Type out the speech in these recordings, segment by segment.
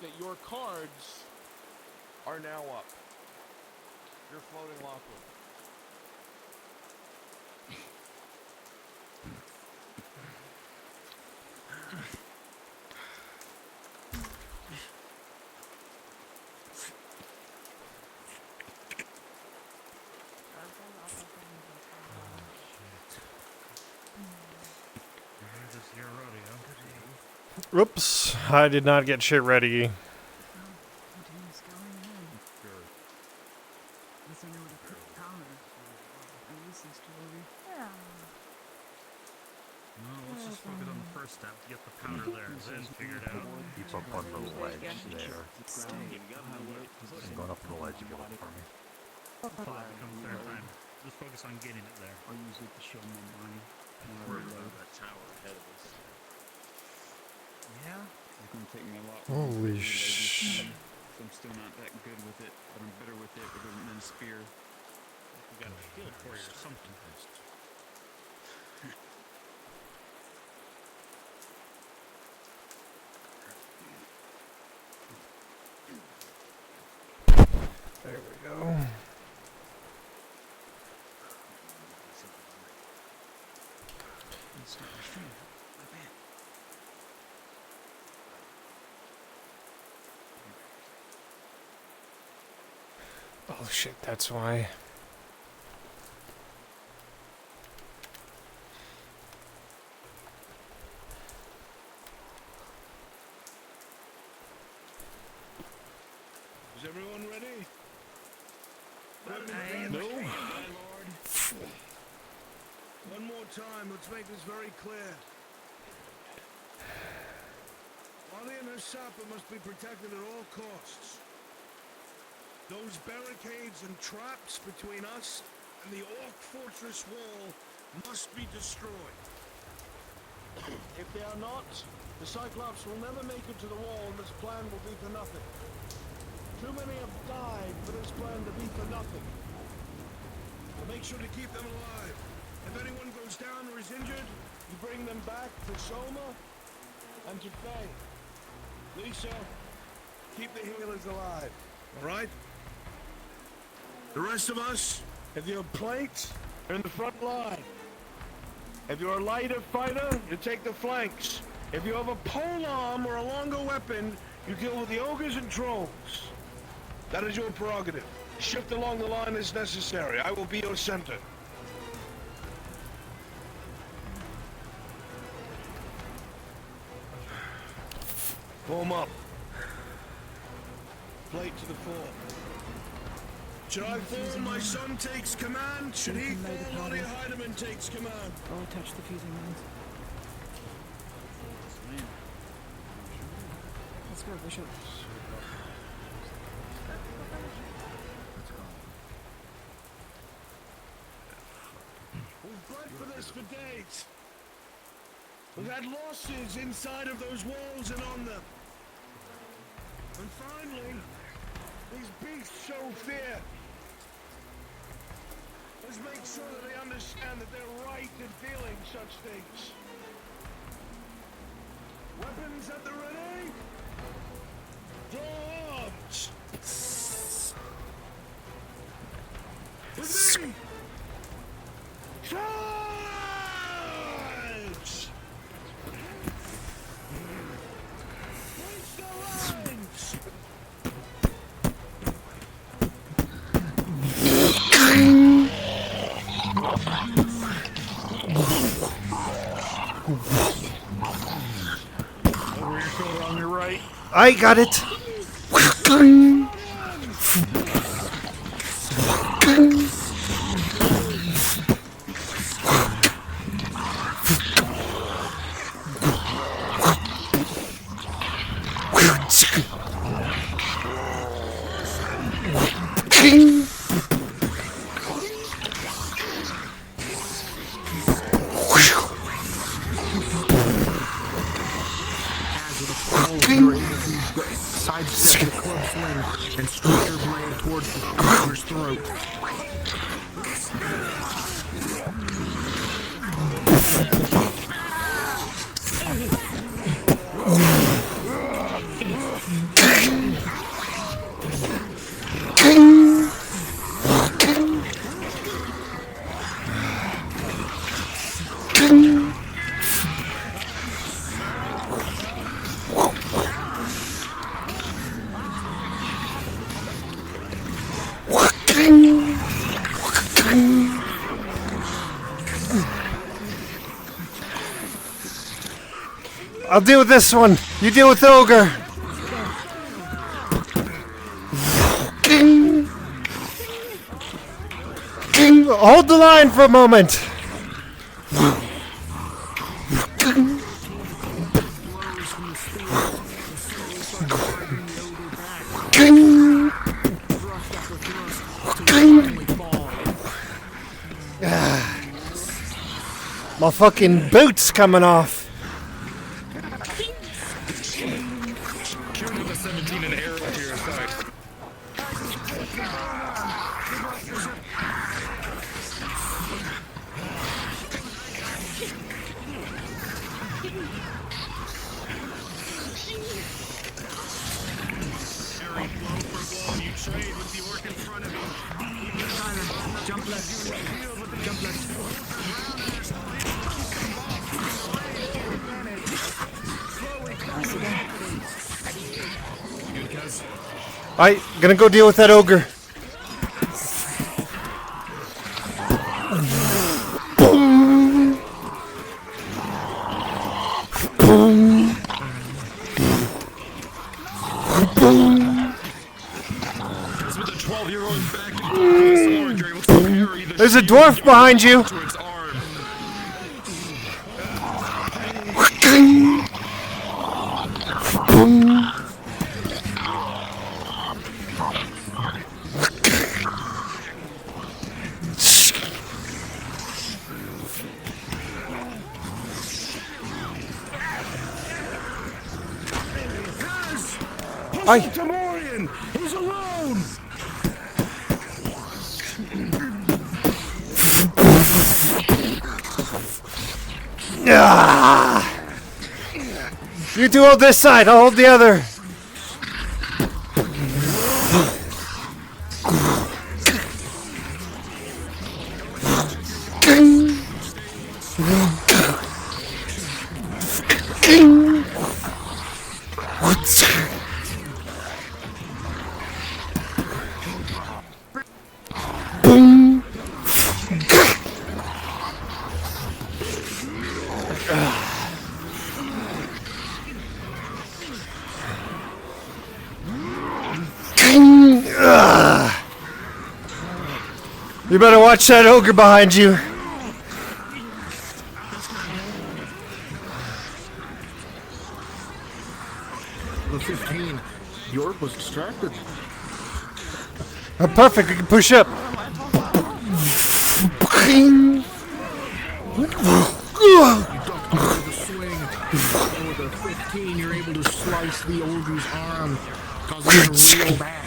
that your cards are now up. You're floating Lockwood. Oops, I did not get shit ready. Get the powder there, then figure it out. Keep up on the ledge there. I'm going up on the ledge again for me. Until that becomes their time. Just focus on getting it there. I'll use it to show my money. We're about that tower ahead of us. Yeah? It's going to take me a lot. Holy sh... I'm still not that good with it, but I'm better with it with a spear. You got a skill for you or something. There we go. Oh shit, that's why. Is everyone ready? No. One more time, let's make this very clear. Molly and her sapper must be protected at all costs. Those barricades and traps between us and the Orc fortress wall must be destroyed. If they are not, the Cyclops will never make it to the wall and this plan will be for nothing. Too many have died for this plan to be for nothing. Make sure to keep them alive. If anyone goes down or is injured, you bring them back to Soma and to Faye. Lisa, keep the healers alive, all right? The rest of us, if you have plates, are in the front line. If you're a lighter fighter, you take the flanks. If you have a polearm or a longer weapon, you kill with the ogres and trolls. That is your prerogative. Shift along the line as necessary. I will be your center. Form up. Plate to the fore. Should I fall, my son takes command. Should he fall, Lottie Heidemann takes command. Oh, touch the fusing lines. Let's go, Bishop. We've bled for this for days. We've had losses inside of those walls and on them. And finally, these beasts show fear. Let's make sure that they understand that they're right in feeling such things. Weapons at the ready. Draw arms. With me. Charge! Breach the lines! Over your shoulder on your right. I got it! Sidestep the club swing and strike your blade towards the creature's throat. I'll deal with this one. You deal with the ogre. Hold the line for a moment. My fucking boot's coming off. Carry the 17 and arrow to your side. Harry, blow for blow. You trade with the orc in front of you. Jump left. Jump left. I gonna go deal with that ogre. It's with the 12-year-old back and this orange, you're able to parry the There's a shield dwarf behind you. to its arm. I Tamorian! He's alone! You do hold this side, I'll hold the other. You better watch that ogre behind you. The 15. York was distracted. Perfect, we can push up. The swing. And with a 15, you're able to slice the ogre's arm, causing him to reel back.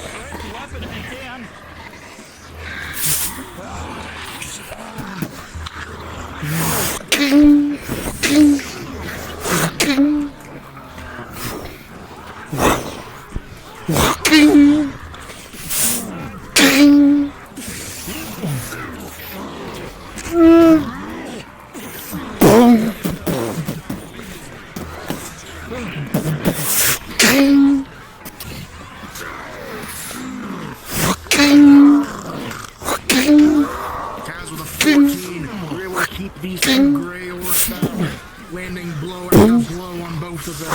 Kaz with a 14, you're able to keep these two gray orcs down, landing blow after blow on both of them.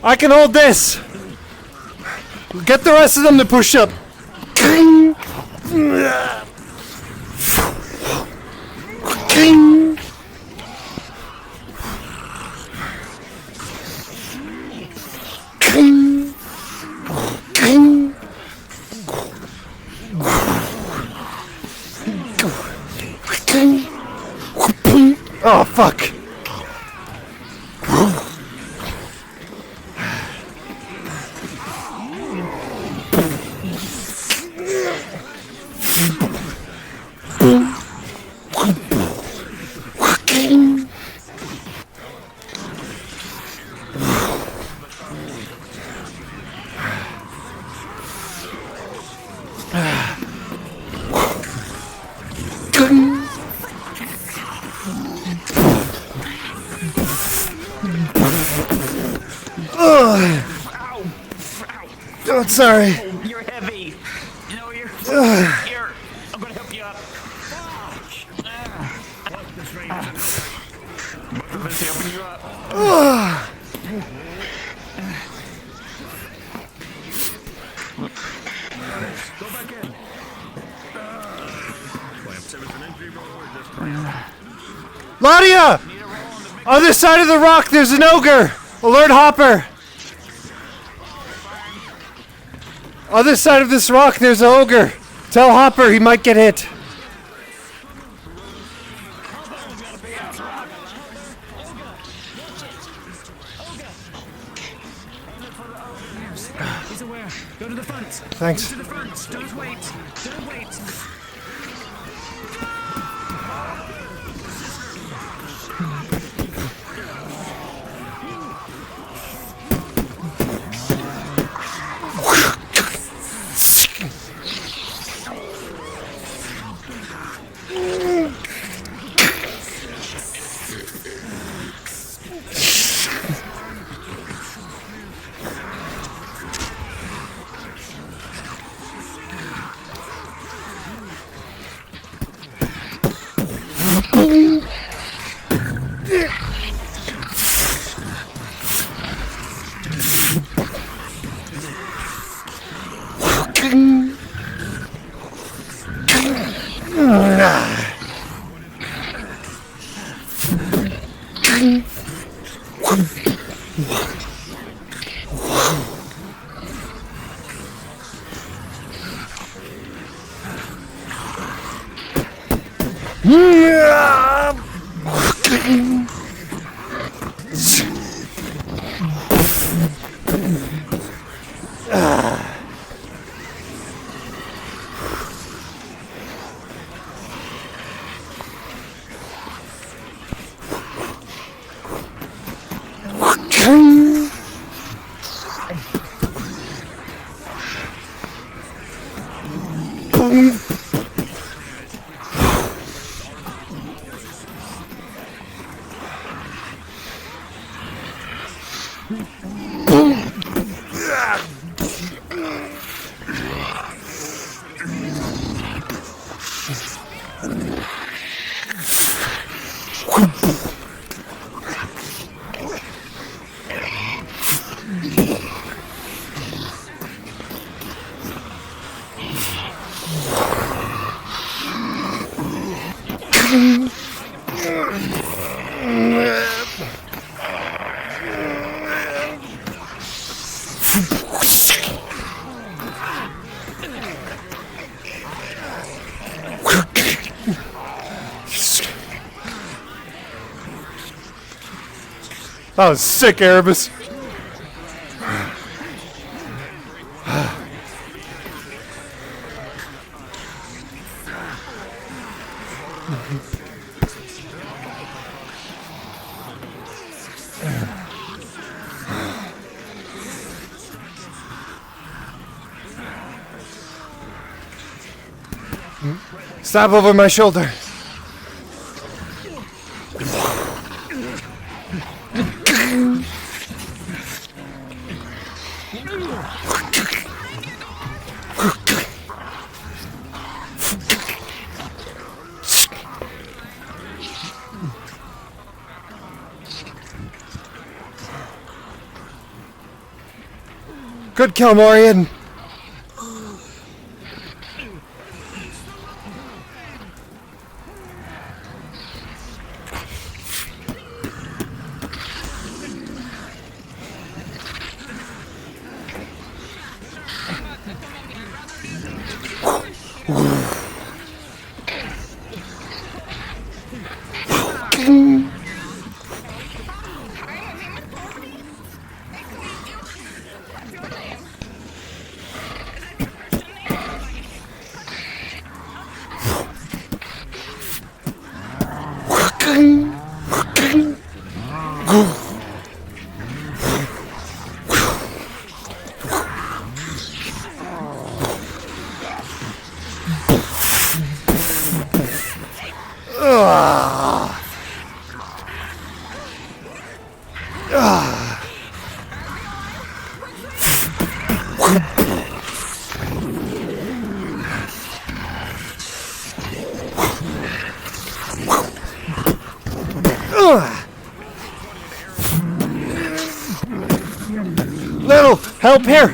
I can hold this. Get the rest of them to push up. Oh, fuck. Oh, sorry. You're heavy. No, you're. Here. I'm gonna help you up. Both of us helping you up. Go back in. Ladia! Other side of the rock, there's an ogre! Alert Hopper! Other side of this rock, there's an ogre! Tell Hopper he might get hit. He's aware. Go to the front. Thanks. To the front. Don't wait. Don't wait. That was sick, Erebus. Stab over my shoulder. Good kill, Morian. Help here!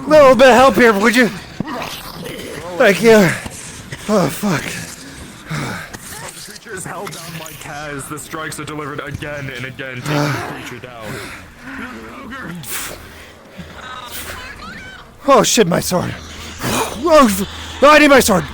Little bit of help here, would you? Thank you. Oh, fuck. The creature is held down by Kaz. The strikes are delivered again and again, taking the creature down. Oh, shit, my sword. Oh, I need my sword.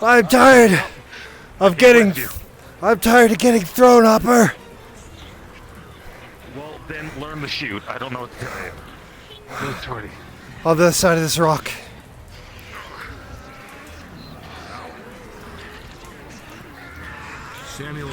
I'm tired of getting. I'm tired of getting thrown up her. Well, then learn to shoot. I don't know what to tell you. Go toward it. On the other side of this rock. Samuel.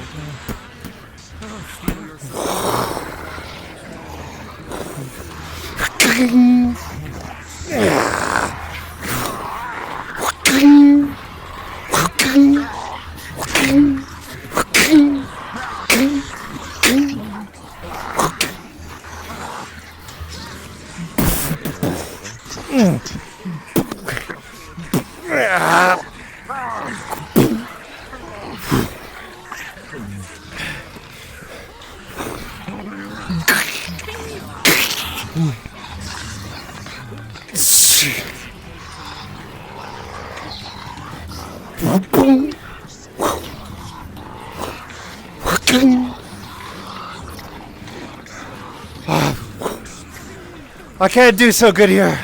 I can't do so good here.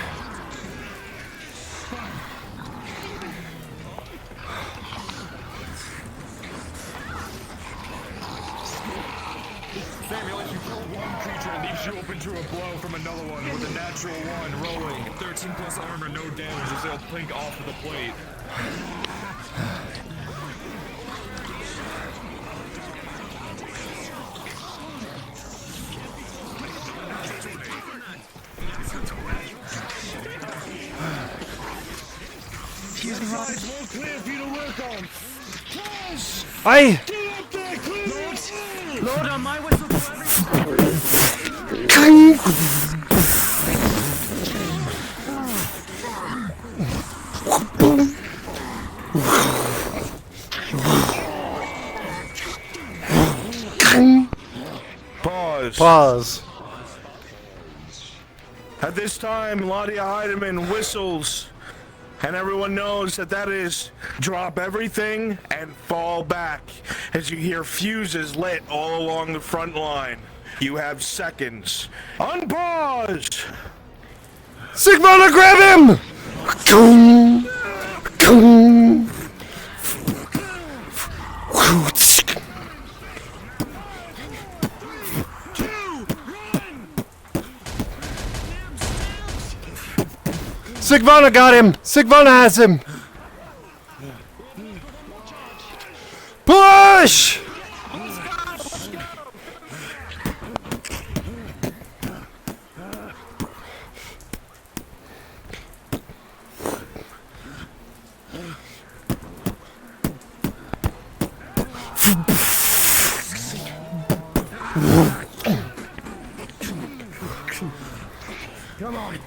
Samuel, if you kill one creature, it leaves you open to a blow from another one with a natural 1 rolling. 13 plus armor, no damage as they'll blink off of the plate. Sides won't clear for you to work on. Close! I. Get up there, clear the road! Lord, on my whistle to Pause. Pause. At this time, Ladia Heidemann whistles, and everyone knows that that is drop everything and fall back as you hear fuses lit all along the front line. You have seconds. Unpause! Sigmund, grab him! Sigvana got him! Sigvana has him! Push! Come on.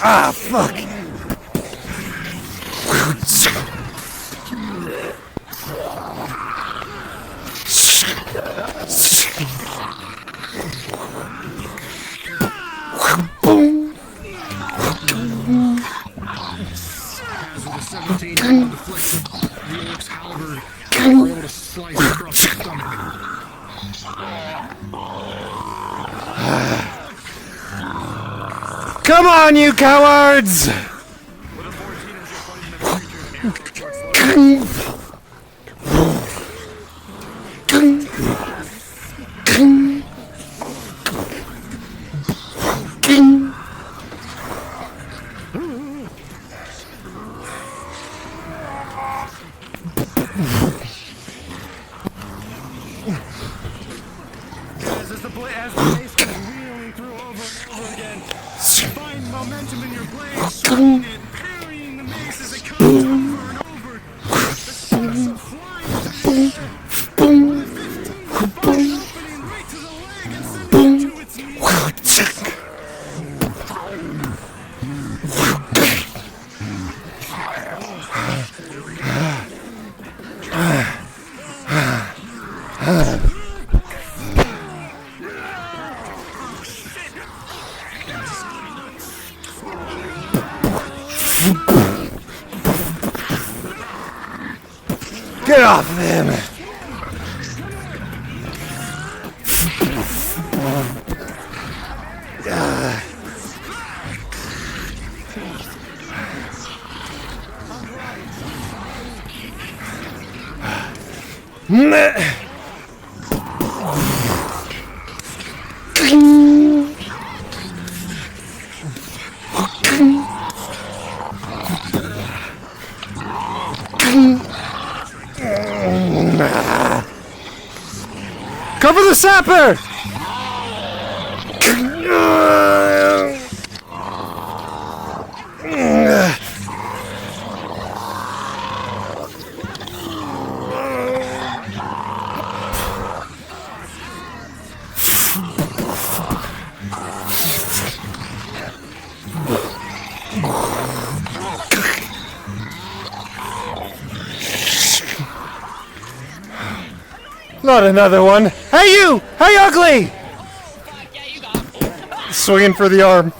Ah, fuck. As with a 17 deflection, the orc's halberd were able to slice across his stomach. Come on, you cowards! As the base goes wheeling through over and over again. Find momentum in your blade, swinging it, parrying the mace as it comes over and over. The shots are flying to the ship. The 15 finds opening right to the leg and sending it to its knees. Get off of him! Cover the sapper! Not another one. Hey you! Hey ugly! Yeah, you got. Swinging for the arm.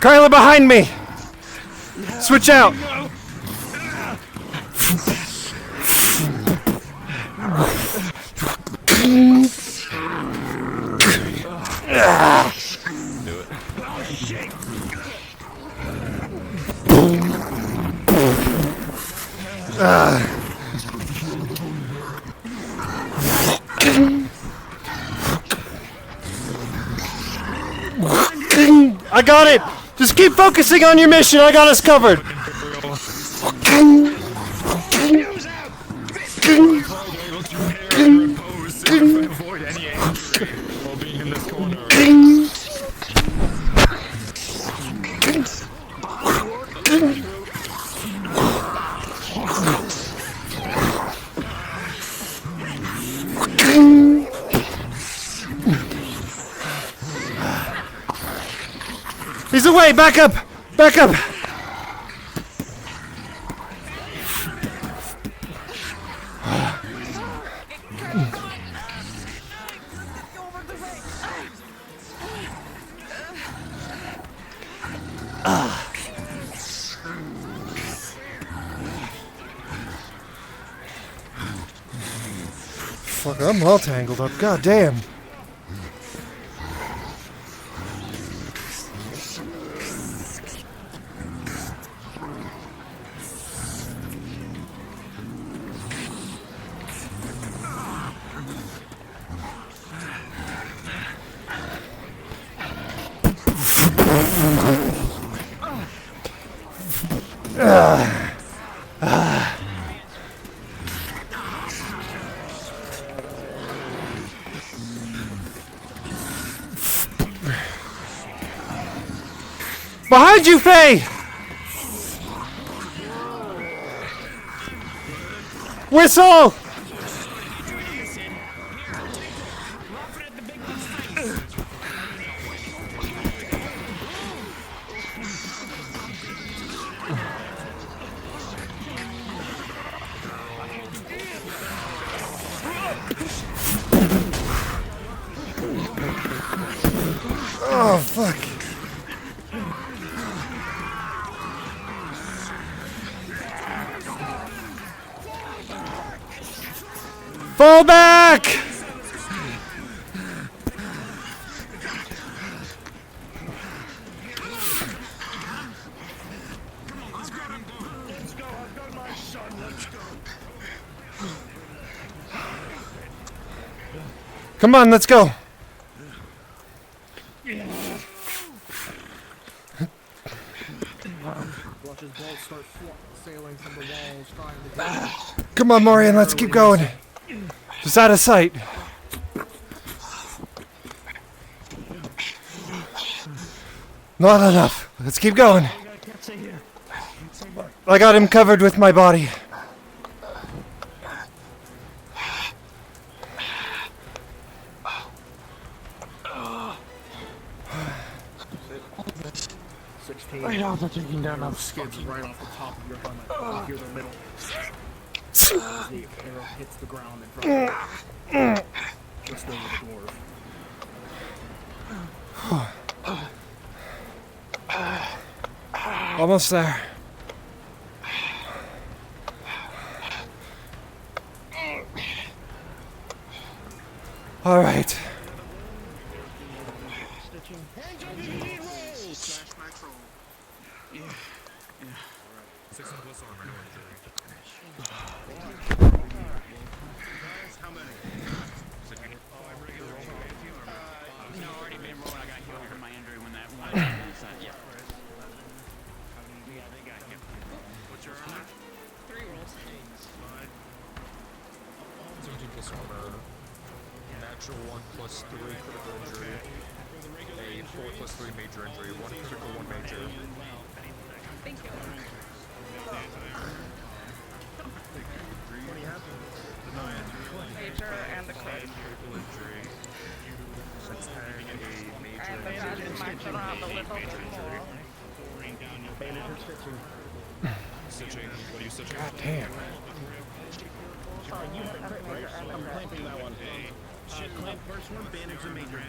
Kyla, behind me! Switch out! I got it! Just keep focusing on your mission, I got us covered! Avoid any anger while being in this corner. He's away! Back up! Back up! Fuck, I'm all tangled up. God damn. Behind you, Faye! Whistle! Oh, fuck. Fall back! Come on, let's go. Watch his balls start sailing from the walls, trying to get Come on, Morian, let's keep going. Just out of sight. Not enough. Let's keep going. I got him covered with my body. right off the taking down of skids right off the top of your helmet. You hear the middle. The arrow hits the ground in front of you. Just over the dwarf. Almost there. All right. Natural 1 plus 3 critical injury. A 4 plus 3 major injury. 1 critical, 1 major. Thank you. What do you have? Major and the crit. Critical injury. Let's add a major And the badges might put on a little bit more. stitching. What are you stitching? God damn. Shit, clamp first one, bandage the major.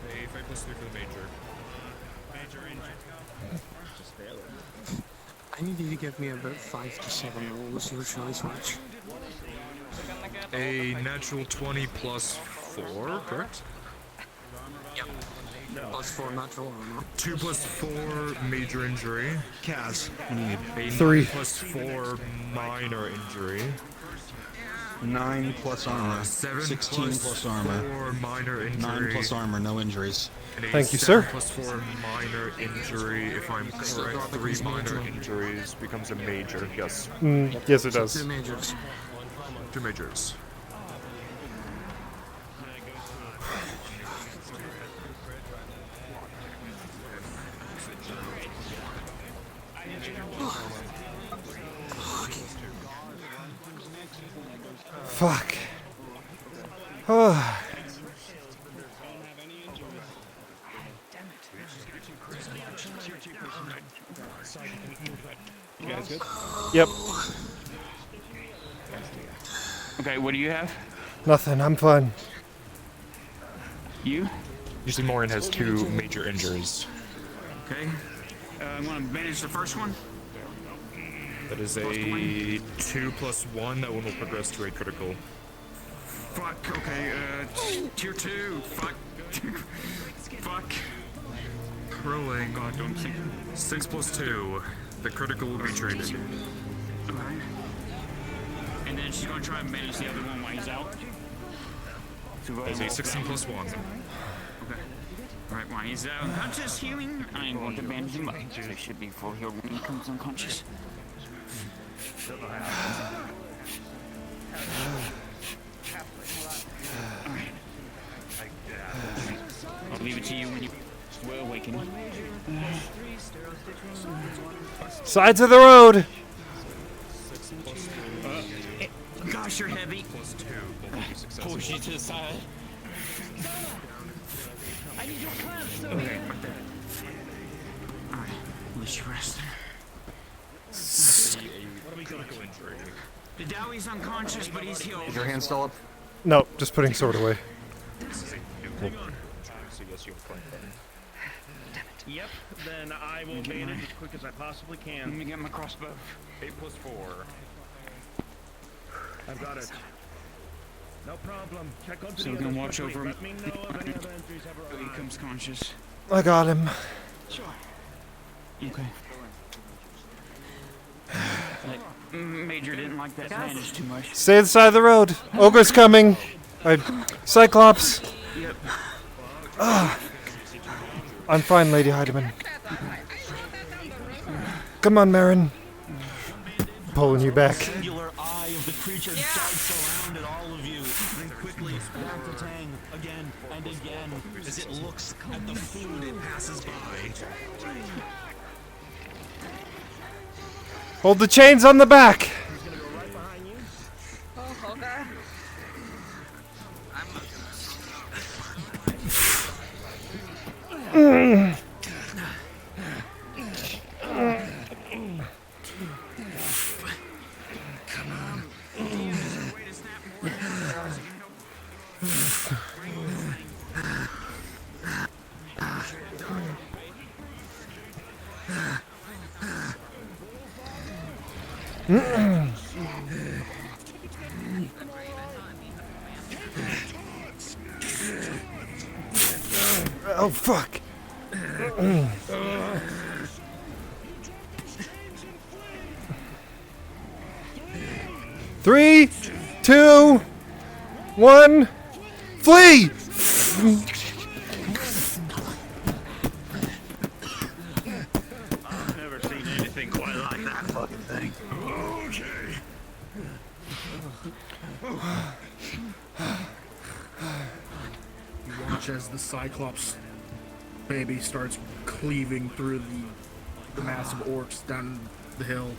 A 5 plus 3 for the major. I need you to give me about 5 to 7 rolls, your choice, which. A natural 20 plus 4, correct? Yep. Plus 4 natural armor. 2 plus 4 major injury. Kaz, A 3. 9 plus 4 minor injury. 9 plus armor. 7 16 plus armor. 4 minor injury. 9 plus armor, no injuries. And a Thank you, 7 sir. plus 4 minor injury. If I'm correct, 3 minor injuries becomes a major. Yes. Yes, it 2 does. majors. 2 majors. Fuck. Oh. You guys good? Yep. Okay, what do you have? Nothing. I'm fine. You? Usually Morin has 2 major injuries. Okay. I'm gonna manage the first one. That is a 2 plus 1. That one will progress to a critical. Fuck, okay, tier 2. Fuck. Fuck. Rolling. God, don't think. 6 plus 2. The critical will be traded. Okay. And then she's gonna try and manage the other one while he's out. That is a 16 plus 1. Okay. Right, while he's unconscious, healing, I'm going to bandage him up. So he should be full healed when he comes unconscious. Alright. I'll leave it to you when you will awaken. Sides of the road. Gosh, you're heavy. Push you to the side. Okay, right there. Alright, let you rest. The Dowie's unconscious, but he's healed. Is your hand still up? No, just putting sword away. Yep, then I will bandage as quick as I possibly Let can. me get my crossbow. 8+4. I've got it. No problem. Check on So we can watch over him. Let me know if any other entries ever He arrive. comes conscious. I got him. Sure. Okay. Major didn't like that bandage too much. Stay to the side of the road. Ogre's coming. Cyclops. Yep. I'm fine, Lady Heidemann. Come on, Marin. Pulling you back. Singular eye of the creature darts around at all of you, then quickly back to Tang again and again as it looks at the food it passes by. Hold the chains on the back. Oh, okay. Oh, fuck. 3, 2, 1, flee! I've never seen anything quite like that fucking thing. You watch as the Cyclops baby starts cleaving through the massive orcs down the hill,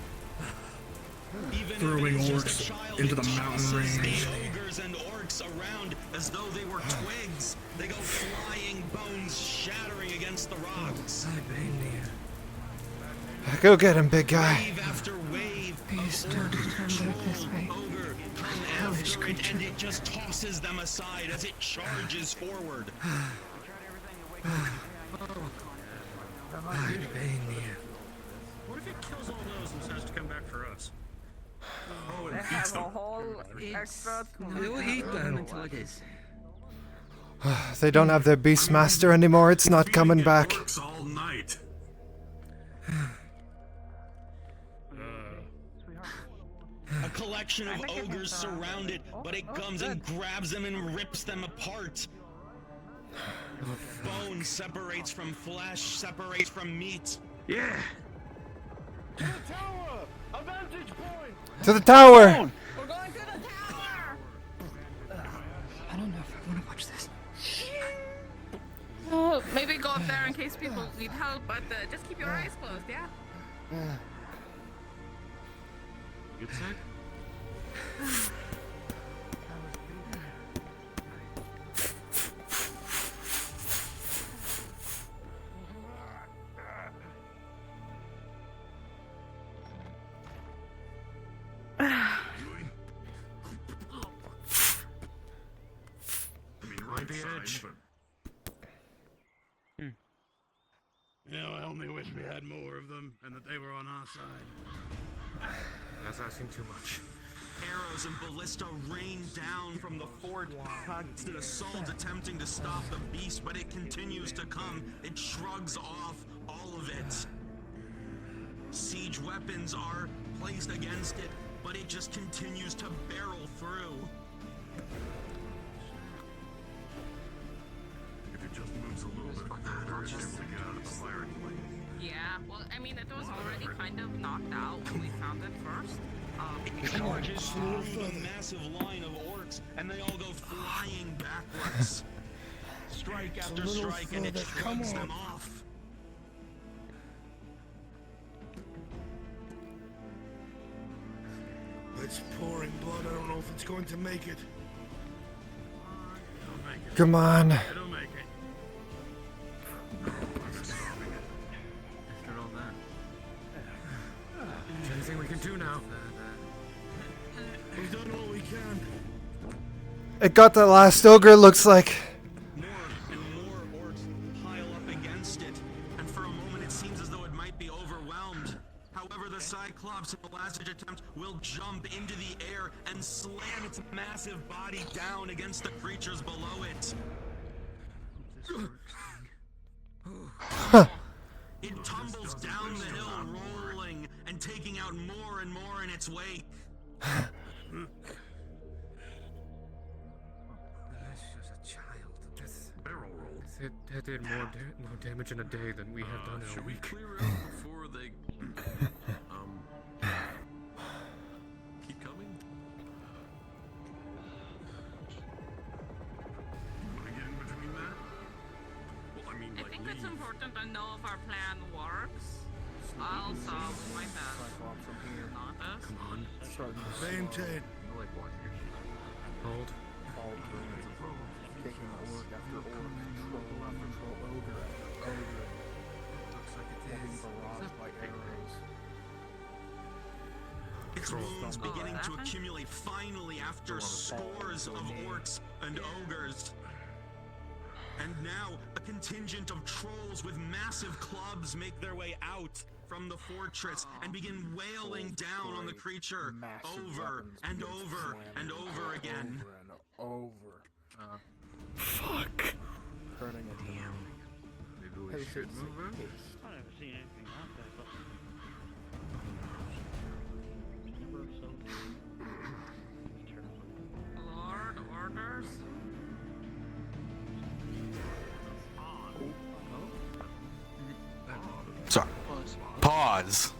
throwing orcs into the mountain range. Ogres and orcs around as though they were twigs. They go flying, bones shattering against the rocks. Go get him, big guy. Wave after wave of ogre come after it, and it just tosses them aside as it charges forward. What if it kills all those and decides to come back for us? They have a whole extra. We'll eat them until it is. They don't have their Beastmaster anymore. It's not coming back. All night. A collection of ogres surround it, but it comes and grabs them and rips them apart. Bone separates from flesh, separates from meat. Yeah. To the tower! We're going to the tower. I don't know if I want to watch this. Oh, maybe go up there in case people need help, but just keep your eyes closed, yeah? Good sec? Right edge. I only wish we had more of them and that they were on our side. That's asking too much. Arrows and ballista rain down from the fort. It's an assault attempting to stop the beast, but it continues to come. It shrugs off all of it. Siege weapons are placed against it, but it just continues to barrel through. If it just moves Yeah, well, I mean, it was already kind of knocked out when we found it first. It charges through a massive line of orcs, and they all go flying backwards. Strike after strike, and it shrugs them off. It's pouring blood. I don't know if it's going to make it. Come on. It'll make it. After all that. Is there anything we can do now? We've done all we can. It got the last ogre, looks like. More and more orcs pile up against it, and for a moment it seems as though it might be overwhelmed. However, the Cyclops in the last-ditch attempt will jump into the air and slam its massive body down against the creatures below it. It tumbles down the hill, rolling and taking out more and more in its wake. That's just a child. That's barrel roll. That did more damage in a day than we have done in a Should we week. clear out before they keep coming? Wanna get in between that? Well, I mean, I like, think it's leave. important to know if our plan works. Also, we might have not us. Come on. Maintain. I like walking your sheep. Hold. Taking orc after orc, troll after troll, ogre after ogre. Looks like it Getting is. barraged by arrows. Its wounds beginning to accumulate finally after scores of orcs and ogres. And now, a contingent of trolls with massive clubs make their way out from the fortress and begin wailing down on the creature over and over and over again. Over and over. Fuck. Turning it down. Maybe we should move on. I haven't seen anything like that, but... Lord orders. Sorry. Pause.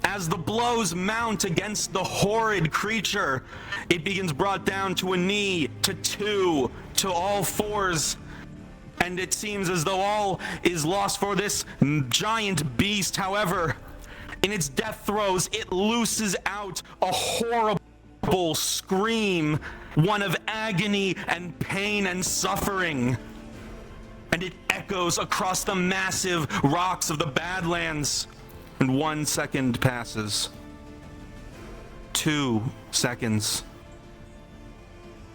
As the blows mount against the horrid creature, it begins brought down to a knee, to two, to all fours. And it seems as though all is lost for this giant beast. However, in its death throes, it looses out a horrible scream, one of agony and pain and suffering. And it echoes across the massive rocks of the Badlands. And 1 second passes. 2 seconds.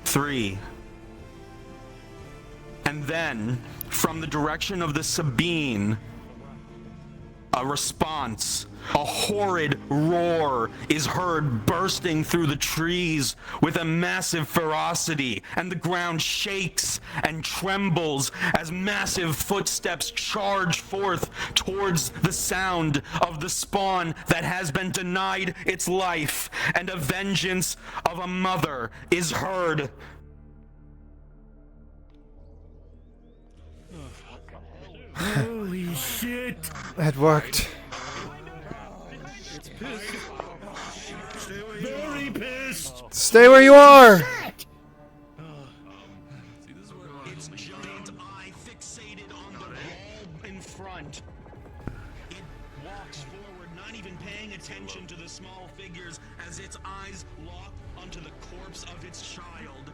3. And then, from the direction of the Sabine, a response, a horrid roar is heard bursting through the trees with a massive ferocity, and the ground shakes and trembles as massive footsteps charge forth towards the sound of the spawn that has been denied its life, and a vengeance of a mother is heard. Holy shit! It worked. It's pissed. Very pissed. Stay where you are. Its giant eye fixated on the wall in front. It walks forward, not even paying attention to the small figures as its eyes lock onto the corpse of its child.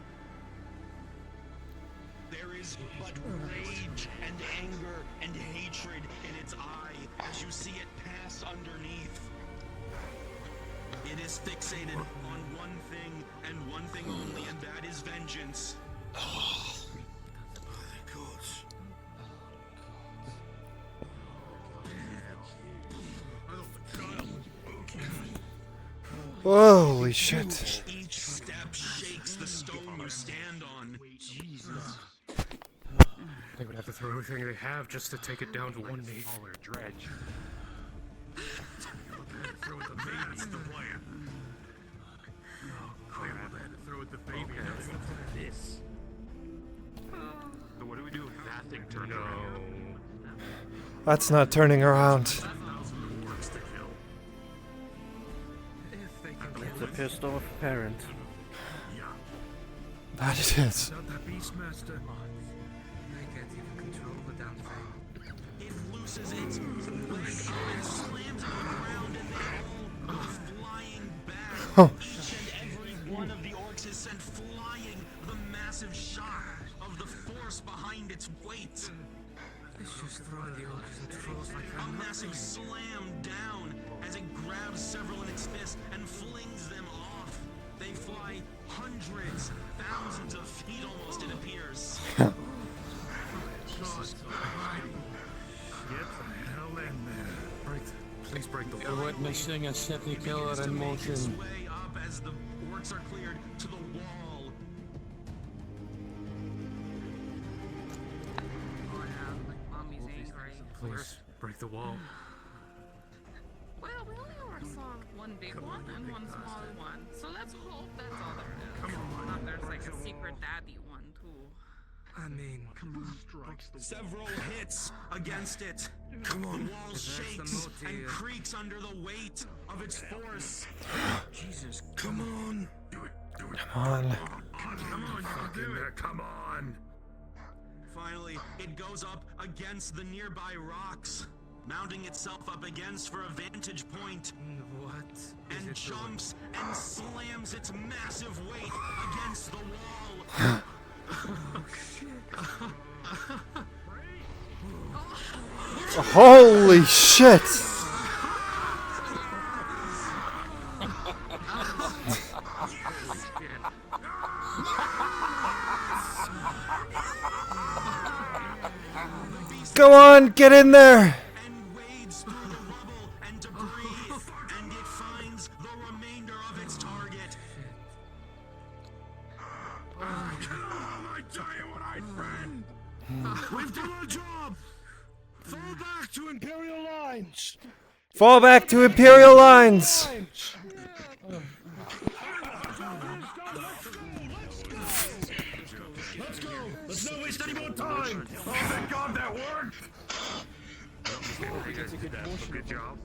There is but rage and anger and hatred in its eye as you see it pass underneath. It is fixated on one thing and one thing only, and that is vengeance. Holy shit. Each step shakes the stone you stand on. They would have to throw everything they have just to take it down to one knee. Smaller dredge. Throw it the baby. That's the plan. Oh, crap. They had to throw it the baby. This. So what do we do if that thing turned around? That's not turning around. It's a pissed off parent. That it is. Not that Beastmaster. I can't even control the damn thing. It looses its leg up and slams on the ground, and they all go flying back. Each and every one of the orcs is sent flying. The massive shock of the force behind its weight. It's just throwing the orcs and trolls like A massive slam down as it grabs several in its fist and flings them off. They fly hundreds, thousands of feet almost, it appears. Get the hell in there. Please break the You're witnessing a city killer in motion. Its way up as the orcs are cleared to the wall. Oh yeah, like mommy's angry. Please break the wall. Well, we only ever saw one big one and one small one, so let's hope that's all there is. Come on. Not there's like a secret daddy one too. I mean, Several hits against it. Come on. The wall shakes and creaks under the weight of its force. Jesus, come on. Do it. Come on. Come on, you do it. Come on. Finally, it goes up against the nearby rocks, mounting itself up against for a vantage point, what? and jumps and slams its massive weight against the wall. Holy shit! Go on, get in there! And wades through the rubble and debris, and it finds the remainder of its target. I tell you what, friend. We've done our job. Fall back to Imperial lines. Fall back to Imperial lines! Let's go. Let's not waste any more time. Oh, thank God that worked. You guys did that. Good job.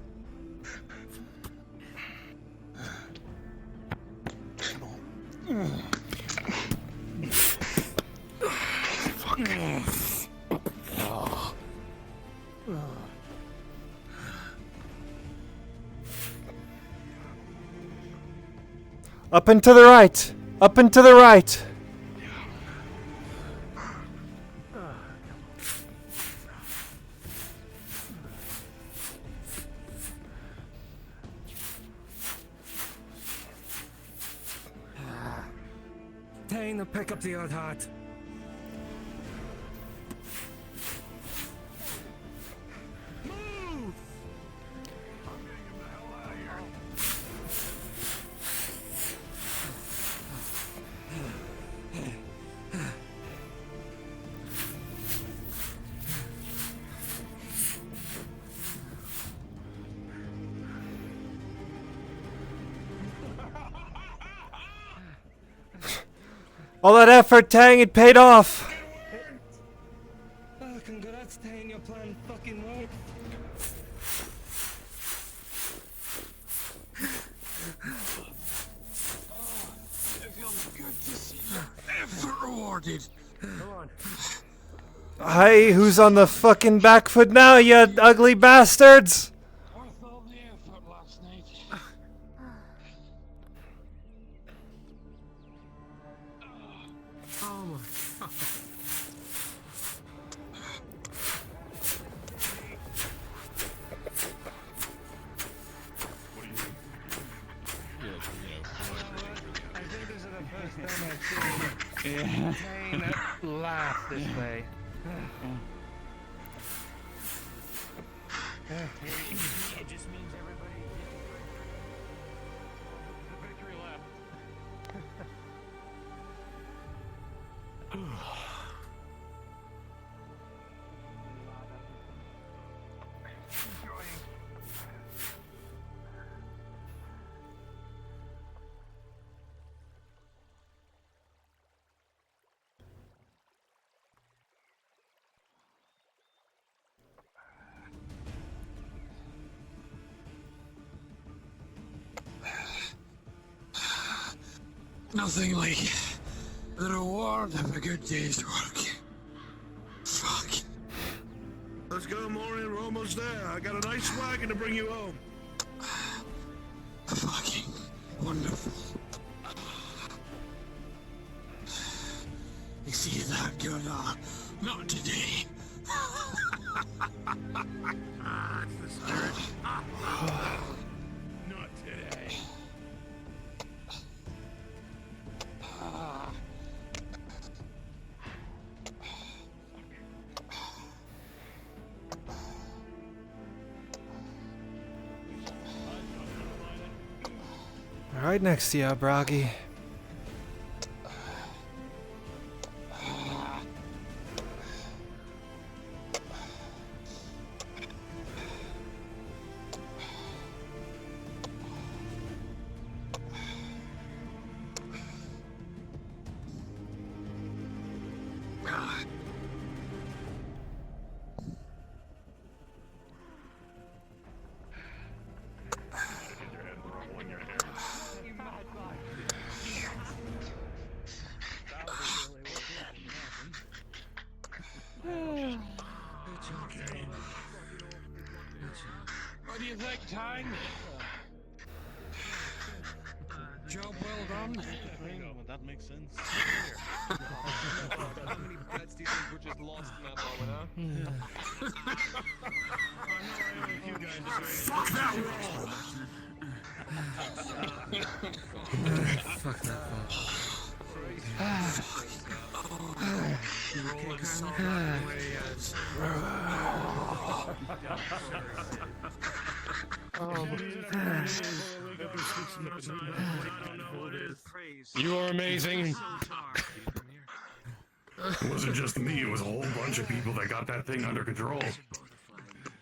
Up and to the right! Up and to the right! Time to pick up the odd hat. All that effort, Tang, it paid off! Oh, congrats, Tang, your plan fucking worked. It feels good to see your effort rewarded. Come on. Hey, who's on the fucking back foot now, you ugly bastards? Worth all the effort last night. Oh my God. I think this is the first time I've seen Tang laugh this way. It just means everybody the victory lap. Nothing like the reward of a good day's work. Fuck. Let's go, Maureen. We're almost there. I got a nice wagon to bring you home. Fucking wonderful. You see that good? Not today. That's the spirit. Not today. Right next to you, Broggy. What do you think, Tang? Job well done. That makes sense. How many bets do you think were just lost in that moment, huh? Fuck that roll! Fuck that You are amazing. It wasn't just me, it was a whole bunch of people that got that thing under control.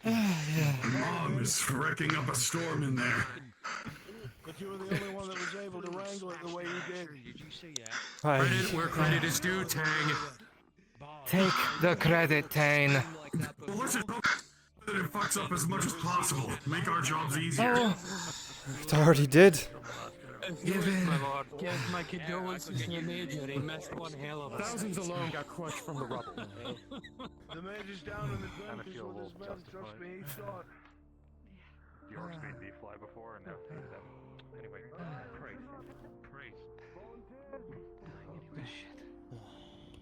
Mom is wrecking up a storm in there. But you were the only one that was able to wrangle it the way you did. Did you see that? Credit where credit is due, Tang. Take the credit, Tane. Well, let's just hope that it fucks up as much as possible. Make our jobs easier. Oh. It already did. Give my condolences to the major. He missed one hell of a Thousands alone got crushed from the rubble. The major's down in the trenches with his men. Trust me, he saw it. You ever seen me fly before? No. Anyway, praise.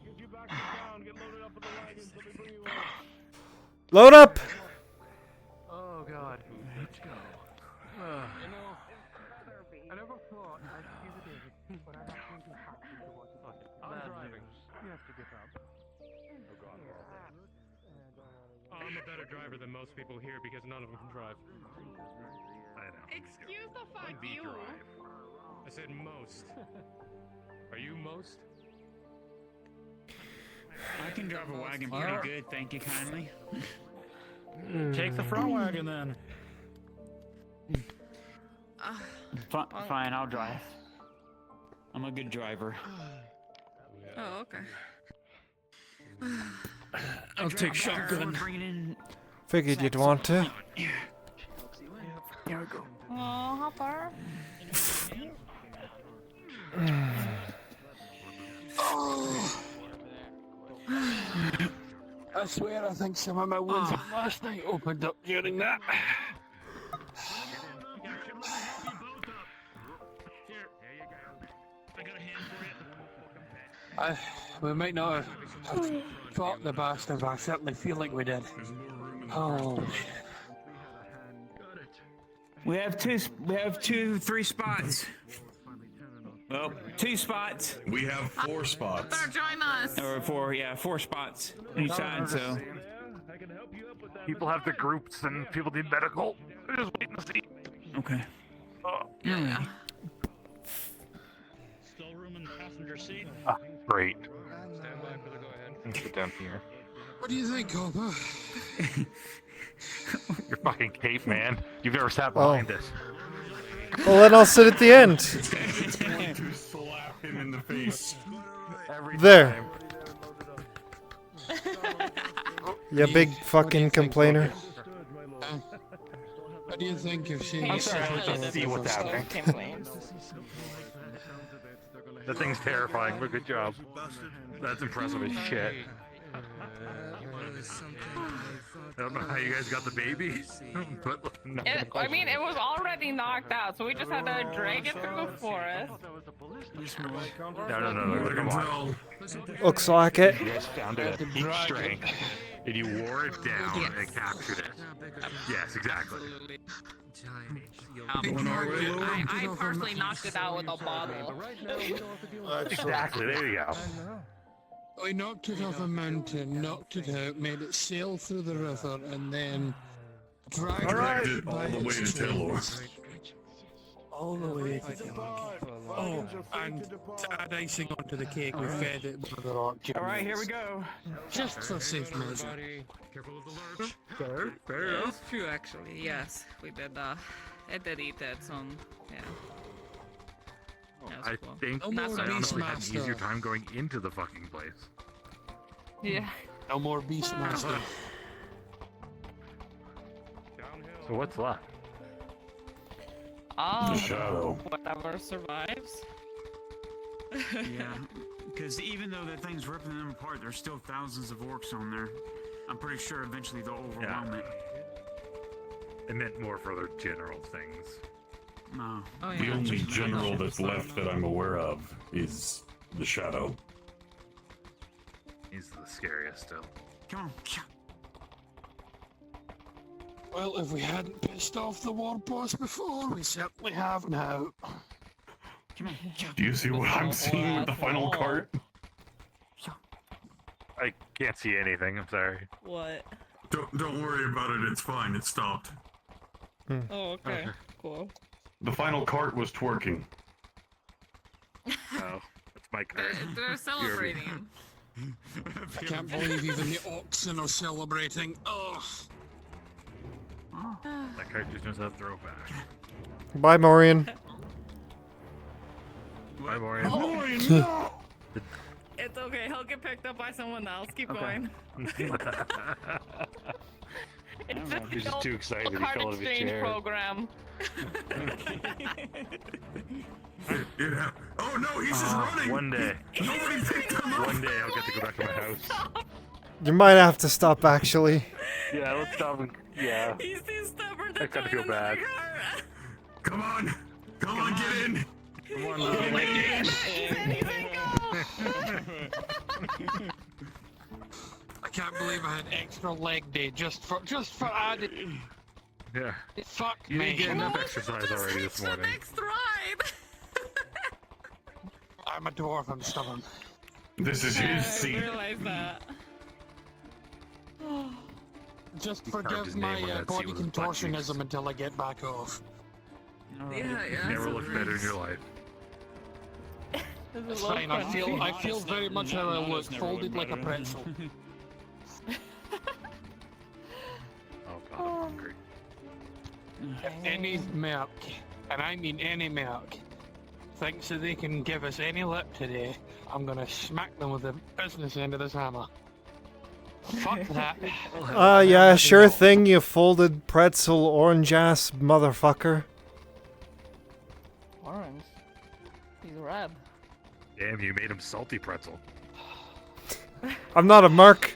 Get you back to town. Get loaded up in the wagon so they bring you home. Load up! Oh God, let's go. I never thought I'd see the day, but I'm actually happy to watch it. I'm driving. You have to get up. I'm a better driver than most people here because none of them can drive. I know. Excuse the fuck you. I said most. Are you most? I can drive a wagon pretty good, thank you kindly. Take the front wagon then. Fine, I'll drive. I'm a good driver. Oh, okay. I'll take shotgun. Figured you'd want to. There we go. Oh, how far? I swear I think some of my wounds from last night opened up during that. We might not have fought the bastard, but I certainly feel like we did. Oh. We have 3 spots. Well, 2 spots. We have 4 spots. Better join us. Or 4 spots each side, so. People have the groups and people need medical. They're just waiting to see. Okay. Yeah. Still room in the passenger seat. Ah, great. Stand by for the go-ahead. And sit down here. What do you think, Copper? You're fucking caveman. You've never sat behind this. Well, then I'll sit at the end. It's going to slap him in the face. There. You big fucking complainer. What do you think of seeing I'm sorry, let's just see what's happening. That thing's terrifying, but good job. That's impressive as shit. I don't know how you guys got the baby, but no. I mean, it was already knocked out, so we just had to drag it through the forest. No, come on. Looks like it. You guys found it at peak strength, and you wore it down and captured it. Yes, exactly. I personally knocked it out with a bottle. Exactly, there you go. I knocked it off a mountain, knocked it out, made it sail through the river, and then dragged it all the way to Taylor. all the way to the Oh, and to add icing onto the cake, we fed it with the rock. Alright, here we go. Just for safe measure. Fair Yeah, enough. it's true, actually. Yes, we did. It did eat it. So yeah. I think I honestly had an easier time going into the fucking place. Yeah. No more Beastmaster. So what's left? Oh, The shadow. whatever survives. Yeah, because even though that thing's ripping them apart, there's still thousands of orcs on there. I'm pretty sure eventually they'll overwhelm it. I meant more for other general things. No. Oh, The only general that's left that I'm aware of is the shadow. He's the scariest still. Come on. Well, if we hadn't pissed off the war boss before, we certainly have now. Come on. Do you see what I'm seeing with the final cart? I can't see anything, I'm sorry. What? Don't worry about it, it's fine, it stopped. Oh, okay. Cool. The final cart was twerking. Oh, that's my cart. They're celebrating. I can't believe even the oxen are celebrating. Ugh. That cart just knows how to throw back. Bye, Maureen. Bye, Maureen. Oh. Maureen, no! It's okay. He'll get picked up by someone else. Keep going. It's just He's just too excited. He card fell out of his exchange chair. program. Yeah. Oh no, he's just running! One day. Nobody picked him up! One day I'll get to go back to my house. You might have to stop, actually. Yeah, let's stop and... Yeah. He's too stubborn to I kind of join feel bad. another car. Come on! Come on, get in! Come on, little lady. I can't believe I had extra leg day just for added. Yeah. Fuck You me. didn't get enough exercise already this morning. Next ride. I'm a dwarf, I'm stubborn. This is his I seat. realize that. Just He carved forgive his name my on that seat body with his butt cheeks. contortionism until I get back off. Yeah. Never looked better in your life. It's fine, I feel very much how I look, folded like a pretzel. Oh god, I'm hungry. If any milk, and I mean any milk, thinks that they can give us any lip today, I'm gonna smack them with the business end of this hammer. Fuck that. Yeah, sure thing, you folded pretzel orange ass motherfucker. Orange. He's red. Damn, you made him salty pretzel. I'm not a merc.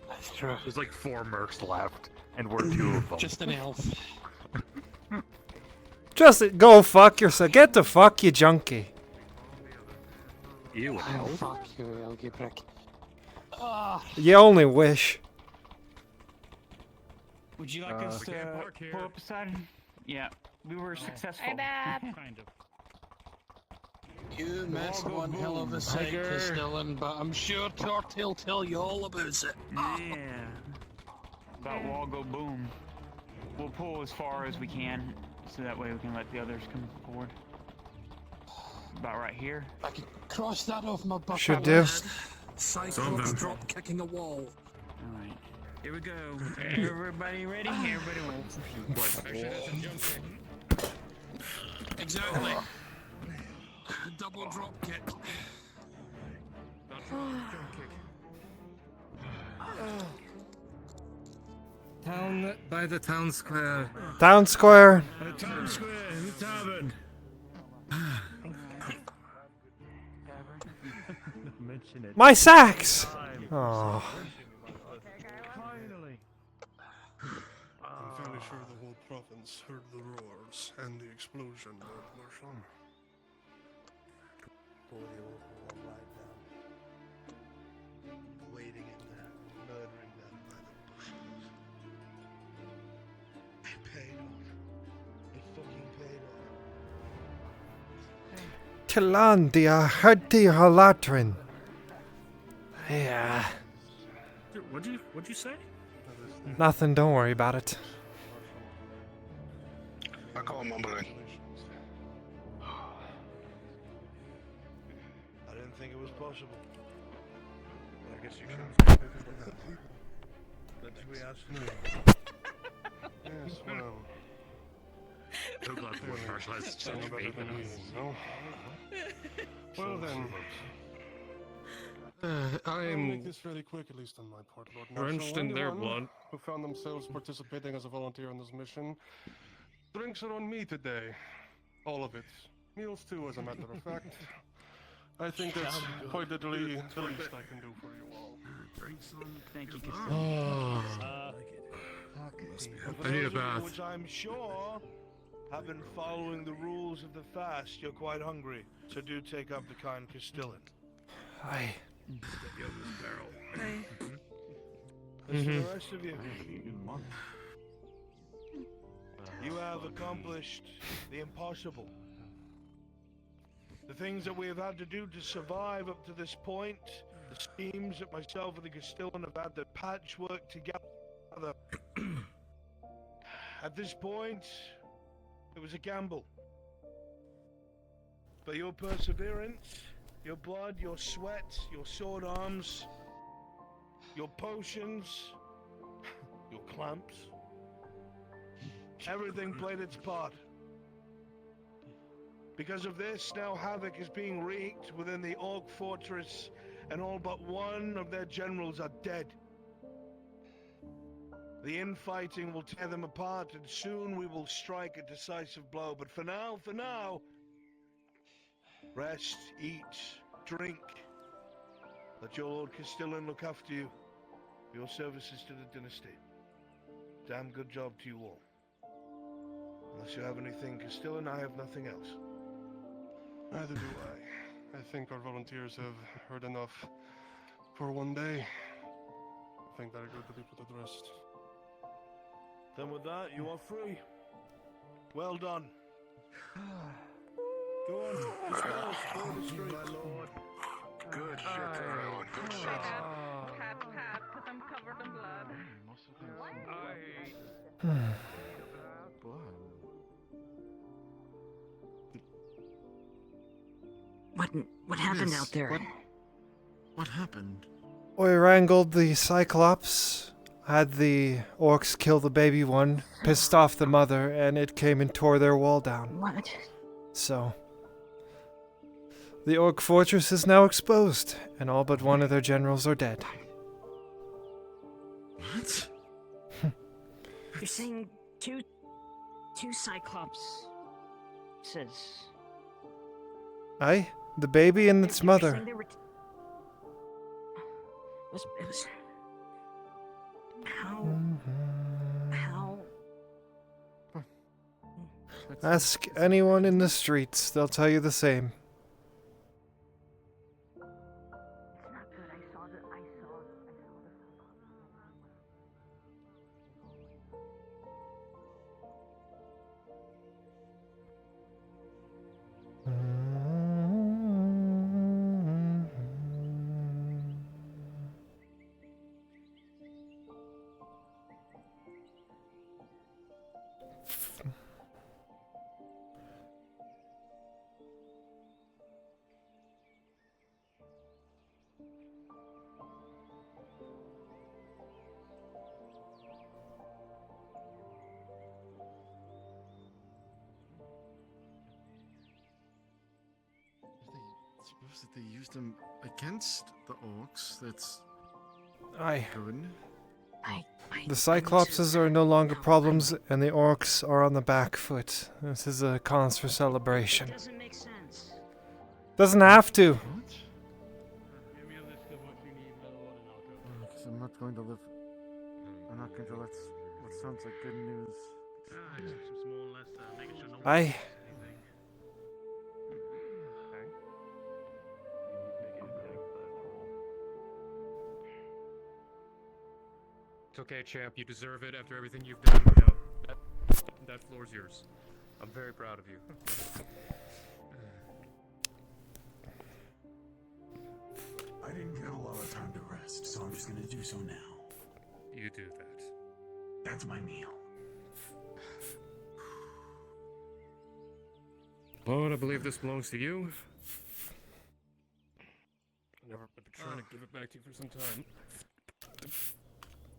That's true. There's like 4 mercs left, and we're 2 of them. Just an elf. Just go fuck yourself. Get the fuck, you junkie. You Oh, fuck you, Elgie prick. You only wish. Would you like us to pull up beside him? Yeah, we were successful. Hey, Dad. Kind of. You missed one hell of a sight, Castellan, but I'm sure Tort'll tell you all about it. Yeah. About wall go boom. We'll pull as far as we can, so that way we can let the others come forward. About right here. I can cross that off my bucket Should do. list. Cyclops drop kicking a wall. Alright. Here we go. Everybody ready? Everybody will. Exactly. Double drop kick. Town by the town square. Town square. The town square, the tavern. unfortunate. My sacks! Oh. Finally. I'm fairly sure the whole province heard the roars and the explosion, Lord Marshal. Pull the old wall right down. Waiting in there, murdering them by the bushels. It paid off. It fucking paid off. Tilandia Herti Halatrin. Yeah. What'd you say? Nothing, don't worry about it. I call him mumbling. I didn't think it was possible. But I guess you can. That's we asked. Yes, well. So glad the Lord Marshal has such Sound better faith in than me, us. no? Well then. I I'll am make this very quick, at least on my part, Lord drenched Marshal. in their Anyone blood. who found themselves participating as a volunteer in this mission, drinks are on me today. All of it. Meals too, as a matter of fact. I think that's quite literally the least I can do for you all. Thank you. Oh, And for I need a those of you bath. which I'm sure have been following the rules of the fast, you're quite hungry. So do take up the kind Castellan. Aye. As for the rest of you, you have accomplished the impossible. The things that we have had to do to survive up to this point, the schemes that myself and the Castellan have had to patchwork together. At this point, it was a gamble. But your perseverance, your blood, your sweat, your sword arms, your potions, your clamps, everything played its part. Because of this, now havoc is being wreaked within the Orc fortress, and all but one of their generals are dead. The infighting will tear them apart, and soon we will strike a decisive blow. But for now, rest, eat, drink. Let your Lord Castellan look after you. Your services to the dynasty. Damn good job to you all. Unless you have anything, Castellan, I have nothing else. Neither do I. I think our volunteers have heard enough for one day. I think they're good to be put to rest. Then with that, you are free. Well done. Go on, disperse, explore the streets. My lord. Good shit, everyone. Good shit. Pat, because I'm covered in blood. What happened out there? What happened? We wrangled the Cyclops, had the orcs kill the baby one, pissed off the mother, and it came and tore their wall down. What? So, the orc fortress is now exposed, and all but one of their generals are dead. What? You're saying two Cyclops says. Aye, the baby and its mother. It was how Ask anyone in the streets, they'll tell you the same. It's not good. I saw the Suppose that they used them against the orcs. That's Aye. good. The Cyclopses are no longer problems, and the orcs are on the back foot. This is a cause for celebration. doesn't make sense. Doesn't have to. I'm not going to live. I'm not going to let what sounds like good news. I. It's okay, champ. You deserve it after everything you've done. That floor's yours. I'm very proud of you. I didn't get a lot of time to rest, so I'm just gonna do so now. You do that. That's my meal. Lord, I believe this belongs to you. I've been trying to give it back to you for some time.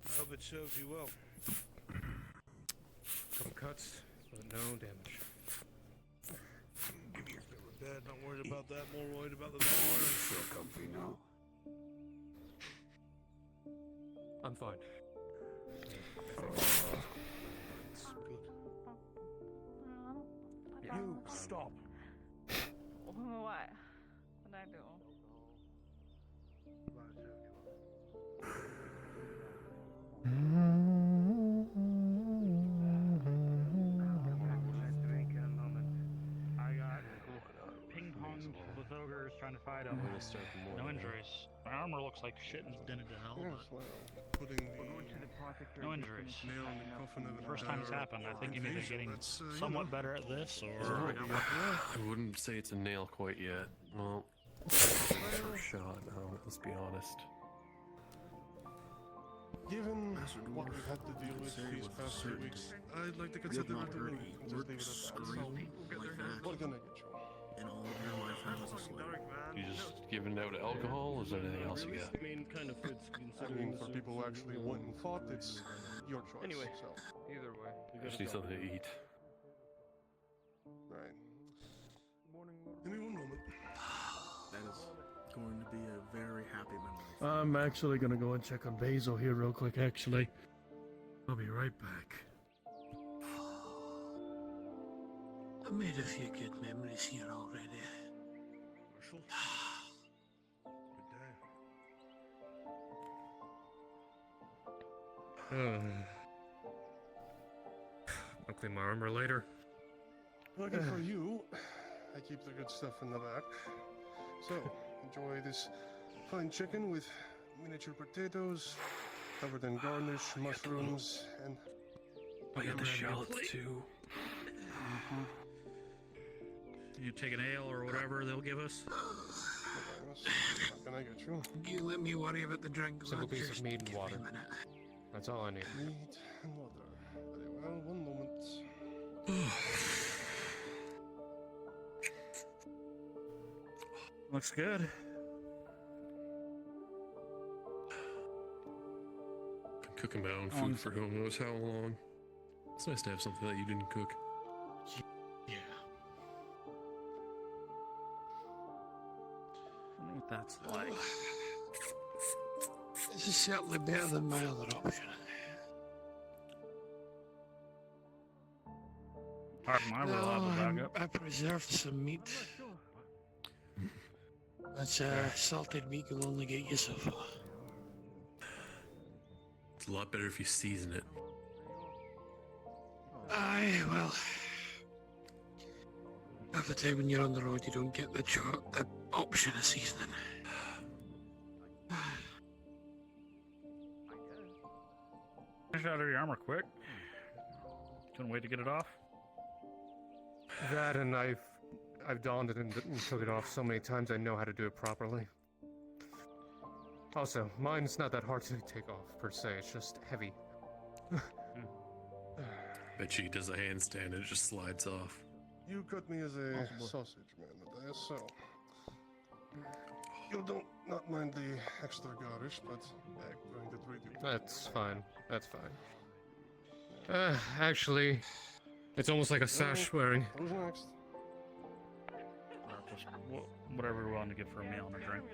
I hope it serves you well. Couple cuts, but no damage. Give me your favorite bed. Not worried about that. More worried about the bad word. Feel comfy now. I'm fine. It's good. You stop. What? What'd I do? I got ping-ponged with ogres trying to fight them. No injuries. My armor looks like shit and dented to hell, but no injuries. First time it's happened. I think I'm either getting somewhat better at this or... I wouldn't say it's a nail quite yet. Well, first shot, let's be honest. Given what we've had to deal with these past 2 weeks, I'd like to consider it a win. Just leave it at that. So, what can I get you? And all of your life has a slow. You just giving out alcohol, or is there anything else you got? I mean, for people who actually went and fought, it's your choice. Anyway, so either way, I just need something to eat. Right. Give me one moment. That is going to be a very happy memory. I'm actually gonna go and check on Basil here real quick, actually. I'll be right back. I made a few good memories here already. Marshall? Good day. I'll clean my armor later. Lucky for you, I keep the good stuff in the back. So, enjoy this fine chicken with miniature potatoes, covered in garnish, mushrooms, and... I got the shallots too. You take an ale or whatever they'll give us? What can I get you? You let me worry about the drink. Single piece of meat and water. That's all I need. Meat and water. Very well, one moment. Looks good. Been cooking my own food for who knows how long. It's nice to have something that you didn't cook. Yeah. I wonder what that's like. This is certainly better than my other option. Pardon my reliable backup. I preserved some meat. But salted meat will only get you so far. It's a lot better if you season it. Aye, well, half the time when you're on the road, you don't get the option of seasoning. Finish out of your armor quick. Couldn't wait to get it off. That and I've donned it and took it off so many times I know how to do it properly. Also, mine's not that hard to take off per se, it's just heavy. Bet she does a handstand and it just slides off. You cut me as a sausage man, Matthias, so... You don't not mind the extra garnish, but I'm going to treat you. That's fine. That's fine. Actually, it's almost like a sash wearing. Who's next? Just whatever we're willing to give for a meal and a drink.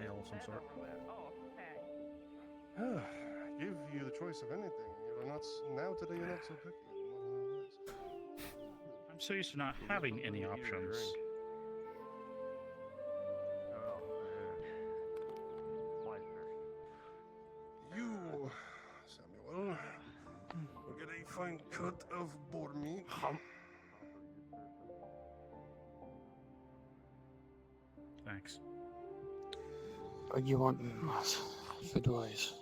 Ale of some sort. Give you the choice of anything. You're not now today. You're not so picky. I'm so used to not having any options. fine cut of boar meat. Thanks. What you want, food-wise?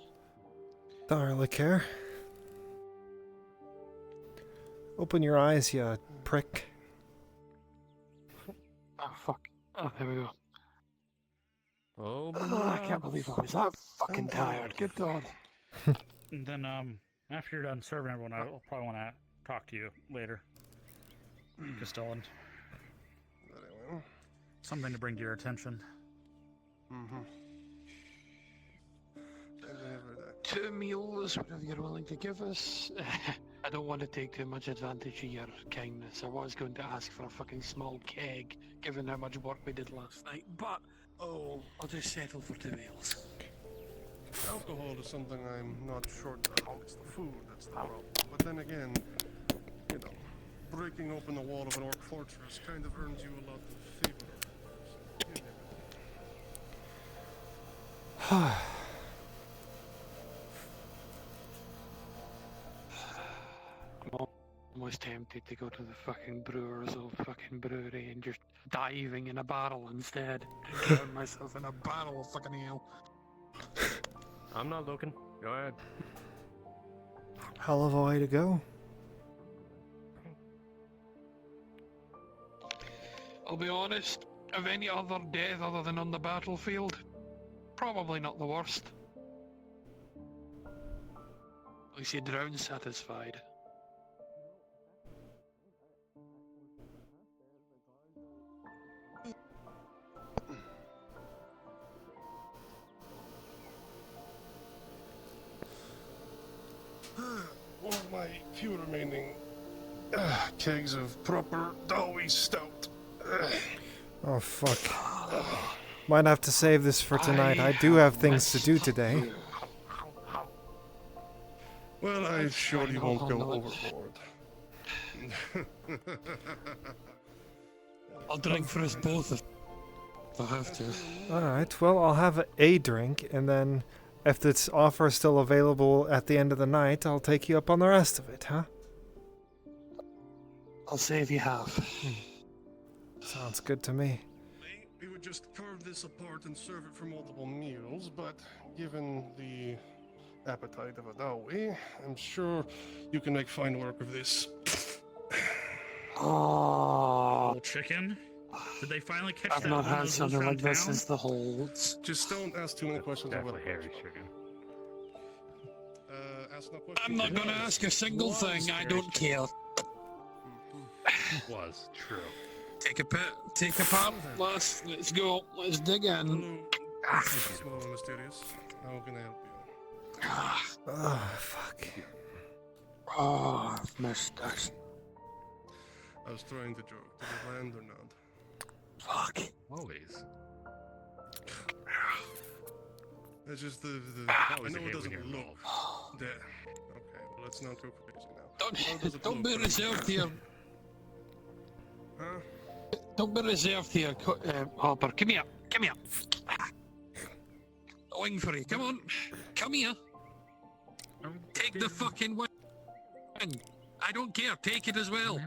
Don't really care. Open your eyes, you prick. Oh, fuck. Oh, there we go. Oh, I can't believe I was that fucking tired. Good God. And then, after you're done serving everyone, I'll probably want to talk to you later. Castellan. Very well. Something to bring to your attention. Mm-hmm. 2 meals, whatever you're willing to give us. I don't want to take too much advantage of your kindness. I was going to ask for a fucking small keg, given how much work we did last night, but I'll just settle for 2 meals. Alcohol is something I'm not short of. It's the food that's the problem. But then again, you know, breaking open the wall of an orc fortress kind of earns you a lot of favor. So, you never know. I'm almost tempted to go to the fucking brewer's old fucking brewery and just diving in a barrel instead. Drown myself in a barrel of fucking ale. I'm not looking. Go ahead. Hell of a way to go. I'll be honest, of any other death other than on the battlefield, probably not the worst. At least you drown satisfied. One of my few remaining kegs of proper Dowie stout. Oh, fuck. Might have to save this for tonight. I do have things to do today. Well, I surely won't go overboard. I'll drink for us both if I have to. Alright, well, I'll have a drink, and then if this offer is still available at the end of the night, I'll take you up on the rest of it, huh? I'll save you half. Sounds good to me. We would just carve this apart and serve it for multiple meals, but given the appetite of a Dowie, I'm sure you can make fine work of this. Oh, chicken? Did they finally catch I've that not one had of those something around like this town? since the holds. Just don't ask too many questions. Definitely hairy chicken. Ask no questions. I'm not gonna ask a single thing, I don't care. Was true. Take a part, let's go, let's dig in. Small and mysterious. How can I help you? Oh, fuck. Oh, I've missed this. I was trying to joke. Did it land or not? Fuck. Always. It's just the I I know it doesn't when you're look there. Okay, well, let's not go crazy now. Don't be reserved here. Huh? Don't be reserved here, Hopper. Come here. Wing for you. Come on. Come here. Take the fucking wing. I don't care. Take it as well.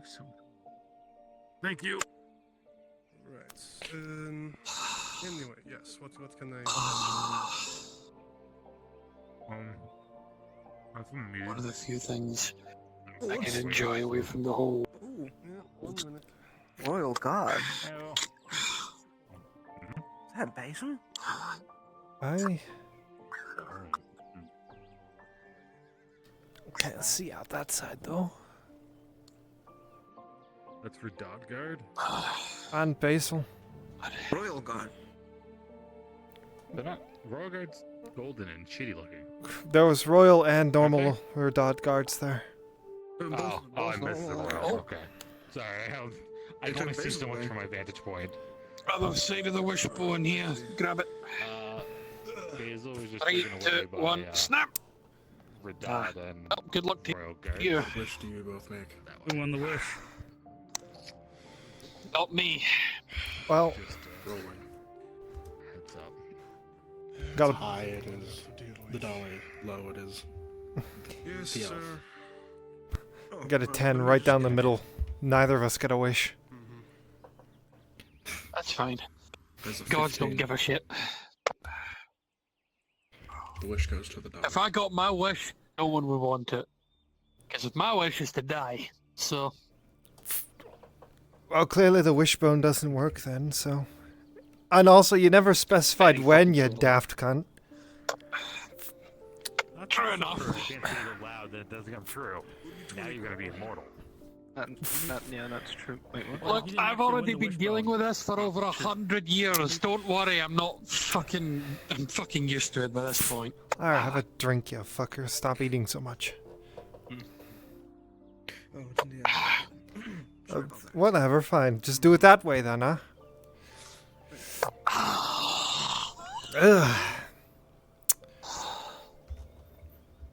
Thank you. Right. Anyway, yes. What can I? That's me. One of the few things I can enjoy away from the whole. Ooh, yeah. 1 minute. Royal guard. Is that a basin? I can't see out that side, though. That's for Dot Guard? And Basil. Royal guard. They're not. Royal Guard's golden and shitty looking. There was royal and normal or dot guards there. Oh, I missed the royal. Okay. Sorry, I can only see so much from my vantage point. Other side of the wishbone here. Grab it. Basil was just 3, taken 2, away by 1, snap! Radad and Good luck to Royal Guard. you. What wish do you both make? Who won the wish? Not me. Well, Just rolling. Heads up. Got High it is. The dollar low it is. Yes, The elf. sir. Get a 10 right down the middle. Neither of us get a wish. That's fine. There's a Gods don't 15. give a shit. The wish goes to the dog. If I got my wish, no one would want it. Because if my wish is to die, so... Well, clearly the wishbone doesn't work then, so... And also, you never specified when, you daft cunt. True enough. You can't say it out loud that it doesn't come true. Now you're gonna be immortal. Yeah, that's true. Wait, what? Look, I've already been dealing with this for over 100 years. Don't worry, I'm fucking used to it by this point. Alright, have a drink, you fucker. Stop eating so much. Oh, it's in the other. Whatever, fine. Just do it that way then, huh? Ugh.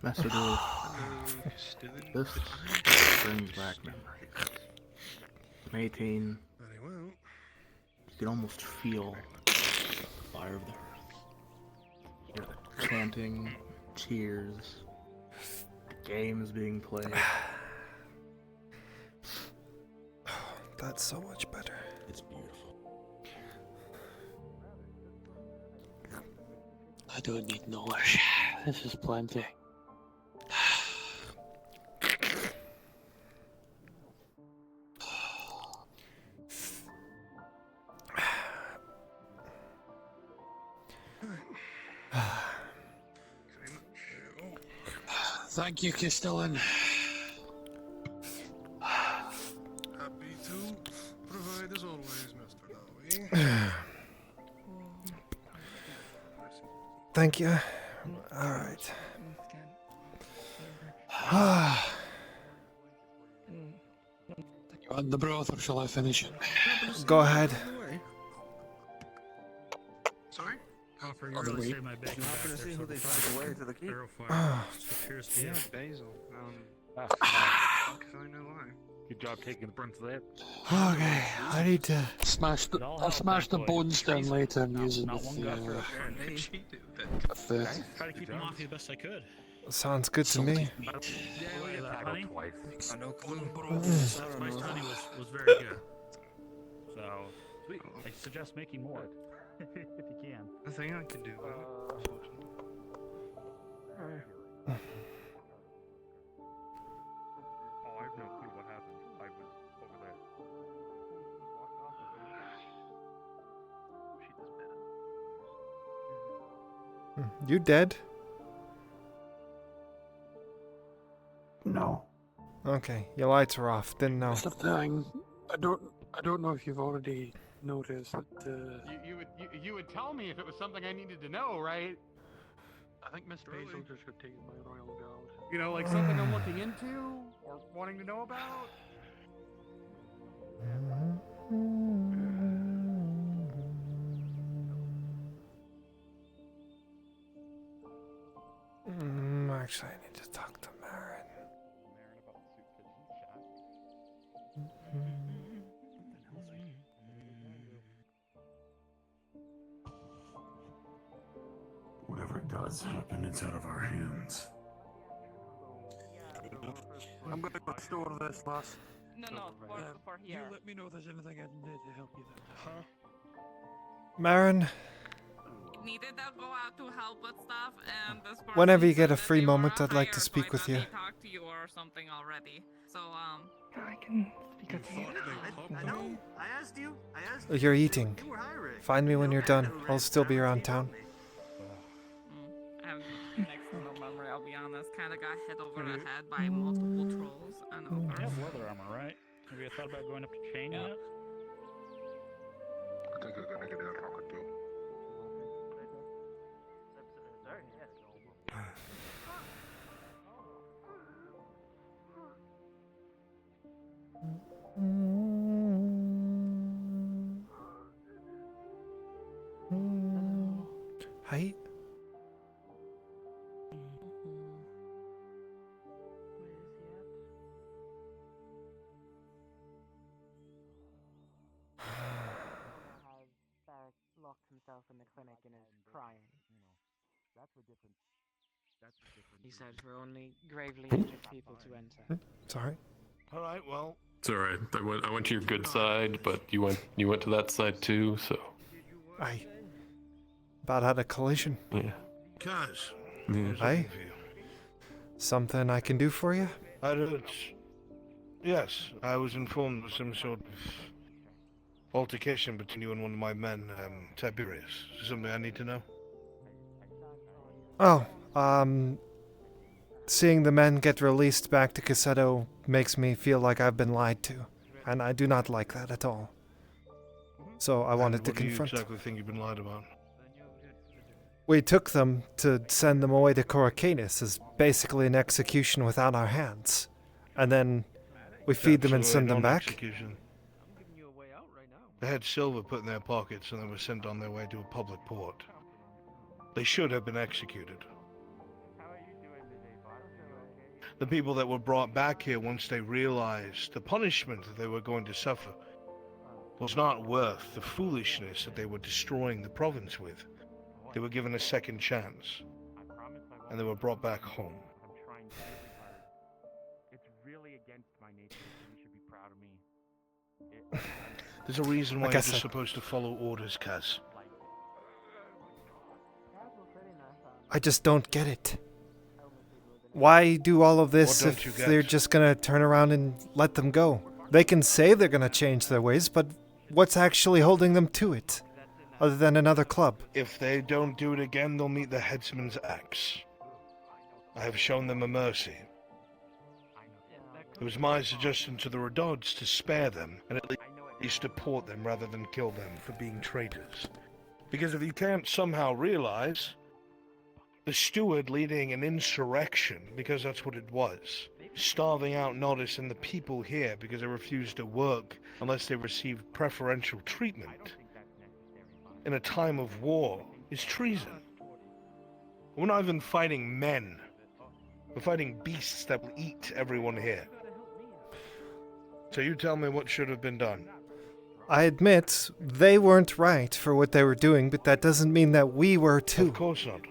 Master Duel. This brings back memories. I'm 18. Very well. You can almost feel the fire of the hearth. You hear the chanting, cheers, the games being played. That's so much better. It's beautiful. I don't need no wish. This is plenty. Thank you, Castellan. Happy to provide as always, Master Dowie. Thank you. Alright. You want the broth or shall I finish it? Go ahead. Sorry? Offer On the really way. say my bag I'm not gonna see who they find away to the keep. Appears to be Yeah, it. Basil. Ah, Fuck if I know why. good job taking the brunt of that. Okay, I need to... I'll smash the bones down later and use it Not with one got through. the... Try to keep him off you best I could. Sounds good to me. Yeah, that honey. I no clue. Spiced honey was very good. So, sweet. I suggest making more if you can. The thing I can do, unfortunately. Oh, I have no clue what happened. I was over there. You dead? No. Okay, your lights are off. Didn't know. That's the thing. I don't know if you've already noticed that You would tell me if it was something I needed to know, right? I think Miss Basil just got taken by Royal Guard. You know, like something I'm looking into or wanting to know about. Actually, I need to talk to Marin. Whatever does happen, it's out of our hands. I'm gonna go store this, lass. No, for here. You let me know if there's anything I can do to help you there. Marin, Needed to go out to help with stuff, and this person whenever you said get a that free they were moment, I'd like to hired, speak so with I thought you. they talked to you or something already. So, I can speak with you. I know. I asked you. You're eating. You were hiring. Find me when you're done. I'll still be around town. I have next to no memory, I'll be honest. Kinda got hit over the head by multiple trolls and ogres. You have leather armor, right? Have you thought about going up to chain yet? I think I'm gonna get that rocket bill. Hi. Locked himself in the clinic and is crying. That's a different He said for only gravely injured people to enter. Sorry. All right, well, It's alright. I went to your good side, but you went to that side too, so. I about had a collision. Yeah. Kaz, Yeah. I was Aye. looking for you. Something I can do for you? Yes, I was informed of some sort of altercation between you and one of my men, Tiberius. Is there something I need to know? Oh, seeing the men get released back to Cassetto makes me feel like I've been lied to, and I do not like that at all. So I wanted to confront. What do you exactly think you've been lied about? We took them to send them away to Coracanus as basically an execution without our hands. And then we feed them and send them back. Execution. They had silver put in their pockets and they were sent on their way to a public port. They should have been executed. The people that were brought back here once they realized the punishment that they were going to suffer was not worth the foolishness that they were destroying the province with. They were given a second chance, and they were brought back home. It's really against my nature, so you should be proud of me. There's a reason why you're just supposed to follow orders, Kaz. I just don't get it. Why do all of this What don't you if get? they're just gonna turn around and let them go? They can say they're gonna change their ways, but what's actually holding them to it? Other than another club? If they don't do it again, they'll meet the headsman's axe. I have shown them a mercy. It was my suggestion to the Redods to spare them, and at least deport them rather than kill them for being traitors. Because if you can't somehow realize, the steward leading an insurrection, because that's what it was, starving out Nodis and the people here because they refused to work unless they received preferential treatment, in a time of war, is treason. We're not even fighting men. We're fighting beasts that will eat everyone here. So you tell me what should have been done. I admit, they weren't right for what they were doing, but that doesn't mean that we were too. Of course not.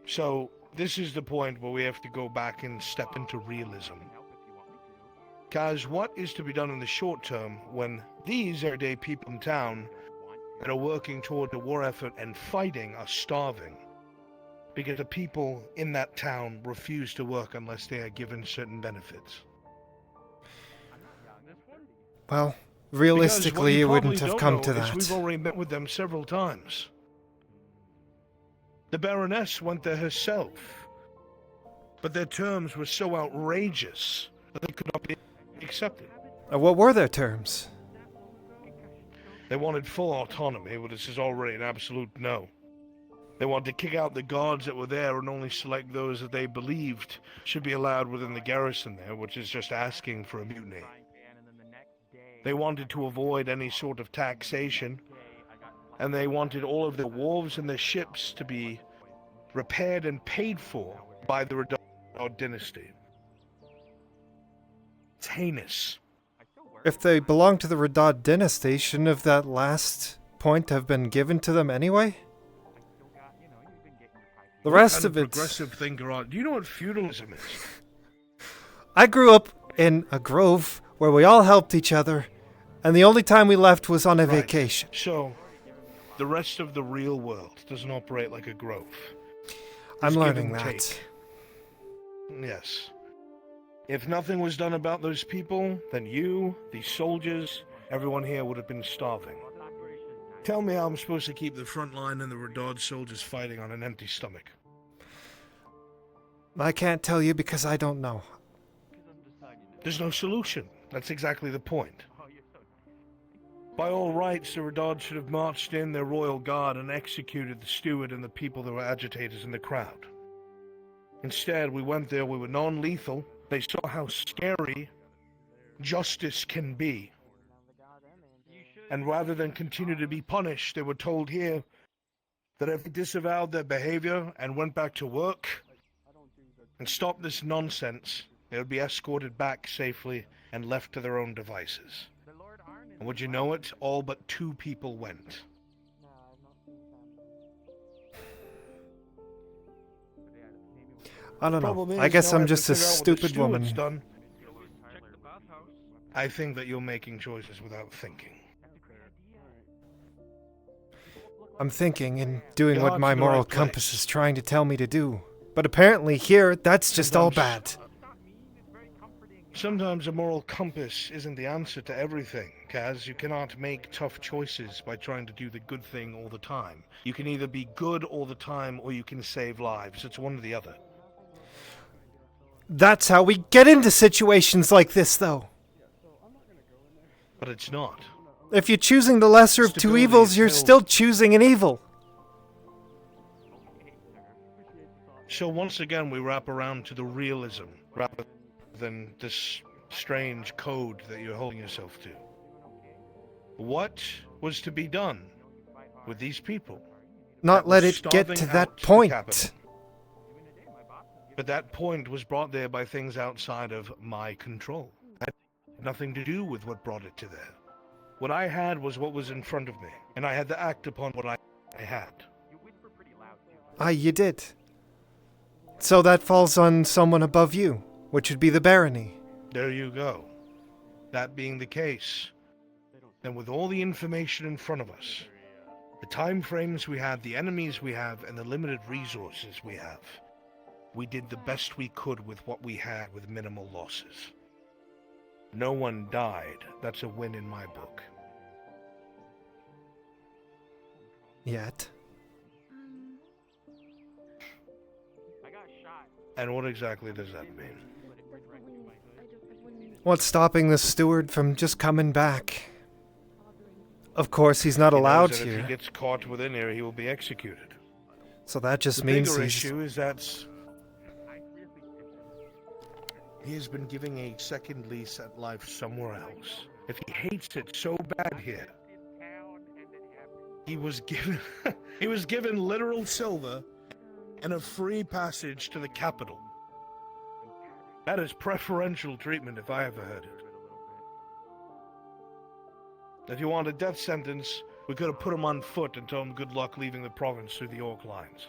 So, this is the point where we have to go back and step into realism. Kaz, what is to be done in the short term when these everyday people in town that are working toward the war effort and fighting are starving? Because the people in that town refuse to work unless they are given certain benefits. Well, realistically, it wouldn't have come to Is that. we've already met with them several times. The Baroness went there herself, but their terms were so outrageous that they could not be accepted. What were their terms? They wanted full autonomy, but this is already an absolute no. They wanted to kick out the guards that were there and only select those that they believed should be allowed within the garrison there, which is just asking for a mutiny. They wanted to avoid any sort of taxation, and they wanted all of their wharves and their ships to be repaired and paid for by the Redod dynasty. It's heinous. If they belong to the Redod dynasty, shouldn't have that last point have been given to them anyway? The rest of it... Progressive thinker on. Do you know what feudalism is? I grew up in a grove where we all helped each other, and the only time we left was on a vacation. So, the rest of the real world doesn't operate like a grove. I'm It's give learning and that. take. Yes. If nothing was done about those people, then you, these soldiers, everyone here would have been starving. Tell me how I'm supposed to keep the front line and the Redod soldiers fighting on an empty stomach. I can't tell you because I don't know. There's no solution. That's exactly the point. By all rights, the Redod should have marched in their royal guard and executed the steward and the people that were agitators in the crowd. Instead, we went there, we were non-lethal. They saw how scary justice can be. And rather than continue to be punished, they were told here that if they disavowed their behavior and went back to work and stopped this nonsense, they would be escorted back safely and left to their own devices. And would you know it, all but 2 people went. I don't know. Problem I is, guess now I I'm have to just a figure out what the stupid steward's woman. done. I think that you're making choices without thinking. I'm thinking and doing Your what heart's my in the moral right place. compass is trying to tell me to do. But apparently here, that's just all bad. Sometimes a moral compass isn't the answer to everything, Kaz. You cannot make tough choices by trying to do the good thing all the time. You can either be good all the time or you can save lives. It's one or the other. That's how we get into situations like this, though. But it's not. If you're choosing the lesser of two Stability evils, is you're held. still choosing an evil. So once again, we wrap around to the realism rather than this strange code that you're holding yourself to. What was to be done with these people? Not that let were it get starving to out that the point. capital? But that point was brought there by things outside of my control. I had nothing to do with what brought it to there. What I had was what was in front of me, and I had to act upon what I had. You did. So that falls on someone above you, which would be the barony. There you go. That being the case, then with all the information in front of us, the time frames we have, the enemies we have, and the limited resources we have, we did the best we could with what we had with minimal losses. No one died. That's a win in my book. Yet. And what exactly does that mean? What's stopping the steward from just coming back? Of course, he's not He knows allowed that here. If he gets caught within here, he will be executed. So that just The means bigger he's... issue is that he has been giving a second lease at life somewhere else. If he hates it so bad here, he was given literal silver and a free passage to the capital. That is preferential treatment if I ever heard it. If you want a death sentence, we could have put him on foot and told him good luck leaving the province through the Orc lines.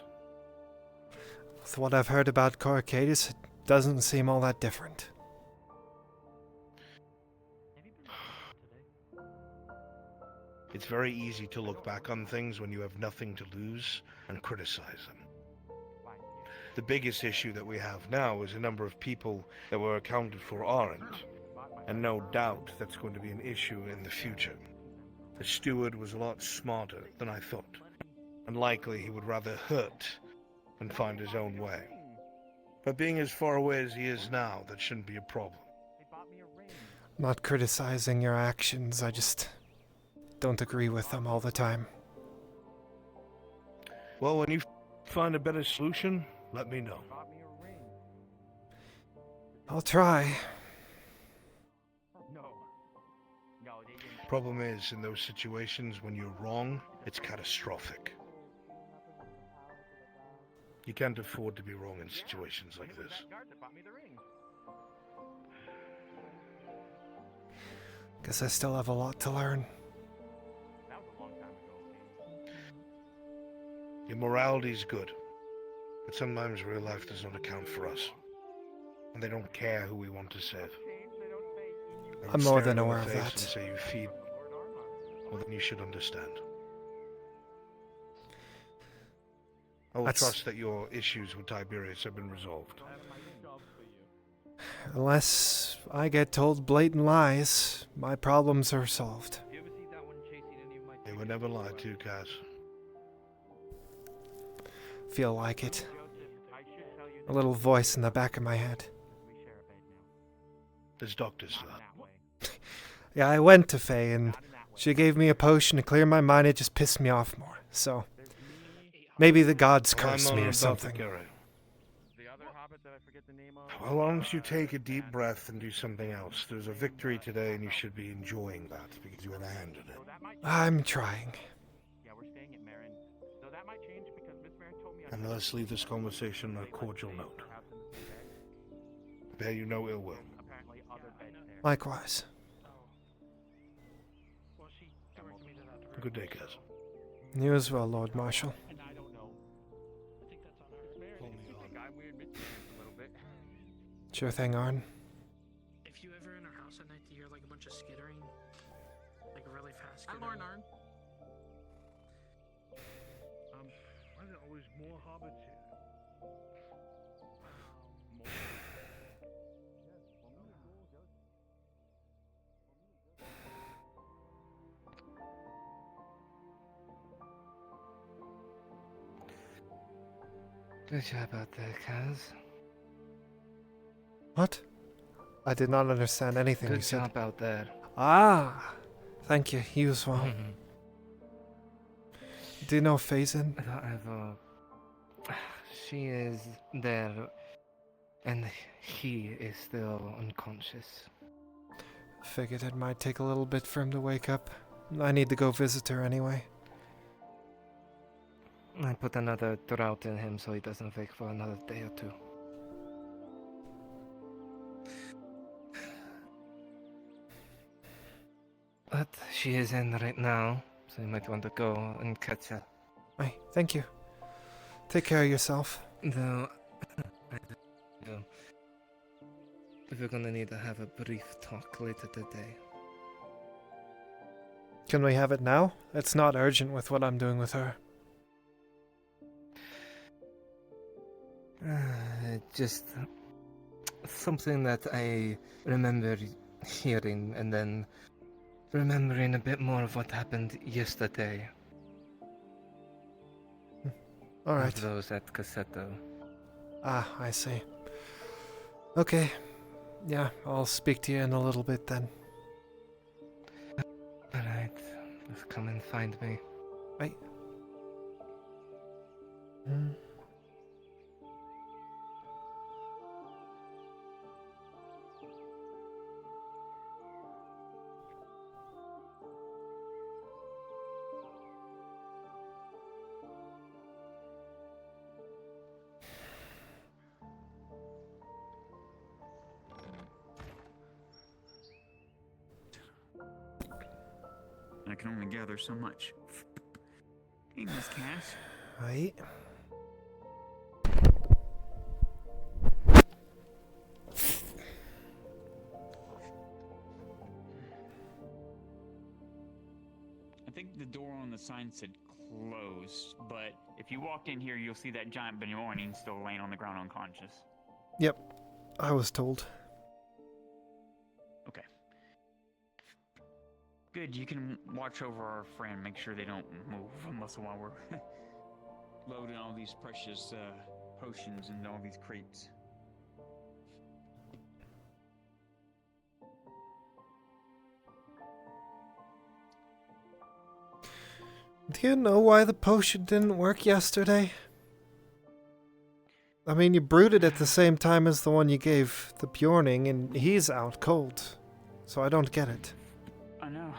With what I've heard about Coracadus, it doesn't seem all that different. It's very easy to look back on things when you have nothing to lose and criticize them. The biggest issue that we have now is a number of people that were accounted for aren't, and no doubt that's going to be an issue in the future. The steward was a lot smarter than I thought, and likely he would rather hurt than find his own way. But being as far away as he is now, that shouldn't be a problem. I'm not criticizing your actions, I just don't agree with them all the time. Well, when you find a better solution, let me know. I'll try. Problem is, in those situations, when you're wrong, it's catastrophic. You can't afford to be wrong in situations like this. Guess I still have a lot to learn. Your morality's good, but sometimes real life does not account for us. And they don't care who we want to save. They I'm more stare than you in aware the of face that. And say you feed. Well, then you should understand. I will trust that your issues with Tiberius have been resolved. Unless I get told blatant lies, my problems are solved. They were never lied to, Kaz. Feel like it. A little voice in the back of my head. There's doctors for that. Yeah, I went to Faye and she gave me a potion to clear my mind. It just pissed me off more. So maybe the gods Well, I'm cursed not me an or something. apothecary. Well, why don't you take a deep breath and do something else? There's a victory today and you should be enjoying that because you had a hand in it. I'm trying. And let's leave this conversation on a cordial note. Bear you no ill will. Likewise. Good day, Kaz. You as well, Lord Marshal. Sure thing, Arn. If you ever in our house at night to hear like a bunch of skittering, like really fast I'm skittering. Arn. Why are there always more hobbits here? Good job out there, Kaz. What? I did not understand anything you Good said. job out there. Ah! Thank you, you as well. Do you know Phazin? She is there, and he is still unconscious. Figured it might take a little bit for him to wake up. I need to go visit her anyway. I put another drought in him so he doesn't wake for another day or two. But she is in right now, so you might want to go and catch her. Aye, thank you. Take care of yourself. Though, we're gonna need to have a brief talk later today. Can we have it now? It's not urgent with what I'm doing with her. Just something that I remember hearing and then remembering a bit more of what happened yesterday. Alright. Of those at Cassetto. Ah, I see. Okay. Yeah, I'll speak to you in a little bit then. Alright. Just come and find me. Right. I can only gather so much. Hey, Miss Cass. Right. I think the door on the sign said closed, but if you walked in here, you'll see that giant Benoorning still laying on the ground unconscious. Yep. I was told. Okay. Good, you can watch over our friend, make sure they don't move unless while we're loading all these precious potions into all these crates. Do you know why the potion didn't work yesterday? I mean, you brewed it at the same time as the one you gave the Bjorning, and he's out cold. So I don't get it. I know.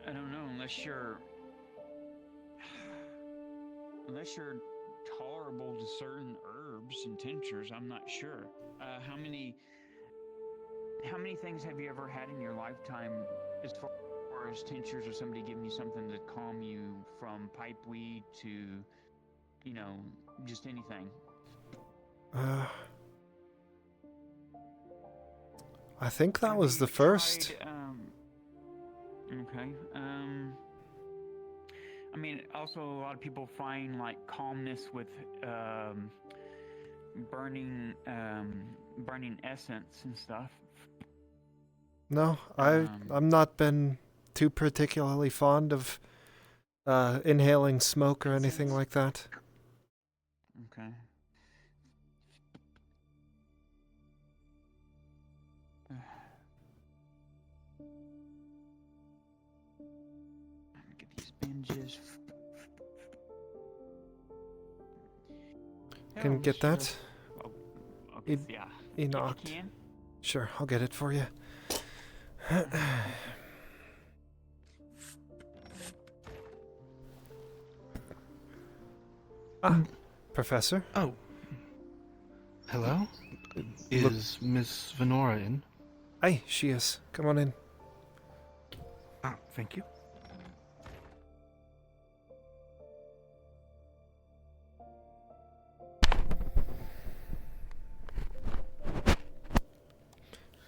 I don't know unless you're tolerable to certain herbs and tinctures. I'm not sure. How many things have you ever had in your lifetime as far as tinctures or somebody giving you something to calm you from pipeweed to, you know, just anything? I think that was the first. Okay. I mean, also a lot of people find like calmness with burning essence and stuff. No, I'm not been too particularly fond of inhaling smoke or anything like that. Okay. Get these binges. Can you get that? Okay, yeah. Enoch. If you can. Sure, I'll get it for you. Professor? Oh. Hello? Is Miss Venora in? Aye, she is. Come on in. Ah, thank you.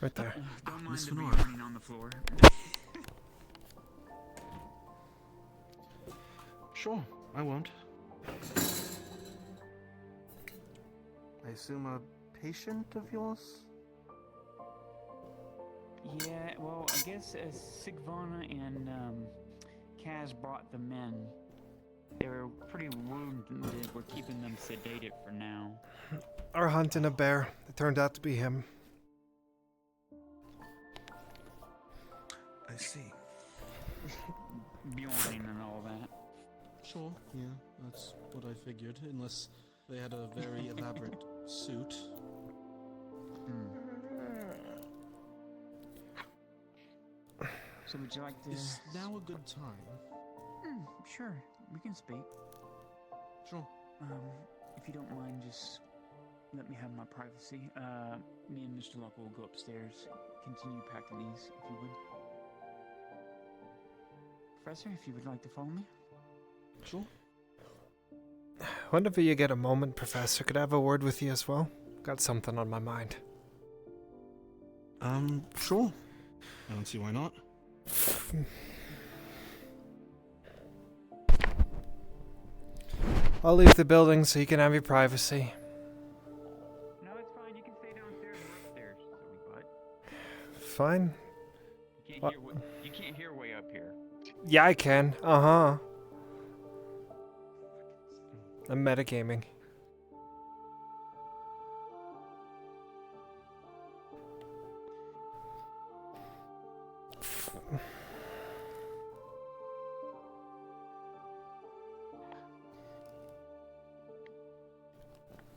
Right there. Don't mind Miss the bee Fenora. running on the floor. Sure, I won't. I assume a patient of yours? Yeah, well, I guess Sigvana and Kaz brought them in. They were pretty wounded. We're keeping them sedated for now. Our hunting a bear. It turned out to be him. I see. Bjorning and all that. Sure, yeah, that's what I figured. Unless they had a very elaborate suit. So would you like to... Is now a good time? Sure, we can speak. Sure. If you don't mind, just let me have my privacy. Me and Mr. Locke will go upstairs, continue packing these, if you would. Professor, if you would like to follow me. Sure. Whenever you get a moment, Professor, could I have a word with you as well? Got something on my mind. Sure. I don't see why not. I'll leave the building so you can have your privacy. No, it's fine. You can stay downstairs or upstairs, silly butt. Fine. You can't hear way up here. Yeah, I can. Uh-huh. I'm metagaming.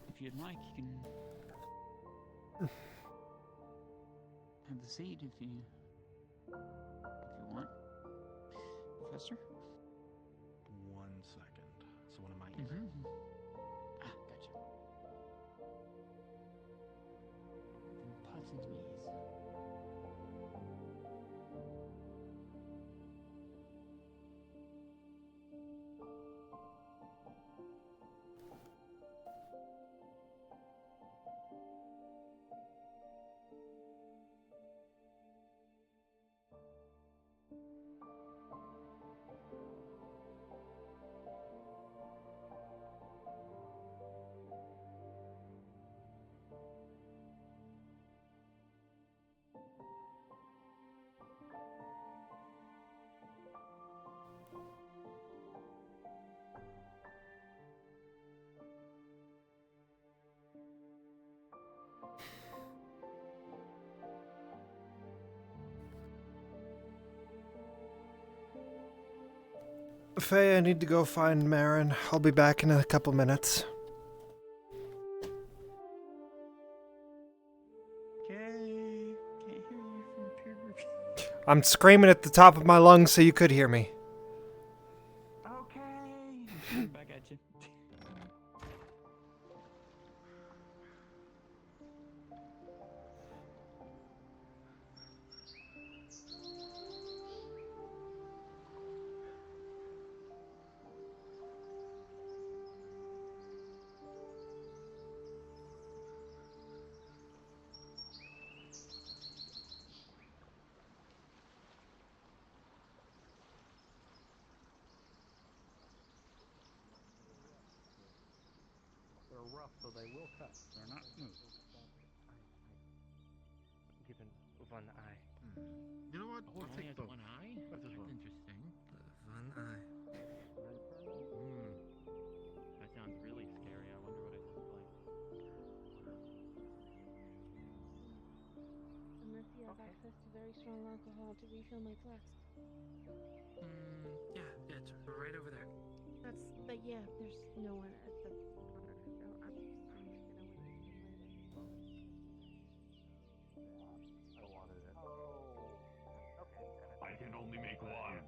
If you'd like, you can have the seat if you want. Professor? 1 second. So what am I eating? Gotcha. Pardon me. Faye, I need to go find Marin. I'll be back in a couple minutes. Okay. Can't hear you from peer group. I'm screaming at the top of my lungs so you could hear me. Okay. Back at you. They're rough, so they will cut. They're not smooth. Given one eye. You know what? Oh, I'll take both. one eye? That's interesting. One eye. That sounds really scary. I wonder what it looks like. Unless you have access to very strong alcohol to refill my flask. Yeah, it's right over there. But yeah, there's no one at the corner, so I'm just gonna wait until later. I wanted it. Okay. I can only make one.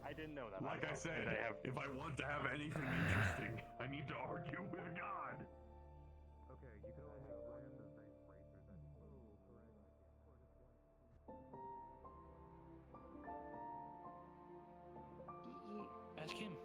I didn't know that. Like I said, if I want to have anything interesting, I need to argue with God. Okay, you can only have one of the same Ask him.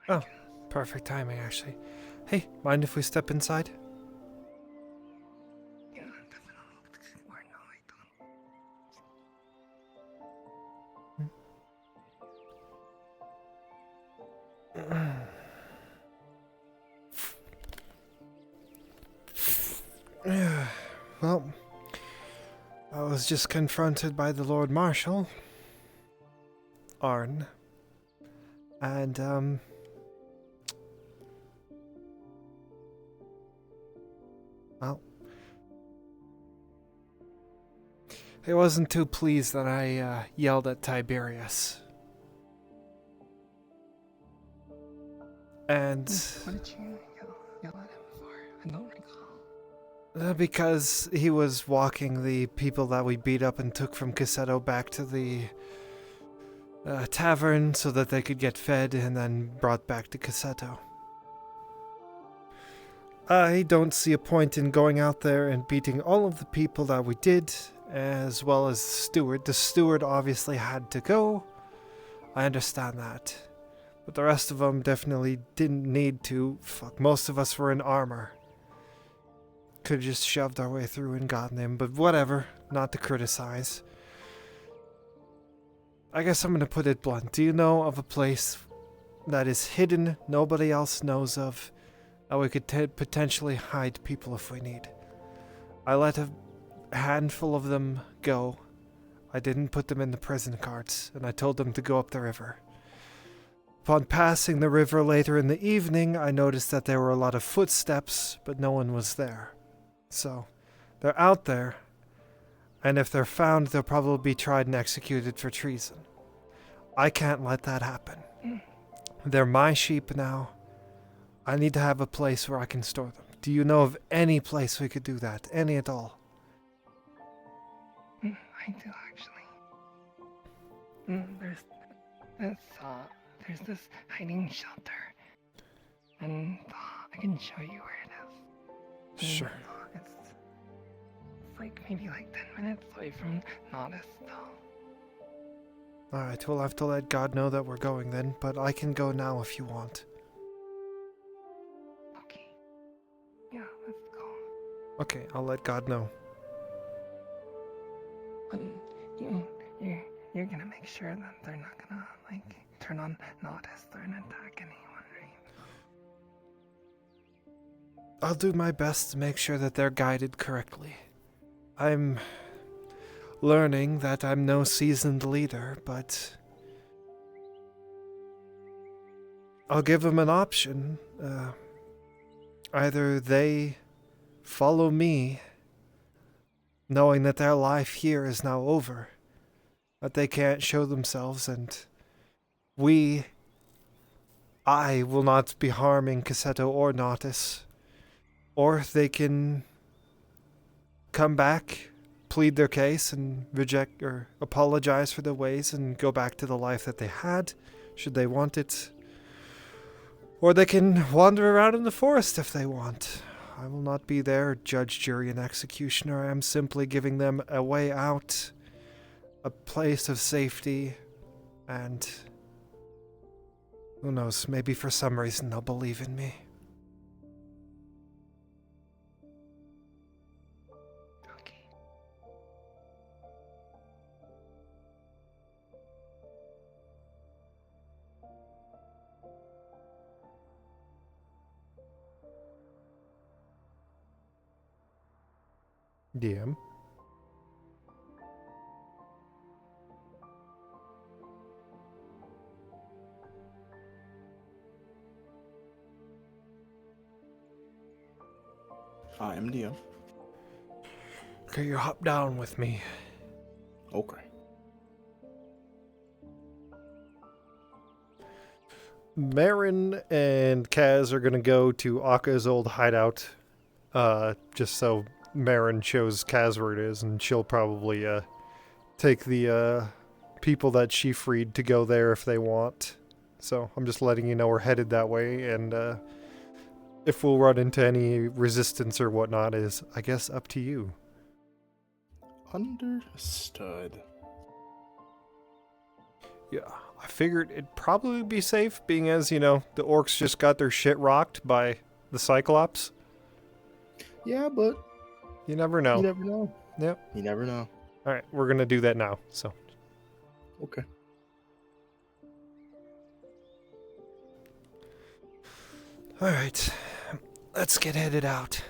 Oh, perfect timing, actually. Hey, mind if we step inside? Yeah, definitely. Why not? Yeah, well, I was just confronted by the Lord Marshal, Arn, and, well, he wasn't too pleased that I yelled at Tiberius. And What did you yell at him for? I don't recall. Because he was walking the people that we beat up and took from Cassetto back to the tavern so that they could get fed and then brought back to Cassetto. I don't see a point in going out there and beating all of the people that we did, as well as the steward. The steward obviously had to go. I understand that. But the rest of them definitely didn't need to. Fuck, most of us were in armor. Could have just shoved our way through and gotten him, but whatever, not to criticize. I guess I'm gonna put it blunt. Do you know of a place that is hidden, nobody else knows of, that we could potentially hide people if we need? I let a handful of them go. I didn't put them in the prison carts, and I told them to go up the river. Upon passing the river later in the evening, I noticed that there were a lot of footsteps, but no one was there. So, they're out there, and if they're found, they'll probably be tried and executed for treason. I can't let that happen. They're my sheep now. I need to have a place where I can store them. Do you know of any place we could do that? Any at all? I do, actually. There's this hiding shelter. And I can show you where it is. Sure. It's like maybe like 10 minutes away from Nodis, though. Alright, we'll have to let God know that we're going then, but I can go now if you want. Okay. Yeah, let's go. Okay, I'll let God know. But you're gonna make sure that they're not gonna, like, turn on Nodis or attack anyone, right? I'll do my best to make sure that they're guided correctly. I'm learning that I'm no seasoned leader, but I'll give them an option. Either they follow me, knowing that their life here is now over, that they can't show themselves, and I will not be harming Cassetto or Nautis. Or they can come back, plead their case, and reject or apologize for their ways and go back to the life that they had, should they want it. Or they can wander around in the forest if they want. I will not be their judge, jury, and executioner. I am simply giving them a way out, a place of safety, and who knows, maybe for some reason they'll believe in me. DM. I am DM. Okay, you hop down with me. Okay. Marin and Kaz are gonna go to Akka's old hideout, just so Marin shows Kaz where it is, and she'll probably take the people that she freed to go there if they want. So I'm just letting you know we're headed that way, and if we'll run into any resistance or whatnot is, I guess, up to you. Understood. Yeah, I figured it'd probably be safe, being as, you know, the orcs just got their shit rocked by the Cyclops. Yeah, but you never know. You never know. Yep. You never know. Alright, we're gonna do that now, so. Okay. Alright. Let's get headed out.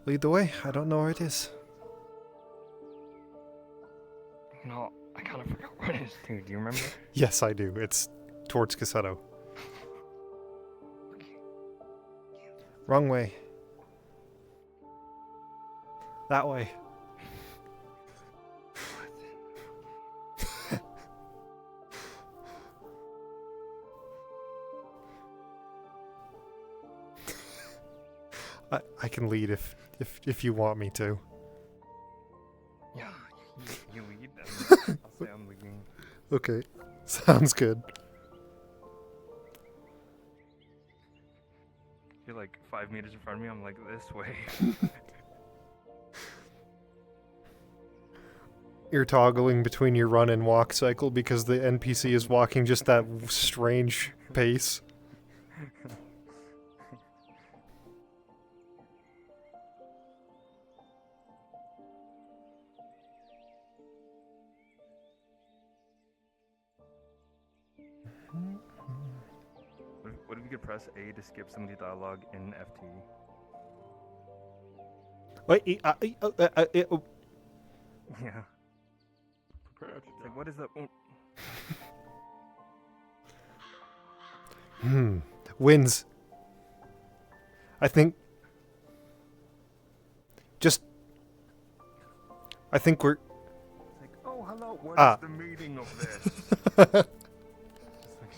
Lead the way. I don't know where it is. No, I kind of forgot what it is too. Do you remember? Yes, I do. It's towards Cassetto. Wrong way. That way. I can lead if you want me to. Yeah, you lead. I'll say I'm leading. Okay, sounds good. You're like 5 meters in front of me. I'm like this way. You're toggling between your run and walk cycle because the NPC is walking just that strange pace. What if you could press A to skip some of the dialogue in FT? Wait, Yeah. It's like, what is that? Wins. I think we're... It's like, oh, hello, what is the meaning of this? It's like,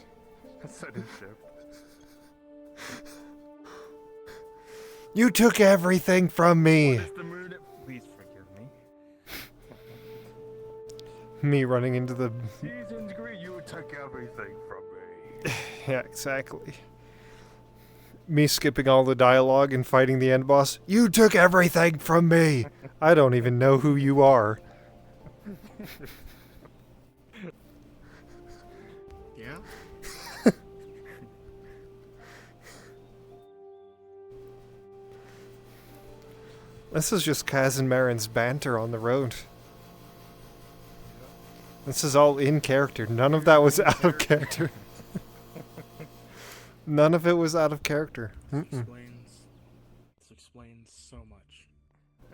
a sudden shift. You took everything from me! Please forgive me. Me running into the... Season's great, you took everything from me. Yeah, exactly. Me skipping all the dialogue and fighting the end boss. You took everything from me! I don't even know who you are. Yeah? This is just Kaz and Marin's banter on the road. This is all in character. None of that was out of character. None of it was out of character. This explains so much.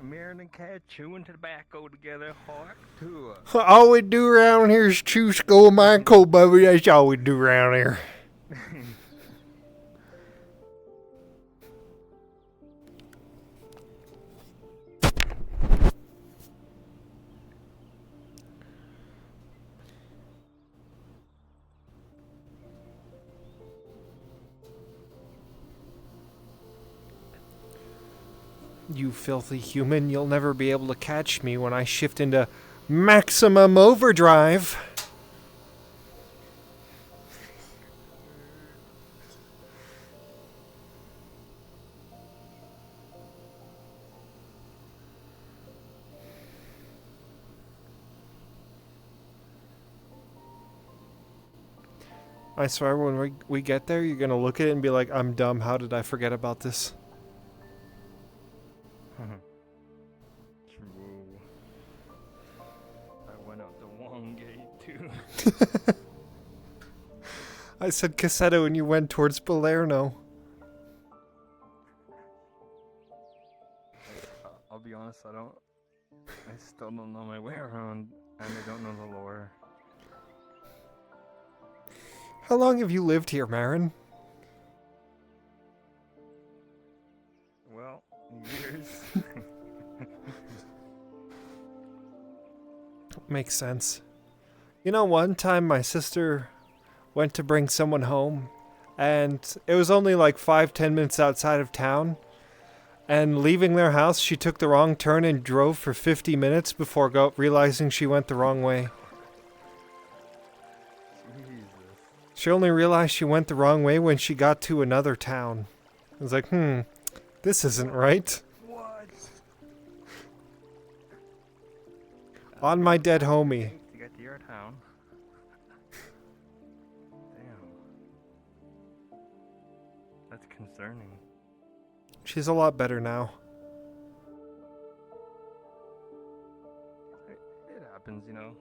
Marin and Cat chewing tobacco together, heart to All we do around here is chew skull mine cold baby. That's all we do around here. You filthy human, you'll never be able to catch me when I shift into maximum overdrive. I swear when we get there, you're gonna look at it and be like, I'm dumb, how did I forget about this? True. I went out the wrong gate too. I said Cassetto and you went towards Palermo. I'll be honest, I still don't know my way around, and I don't know the lore. How long have you lived here, Marin? Well, years. Makes sense. You know, one time my sister went to bring someone home, and it was only like 5-10 minutes outside of town, and leaving their house, she took the wrong turn and drove for 50 minutes before realizing she went the wrong way. Jesus. She only realized she went the wrong way when she got to another town. I was like, this isn't right. What? On my dead homie. To get to your town. Damn. That's concerning. She's a lot better now. It happens, you know.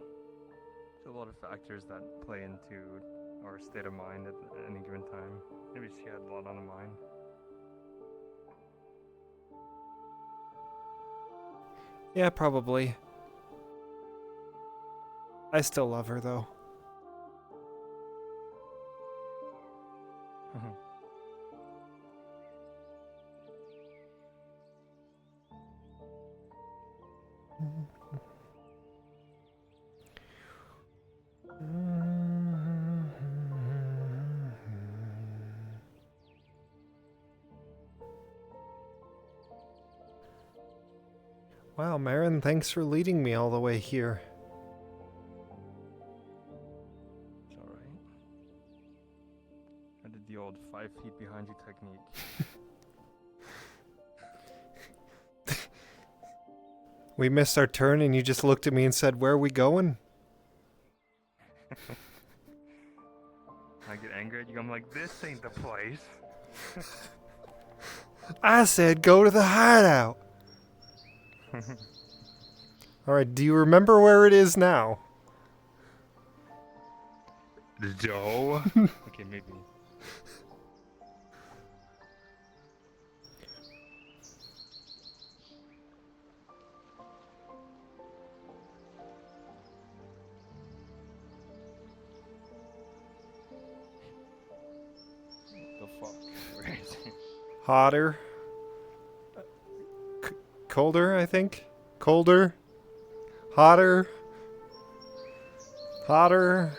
There's a lot of factors that play into our state of mind at any given time. Maybe she had a lot on her mind. Yeah, probably. I still love her, though. Wow, Marin, thanks for leading me all the way here. It's alright. I did the old 5 feet behind you technique. We missed our turn and you just looked at me and said, where are we going? I get angry at you, I'm like, this ain't the place. I said go to the hideout. Alright, do you remember where it is now? Joe? Okay, maybe. What the fuck? Where is it? Hotter. Colder, I think? Colder. Hotter. Hotter.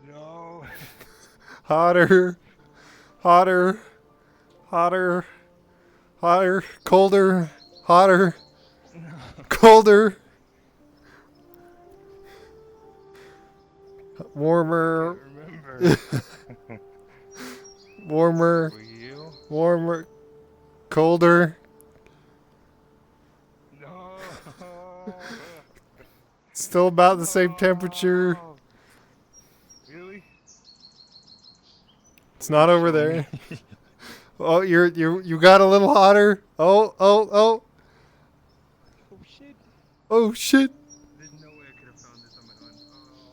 No. Hotter. Hotter. Hotter. Hotter. Colder. Hotter. Colder. Warmer. Warmer. Warmer. Colder. No. Still about the same temperature. Really? It's not over there. Oh, you got a little hotter. Oh. Oh shit. Oh shit. There's no way I could have found this on my own.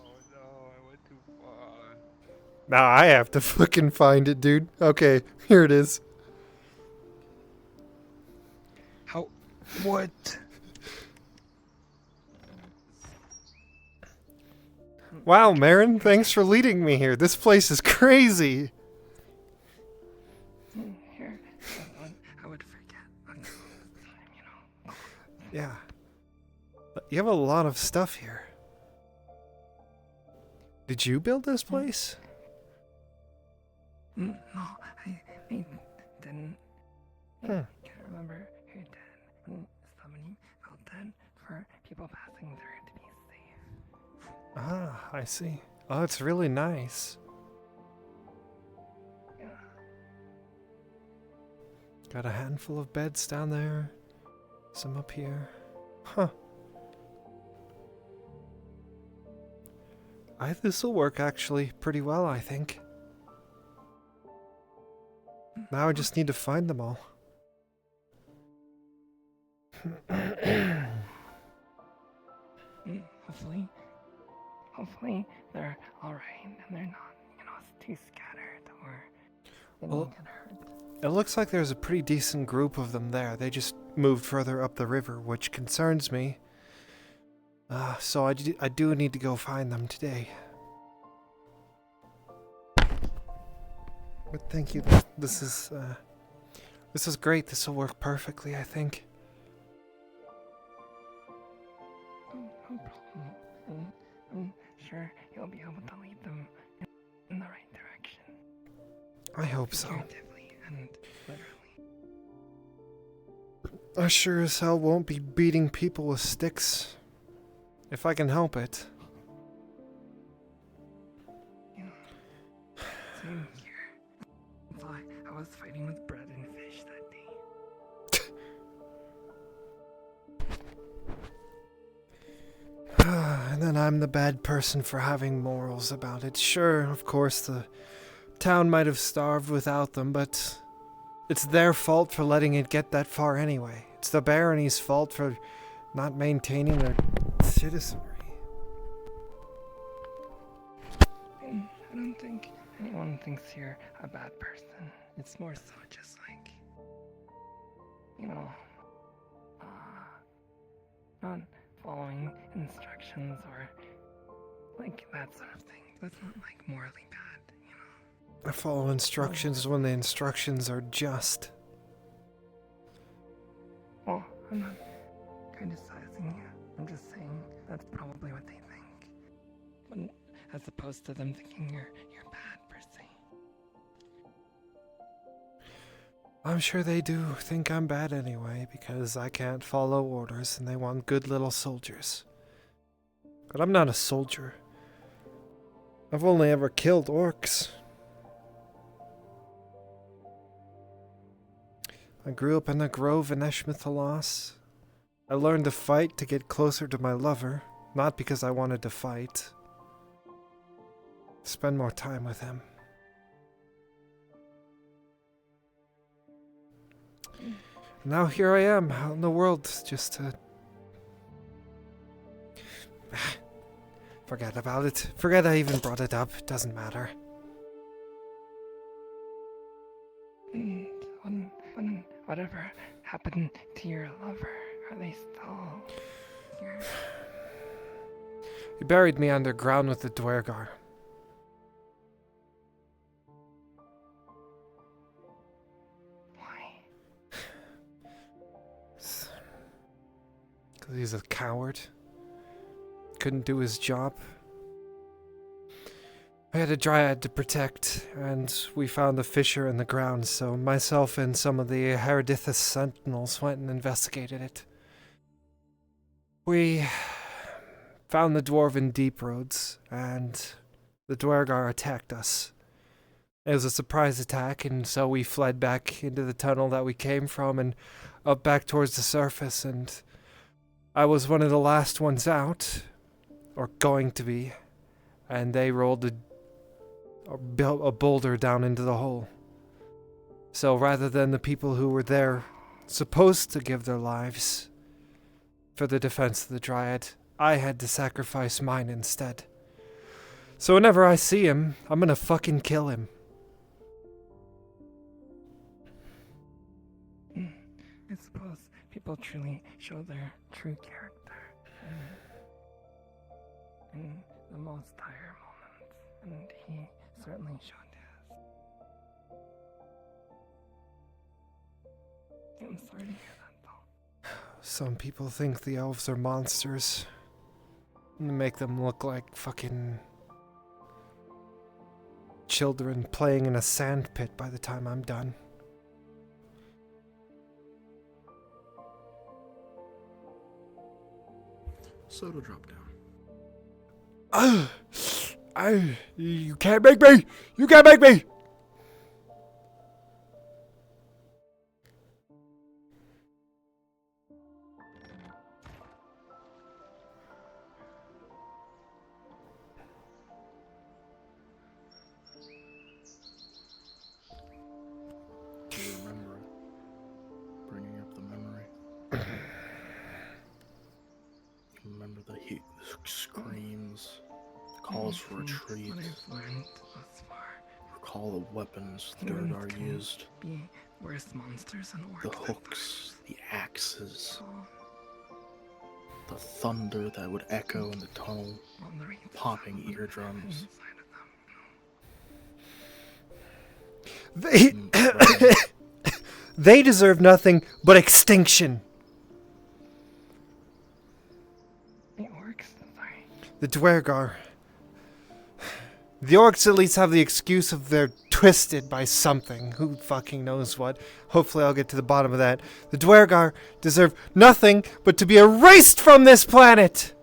Oh no, I went too far. Now I have to fucking find it, dude. Okay, here it is. How? What? Wow, Marin, thanks for leading me here. This place is crazy. Here, I would forget all the time, you know. Yeah. You have a lot of stuff here. Did you build this place? No, I didn't. I can't remember who did. When somebody built it for people passing through to be safe. Ah, I see. Oh, it's really nice. Yeah. Got a handful of beds down there. Some up here. Huh. This'll work actually pretty well, I think. Now I just need to find them all. Hopefully they're alright and they're not, too scattered or they Well, don't get hurt. it looks like there's a pretty decent group of them there. They just moved further up the river, which concerns me. So I do need to go find them today. But thank you. This is great. This will work perfectly, I think. No problem. I'm sure you'll be able to lead them in the right direction. I hope so. Figuratively and literally. I sure as hell won't be beating people with sticks. If I can help it. Same here. was fighting with bread and fish that day. And then I'm the bad person for having morals about it. Sure, of course, the town might have starved without them, but it's their fault for letting it get that far anyway. It's the barony's fault for not maintaining their citizenry. I don't think anyone thinks you're a bad person. It's more so just like, not following instructions or like that sort of thing. That's not like morally bad, I follow instructions when the instructions are just. Well, I'm not criticizing you. I'm just saying that's probably what they think. But as opposed to them thinking you're bad per se. I'm sure they do think I'm bad anyway, because I can't follow orders and they want good little soldiers. But I'm not a soldier. I've only ever killed orcs. I grew up in a grove in Eshmithalos. I learned to fight to get closer to my lover, not because I wanted to fight. Spend more time with him. Now here I am, out in the world, just to... Forget about it. Forget I even brought it up. It doesn't matter. Whatever happened to your lover? Are they still here? He buried me underground with the Dwergar. Why? Because he's a coward. Couldn't do his job. I had a dryad to protect, and we found a fissure in the ground, so myself and some of the Herodithus sentinels went and investigated it. We found the dwarven deep roads, and the Dwergar attacked us. It was a surprise attack, and so we fled back into the tunnel that we came from and up back towards the surface, and I was one of the last ones out, or going to be, and they rolled a boulder down into the hole. So rather than the people who were there supposed to give their lives for the defense of the Dryad, I had to sacrifice mine instead. So whenever I see him, I'm gonna fucking kill him. I suppose people truly show their true character in the most dire moments, and he certainly showed his. I'm sorry to hear that, though. Some people think the elves are monsters. And make them look like fucking children playing in a sand pit by the time I'm done. Soda drop down. You can't make me! You can't make me! Do you remember it? Bringing up the memory. You remember the heat, the screams, the calls for retreat. What I've learned thus far. Recall the weapons the Durdar used. Be worse monsters and The hooks, the axes, the thunder that would echo in the tunnel, popping eardrums. They they deserve nothing but extinction. The orcs, sorry. The Dwergar. The orcs at least have the excuse of they're twisted by something. Who fucking knows what? Hopefully I'll get to the bottom of that. The Dwergar deserve nothing but to be erased from this planet!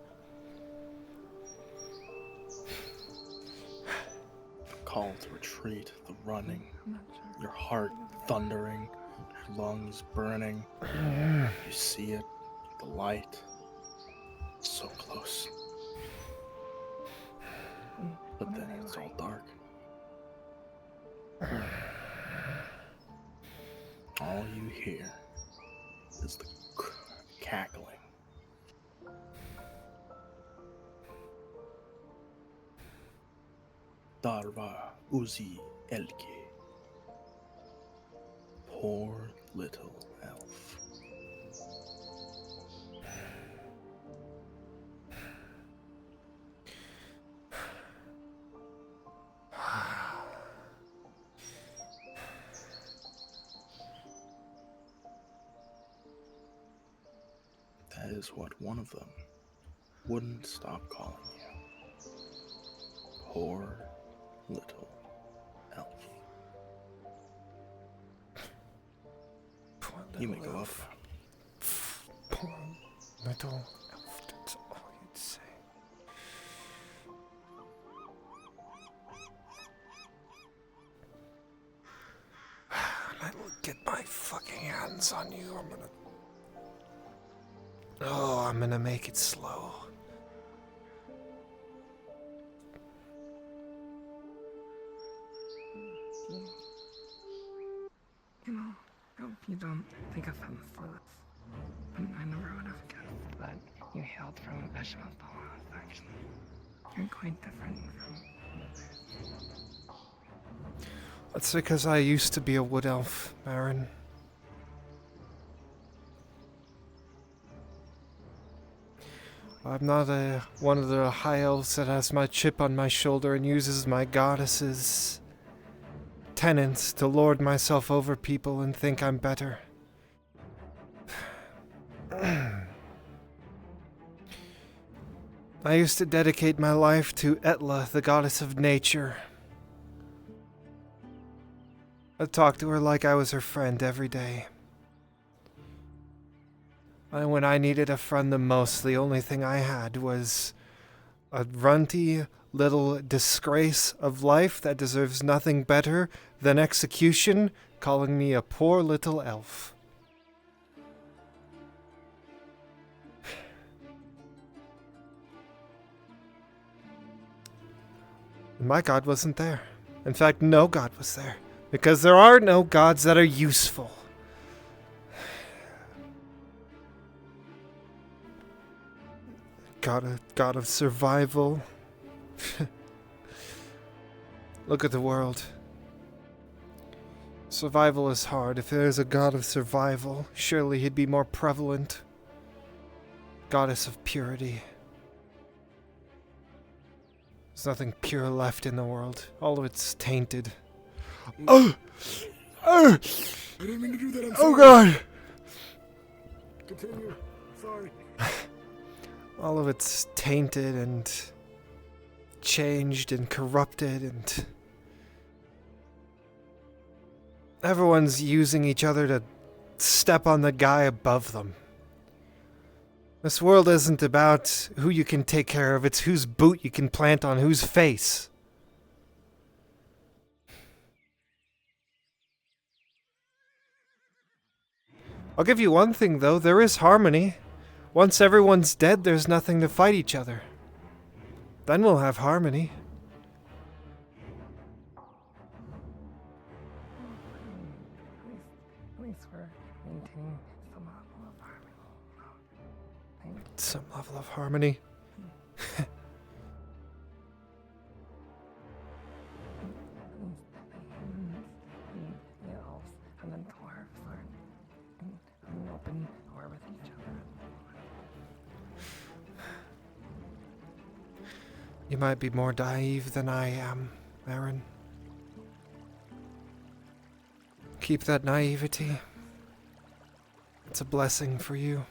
Call to retreat, the running, your heart thundering, lungs burning. You see it, the light, so close. But then it's all dark. All you hear is the cackling. Darva Uzi Elke. Poor little elf. That is what one of them wouldn't stop calling you. Poor little elf. Poor You may little go up elf. now. Poor little elf, that's all you'd say. When I get my fucking hands on you, I'm gonna... Oh, I'm gonna make it slow. You know, I hope you don't take offense to this. I never would have guessed that you hailed from a vegetable house, actually. You're quite different from others. That's because I used to be a wood elf, Baron. I'm not one of the high elves that has my chip on my shoulder and uses my goddess's tenets to lord myself over people and think I'm better. I used to dedicate my life to Etla, the goddess of nature. I talked to her like I was her friend every day. And when I needed a friend the most, the only thing I had was a runty little disgrace of life that deserves nothing better than execution, calling me a poor little elf. My god wasn't there. In fact, no god was there. Because there are no gods that are useful. God of survival. Look at the world. Survival is hard. If there is a god of survival, surely he'd be more prevalent. Goddess of purity. There's nothing pure left in the world. All of it's tainted. Oh! Oh! I didn't mean to do that. I'm Oh sorry. god! Continue. Sorry. All of it's tainted and changed and corrupted, and everyone's using each other to step on the guy above them. This world isn't about who you can take care of, it's whose boot you can plant on whose face. I'll give you one thing though, there is harmony. Once everyone's dead, there's nothing to fight each other. Then we'll have harmony. At least we're maintaining some level of harmony. Some level of harmony. The elves and then dwarves are in open war with each other. You might be more naive than I am, Aaron. Keep that naivety. It's a blessing for you.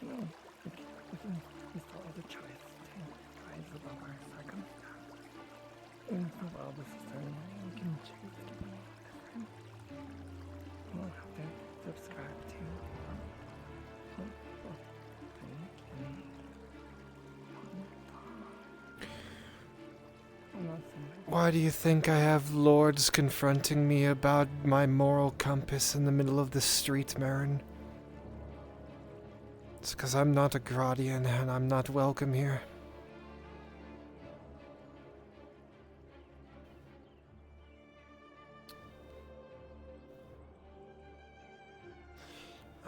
No, we still have the choice to rise above our circumstances. Even if the world is a certain way, we can choose to be different. We won't have to subscribe to. Why do you think I have lords confronting me about my moral compass in the middle of the street, Marin? It's because I'm not a Gradian and I'm not welcome here.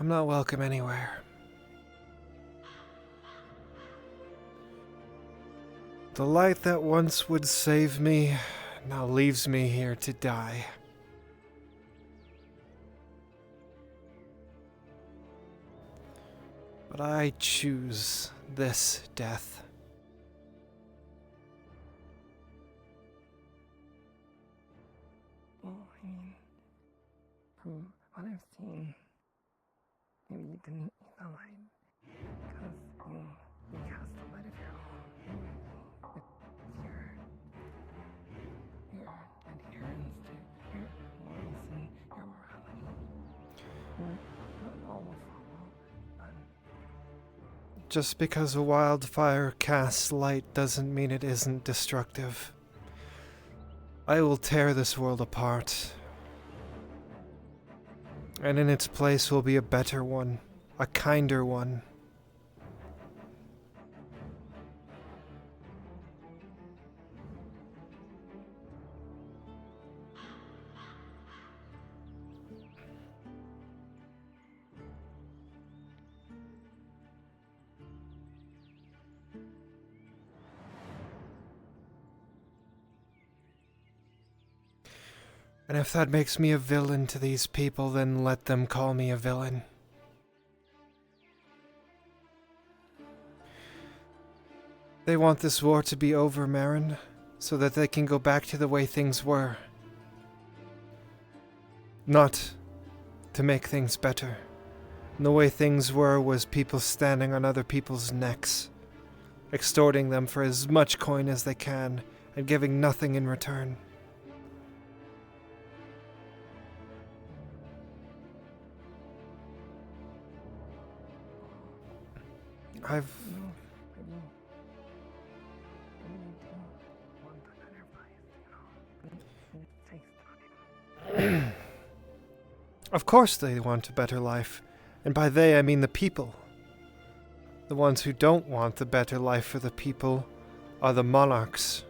I'm not welcome anywhere. The light that once would save me now leaves me here to die. But I choose this death. Well, I mean, from what I've seen, maybe you didn't need the light because you cast the light of your own. Your adherence to your morals and your morality. Not all will follow, but Just because a wildfire casts light doesn't mean it isn't destructive. I will tear this world apart. And in its place will be a better one, a kinder one. And if that makes me a villain to these people, then let them call me a villain. They want this war to be over, Marin, so that they can go back to the way things were. Not to make things better. And the way things were was people standing on other people's necks, extorting them for as much coin as they can, and giving nothing in return. Of course they want a better life, and by they I mean the people. The ones who don't want the better life for the people are the monarchs,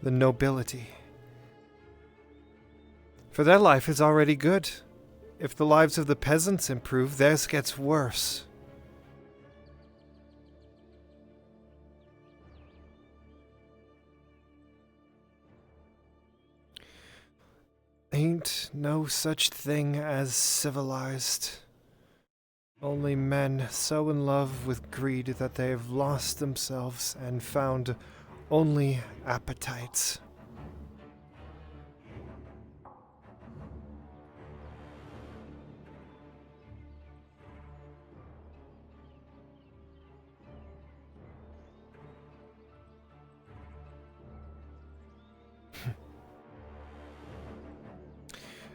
the nobility. For their life is already good. If the lives of the peasants improve, theirs gets worse. Ain't no such thing as civilized. Only men so in love with greed that they have lost themselves and found only appetites.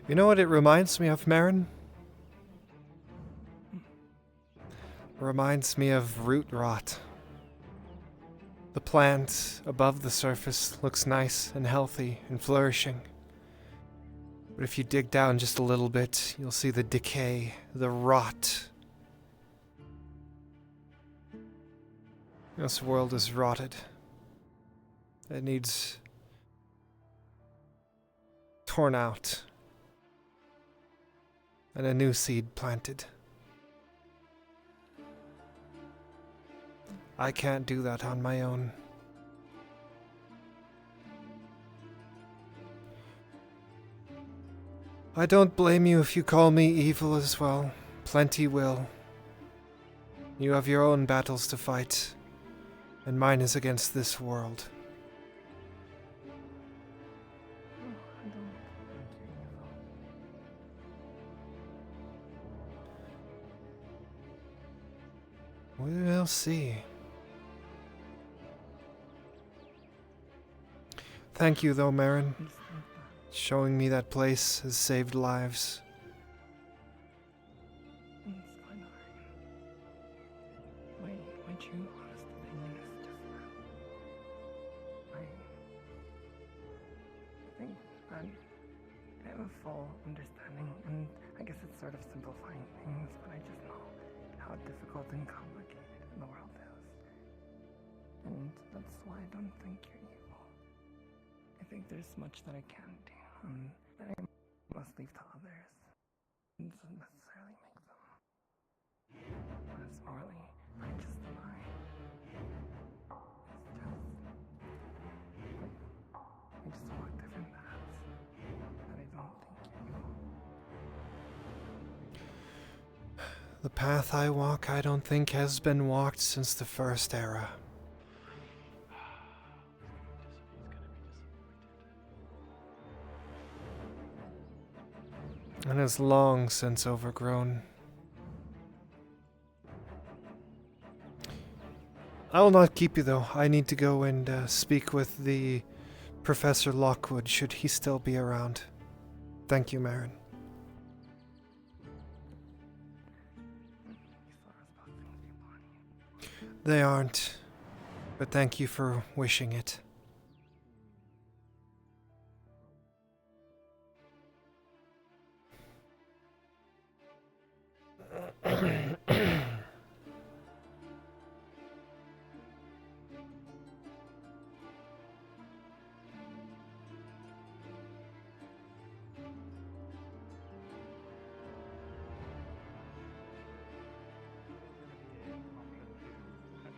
You know what it reminds me of, Marin? It reminds me of root rot. The plant above the surface looks nice and healthy and flourishing. But if you dig down just a little bit, you'll see the decay, the rot. This world is rotted. It needs torn out and a new seed planted. I can't do that on my own. I don't blame you if you call me evil as well. Plenty will. You have your own battles to fight, and mine is against this world. We'll see. Thank you, though, Marin. Showing me that place has saved lives. It's quite hard. My true honest opinion is just that I think that I have a full understanding, and I guess it's sort of simplifying things, but I just know how difficult and complicated the world is. And that's why I don't think you're evil. I think there's much that I can do, that I must leave to others. It doesn't necessarily make them less morally righteous than I. We just walk different paths, but I don't think you're evil. The path I walk, I don't think has been walked since the first era. And is long since overgrown. I will not keep you though. I need to go and speak with the Professor Lockwood should he still be around. Thank you, Marin. They aren't, but thank you for wishing it. Cut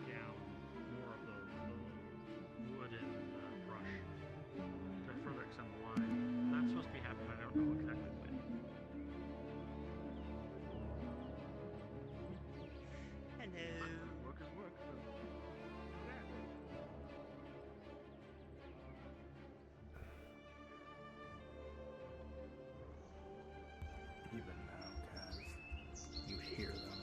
down more of the wood and brush to further extend the line. That's supposed to be happening. I don't know exactly when. Hello. Work is work. So. Even now, Kaz, you hear them.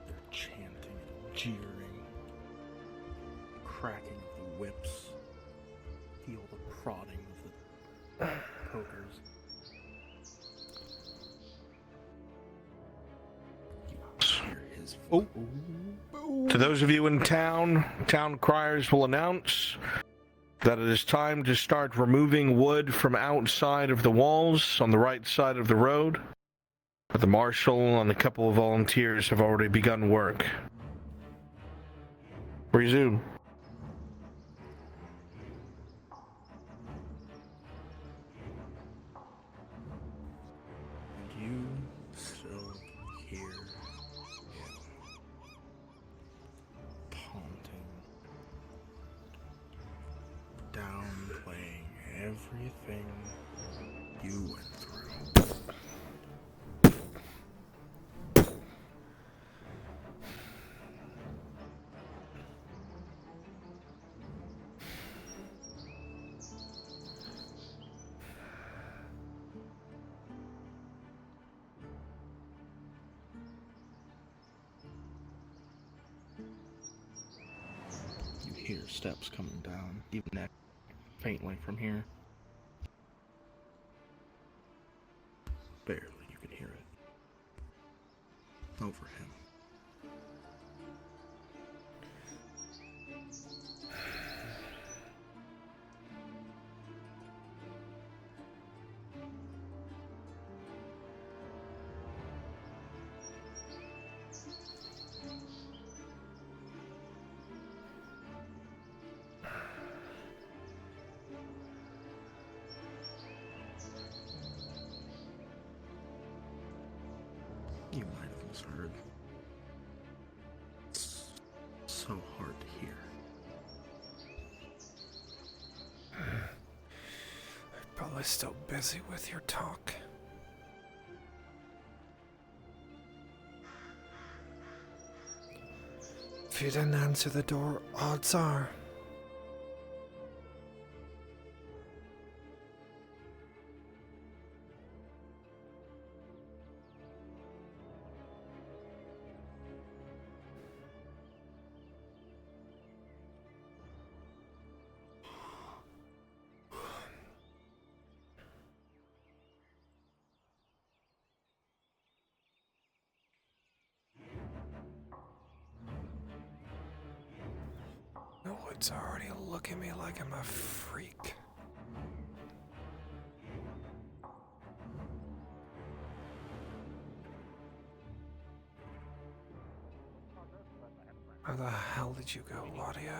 They're chanting and jeering, cracking of the whips, feel the prodding of the pokers. You hear his voice. To those of you in town, town criers will announce that it is time to start removing wood from outside of the walls on the right side of the road. But the marshal and a couple of volunteers have already begun work. Resume. And you still hear him taunting, downplaying everything you went through. You hear steps coming down, even faintly from here. Barely you can hear it. Over him. You might have misheard. It's so hard to hear. You're probably still busy with your talk. If you didn't answer the door, odds are. It's already looking at me like I'm a freak. Where the hell did you go, Claudia?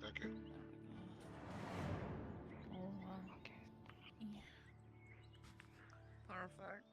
Thank you. Perfect.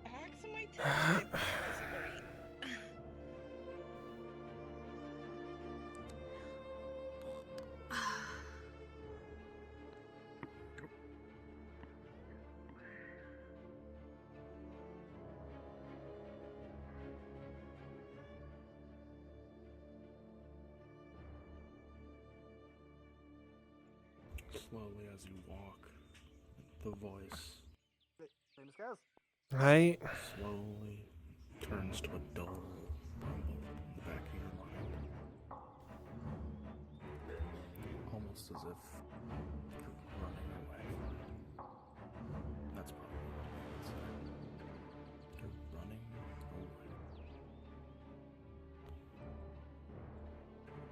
Axe on my touch. That's great. Slowly as you walk, the voice Right? slowly turns to a dull rumble in the back of your mind. Almost as if you're running away from it. That's probably what you would say. You're running away.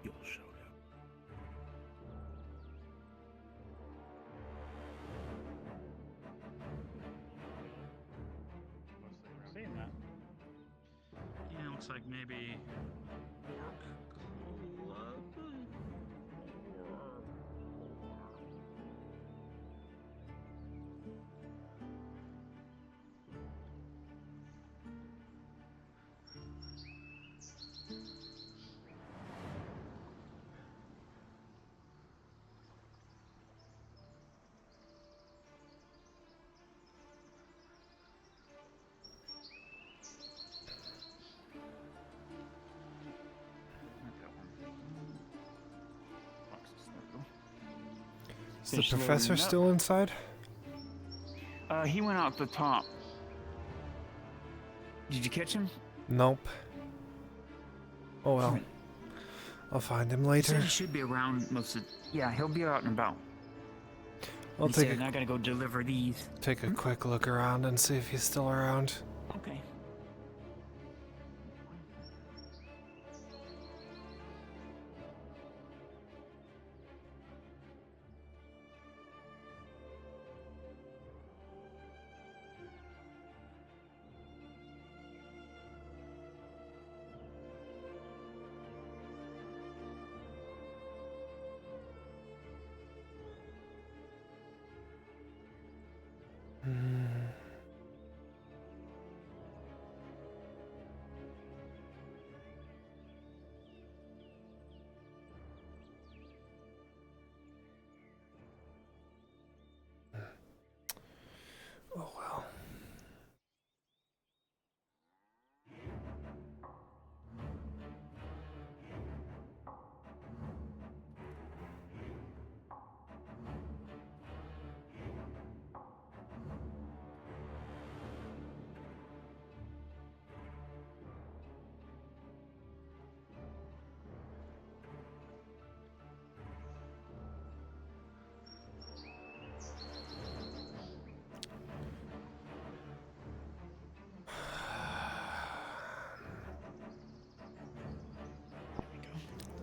You'll show him. Saying that. Yeah, looks like maybe Orc Club or Is the professor still inside? He went out the top. Did you catch him? Nope. Oh well. I'll find him He later. said he should be around most of. Yeah, he'll be out and about. I'll He take said, I gotta go deliver these. take a quick look around and see if he's still around. Okay.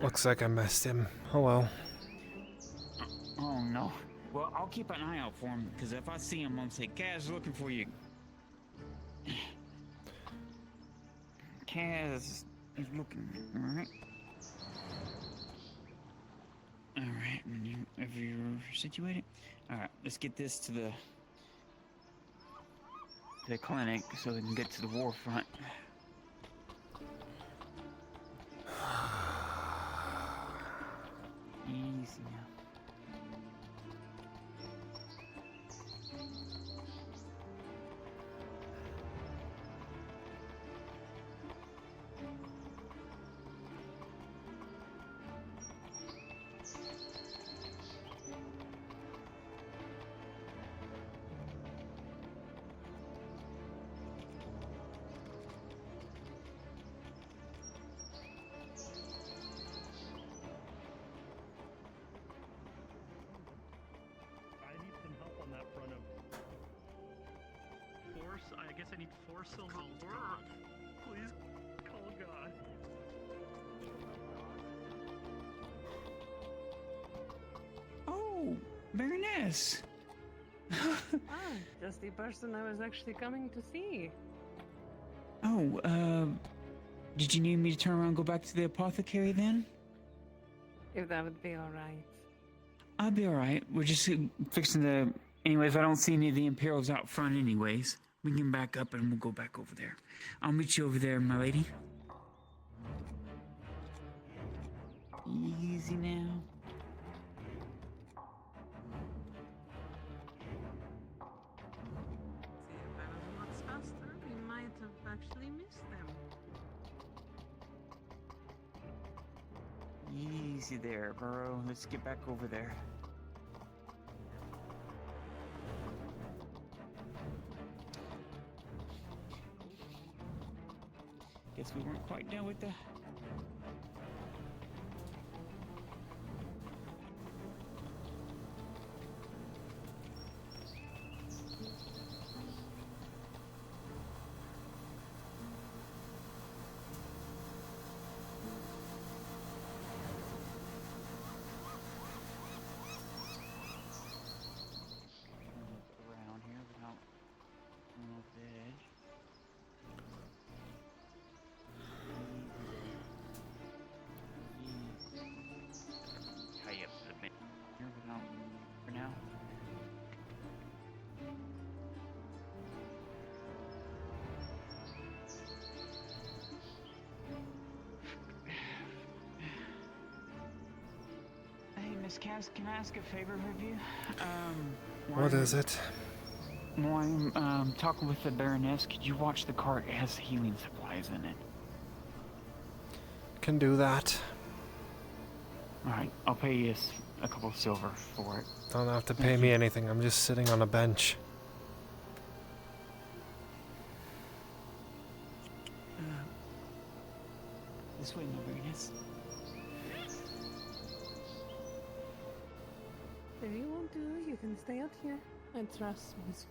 Looks like I missed him. Oh well. Oh no. Well, I'll keep an eye out for him, because if I see him, I'll say, Kaz, looking for you. Kaz is looking, alright? Alright, if you're situated. Alright, let's get this to the clinic so they can get to the war front. Easy now. I need some help on that front of force. I guess I need 4 silver. Please call God. Oh, Baroness! Just the person I was actually coming to see. Oh, did you need me to turn around and go back to the apothecary then? If that would be alright. I'll be alright. We're just fixing the... Anyways, I don't see any of the Imperials out front anyways. We can back up and we'll go back over there. I'll meet you over there, my lady. Easy now. See, if I was much faster, we might have actually missed them. Easy there, Burrow. Let's get back over there. Guess we weren't quite done with the... around here without going over the edge. Tie up to the bench here without, for now. Hey, Miss Cass, can I ask a favor of you? What is it? While I'm talking with the Baroness, could you watch the cart? It has healing supplies in it. Can do that. Alright, I'll pay you a couple of silver for it. Don't have to pay me anything. I'm just sitting on a bench. This way, my Baroness. If you want to, you can stay out here. I trust Miss.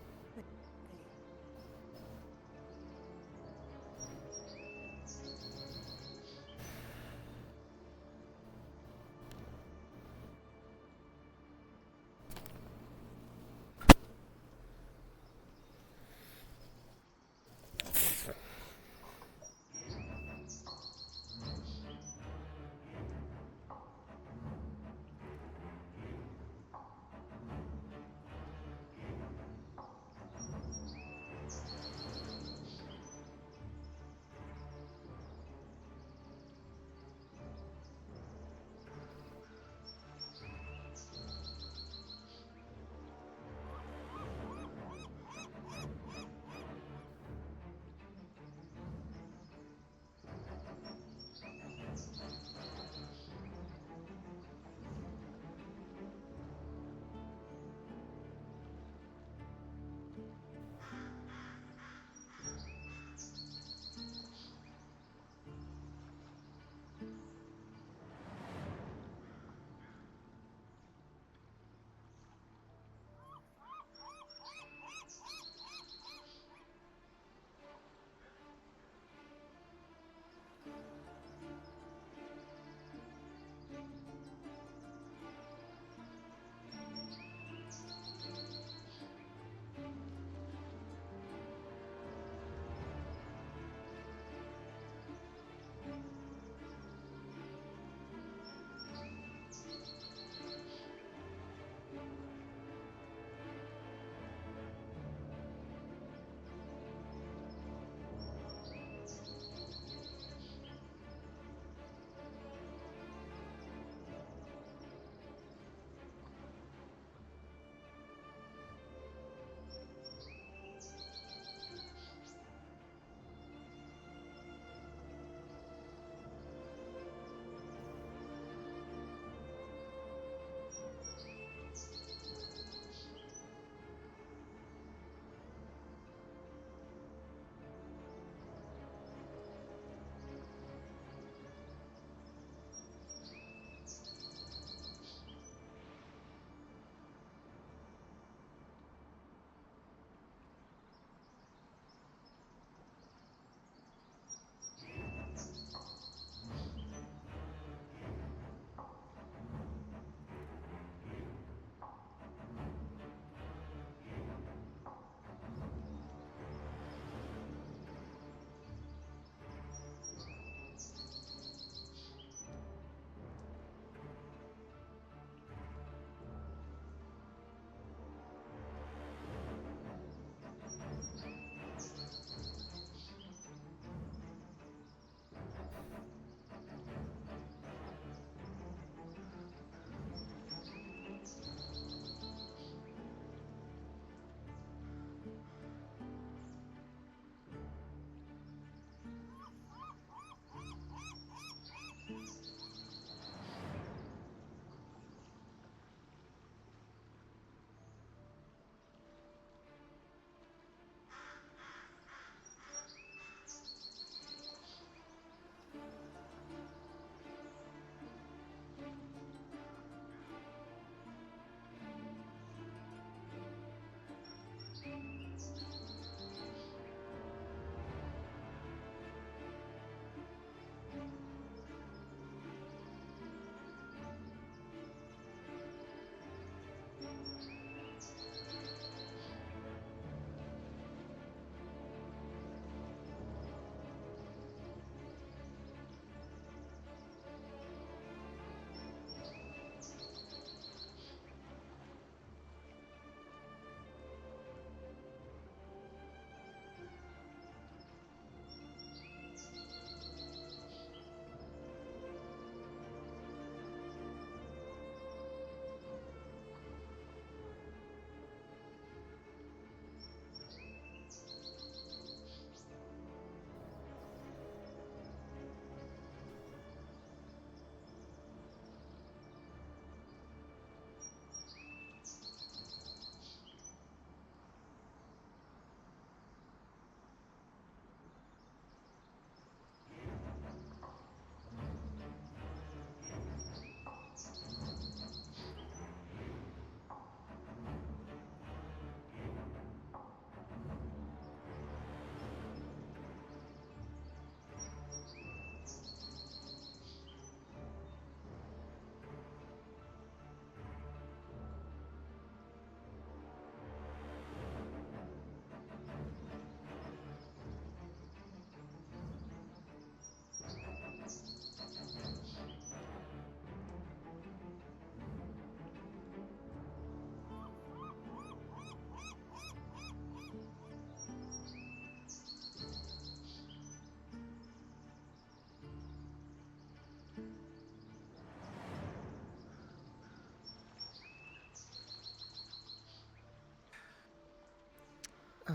Oh,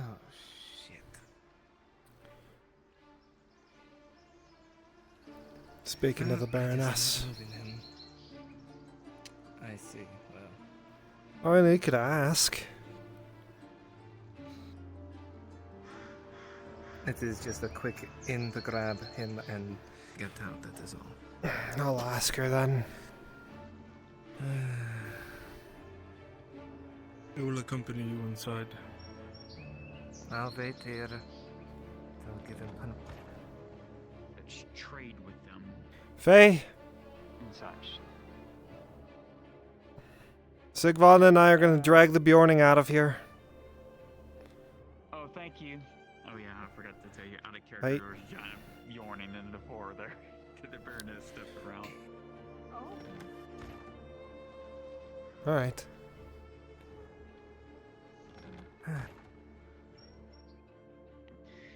shit. Speaking of the I guess Baroness. I'm moving him. I see. Well, I mean, you could ask. it is just a quick in to grab him and get out, that is all. I'll ask her then. I will accompany you inside. I'll wait here. I'll give him punishment. Let's trade with them Faye, and such. Sigvald and I are going to drag the Bjorning out of here. Oh, thank you. Oh yeah, I forgot to tell you. Out of character, Hey. there was giant yawning in the floor there. The Baroness stepped around. Alright.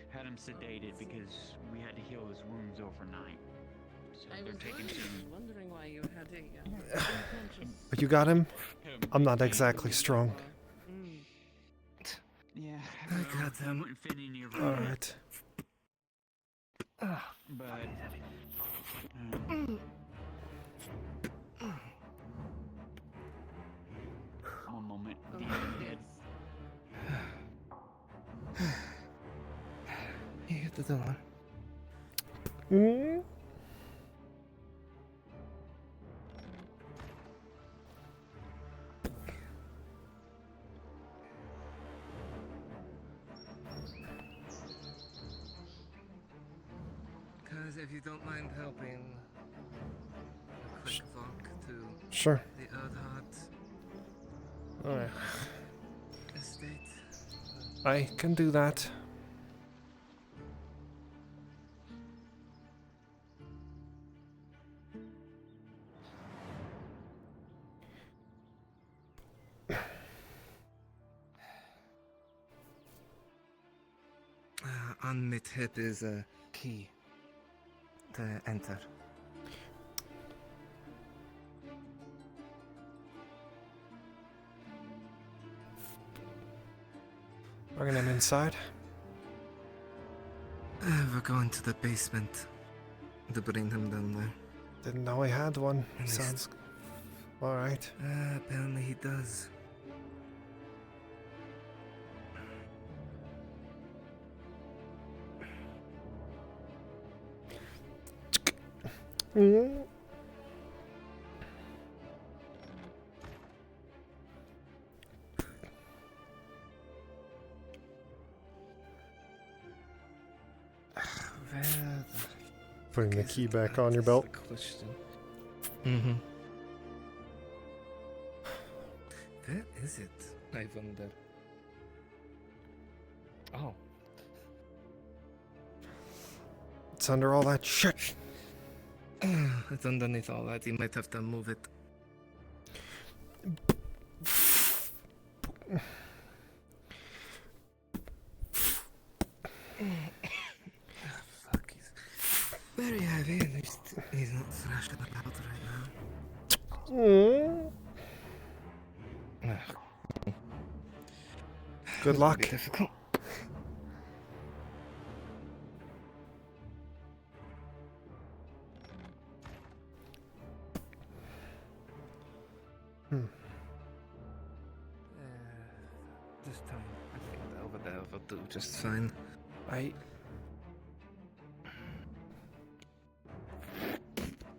Had him sedated because we had to heal his wounds overnight. So I they're was taking some. wondering why you had a unconscious. But you got him? I'm not exactly strong. Yeah, I got him. Wouldn't fit in your room. Alright. But one moment, dead. You hit the door. Because if you don't mind helping, a quick walk to Sure. the Earthheart Alright. estate. I can do that. On my hip is a key to enter. Bringing him inside. We're going to the basement to bring him down there. Didn't know he had one. At least- Sounds alright. Apparently he does. Where Putting the is key it? back That on your is belt. the question. Mm-hmm. Where is it? I wonder. Oh. It's under all that shit. It's underneath all that. You might have to move it. Fuck, he's very heavy. At least he's not thrashing about right now. Good This will luck. be difficult. This time, I think over there will do just fine.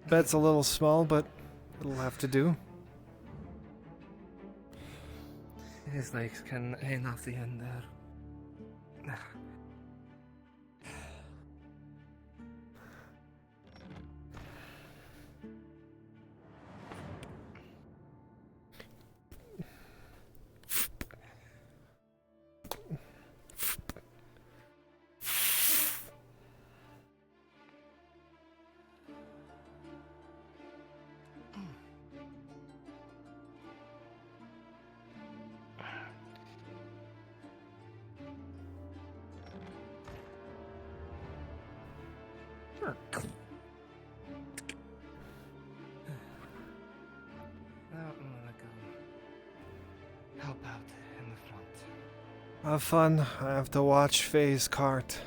Bed's a little small, but it'll have to do. His legs can hang off the end there. Now I'm gonna go help out in the front. Have fun. I have to watch Faye's cart.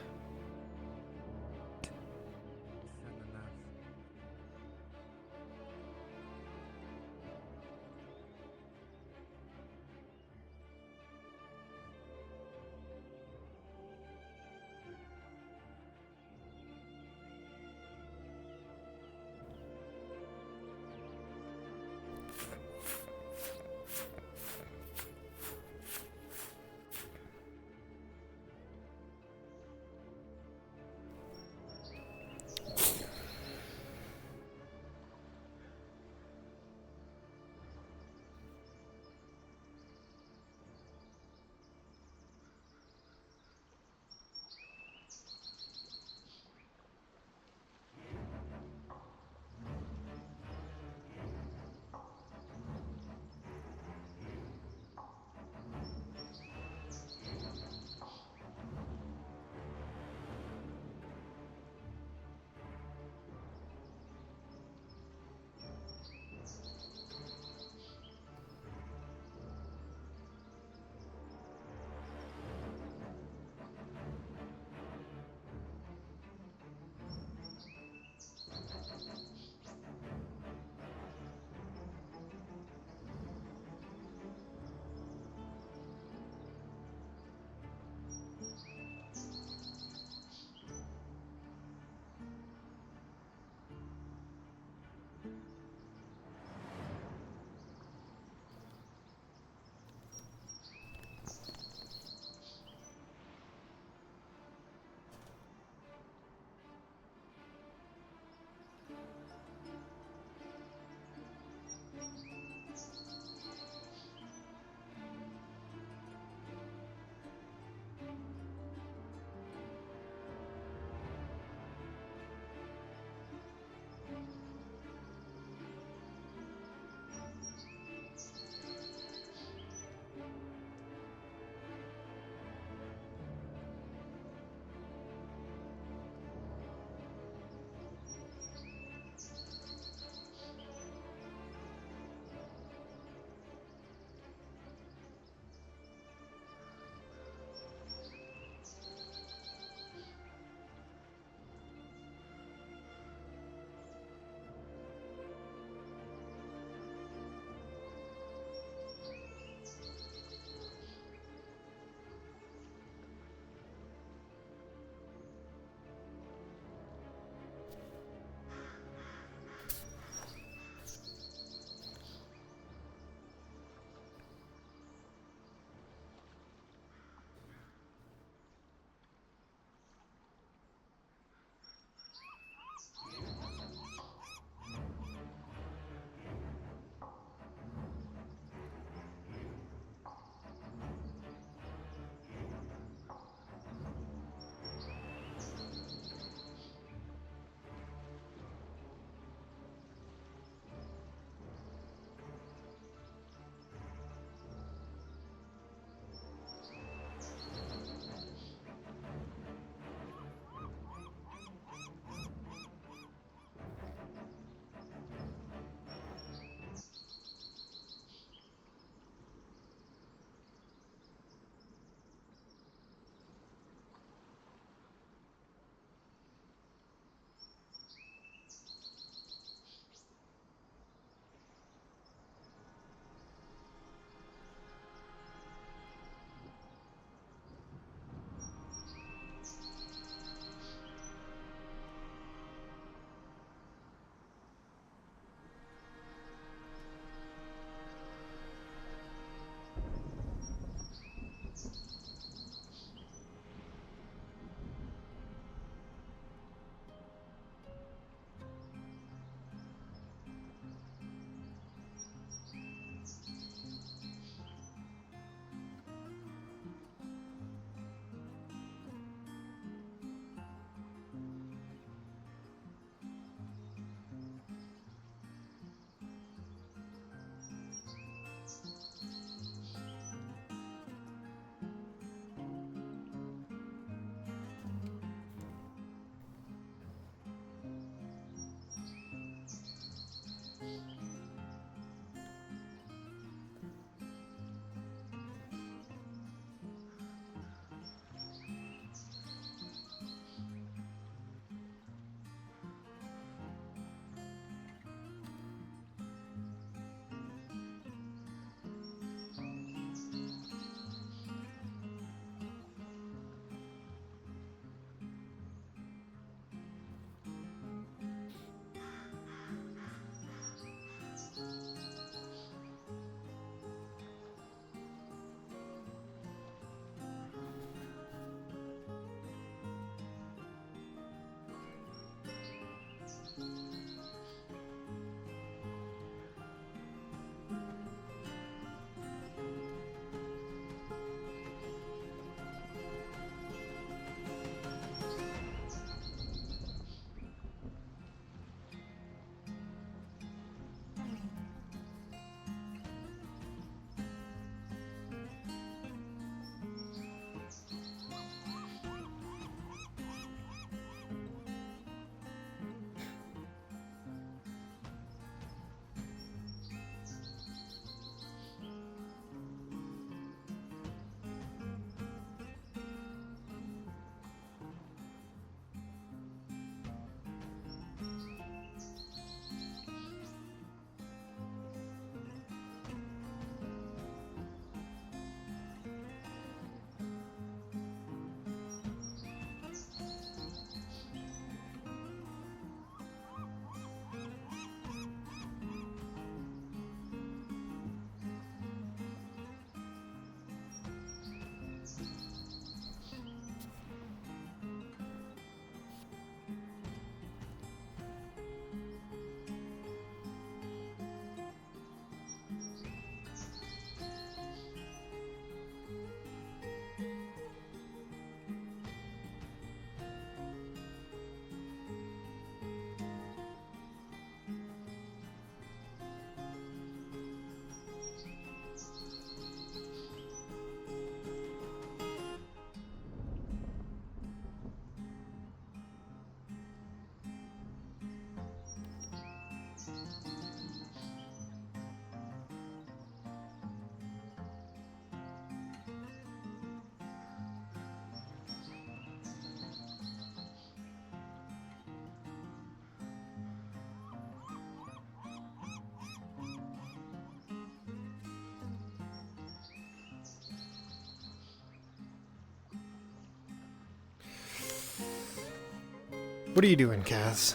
What are you doing, Kaz?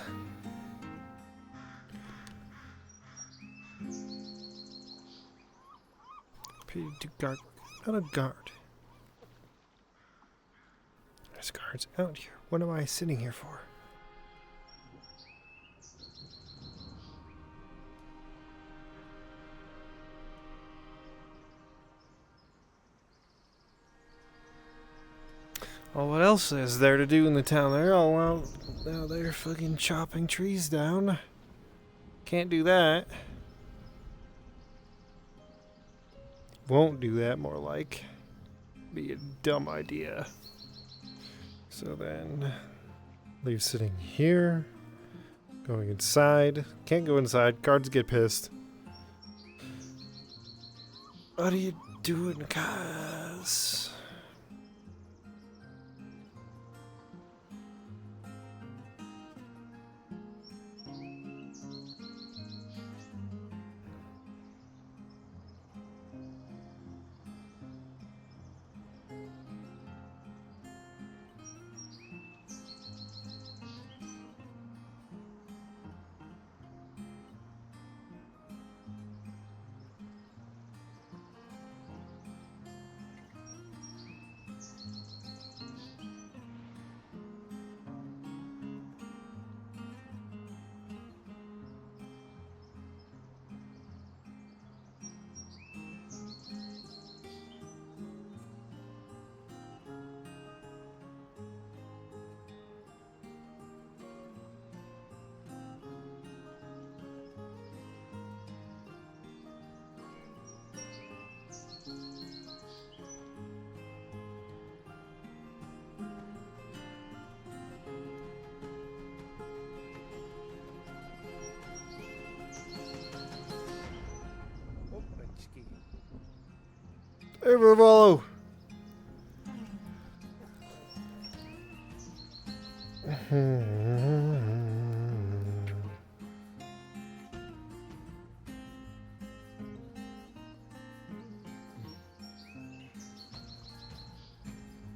Guard. Not a guard. There's guards out here. What am I sitting here for? Well, what else is there to do in the town? They're all out there fucking chopping trees down. Can't do that. Won't do that, more like. Be a dumb idea. So then, leave sitting here. Going inside. Can't go inside. Guards get pissed. What are you doing, Kaz? Hey, Rivolo!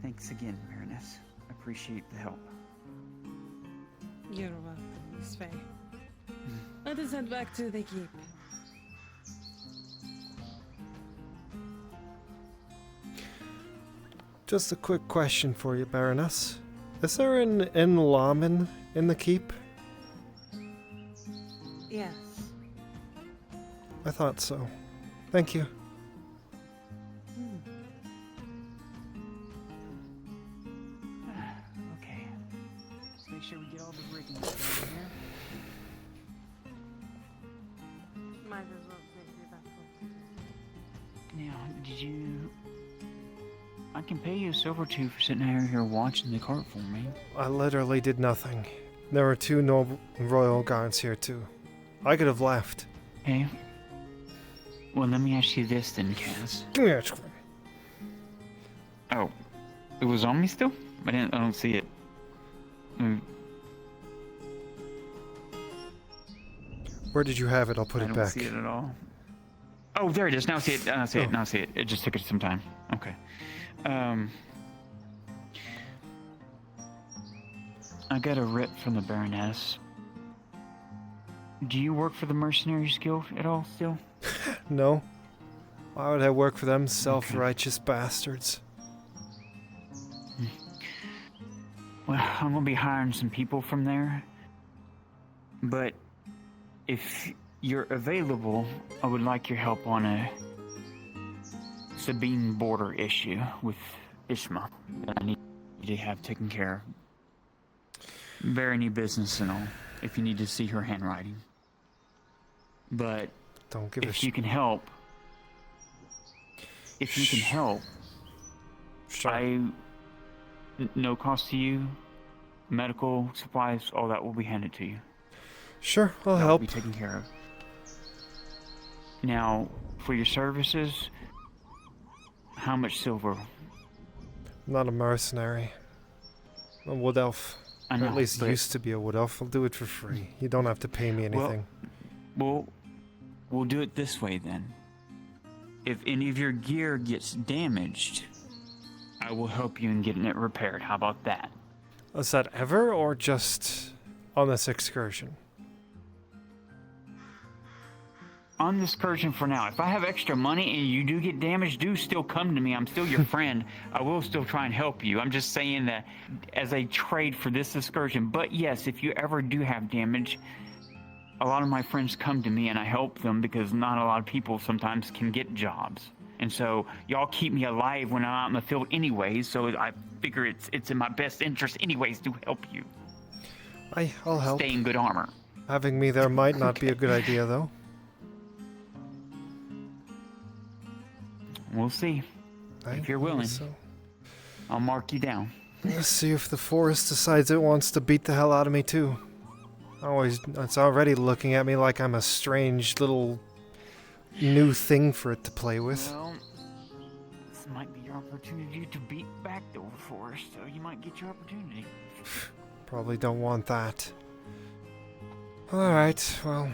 Thanks again, Baroness. Appreciate the help. You're welcome, Miss Faye. Let us head back to the keep. Just a quick question for you, Baroness. Is there an lawman in the keep? Yes. I thought so. Thank you. Okay. Let's make sure we get all the rigging down here. Might as well take you back home. Now, did you... I can pay you a silver or two for sitting out here watching the cart for me. I literally did nothing. There were two noble royal guards here too. I could have left. Hey. Well, let me ask you this then, Kaz. Give me that. Oh, it was on me still? I don't see it. Where did you have it? I'll put it back. I don't see it at all. Oh, there it is. Now I see it. Now I see it. Now I see it. It just took it some time. Okay. I got a writ from the Baroness. Do you work for the Mercenaries Guild at all still? No. Why would I work for them self-righteous bastards? Well, I'm gonna be hiring some people from there. But if you're available, I would like your help on a Sabine border issue with Ishma that I need to have taken care of. Very new business and all, if you need to see her handwriting. But don't give if you can help, sure. No cost to you, medical supplies, all that will be handed to you. Sure, I'll that help. will be taken care of. Now, for your services, how much silver? I'm not a mercenary. I'm a wood elf. I know, or at least but... used to be a wood elf. I'll do it for free. You don't have to pay me anything. Well, we'll do it this way then. If any of your gear gets damaged, I will help you in getting it repaired. How about that? Is that ever or just on this excursion? On this excursion for now. If I have extra money and you do get damaged, do still come to me. I'm still your friend. I will still try and help you. I'm just saying that as a trade for this excursion. But yes, if you ever do have damage, a lot of my friends come to me and I help them because not a lot of people sometimes can get jobs. And so y'all keep me alive when I'm out in the field anyways, so I figure it's in my best interest anyways to help you. I'll help. Stay in good armor. Having me there might not be a good idea, though. We'll see. If you're willing, I'll mark you down. Let's see if the forest decides it wants to beat the hell out of me, too. It's already looking at me like I'm a strange little new thing for it to play with. Well, this might be your opportunity to beat back the forest, so you might get your opportunity. Probably don't want that. Alright, well.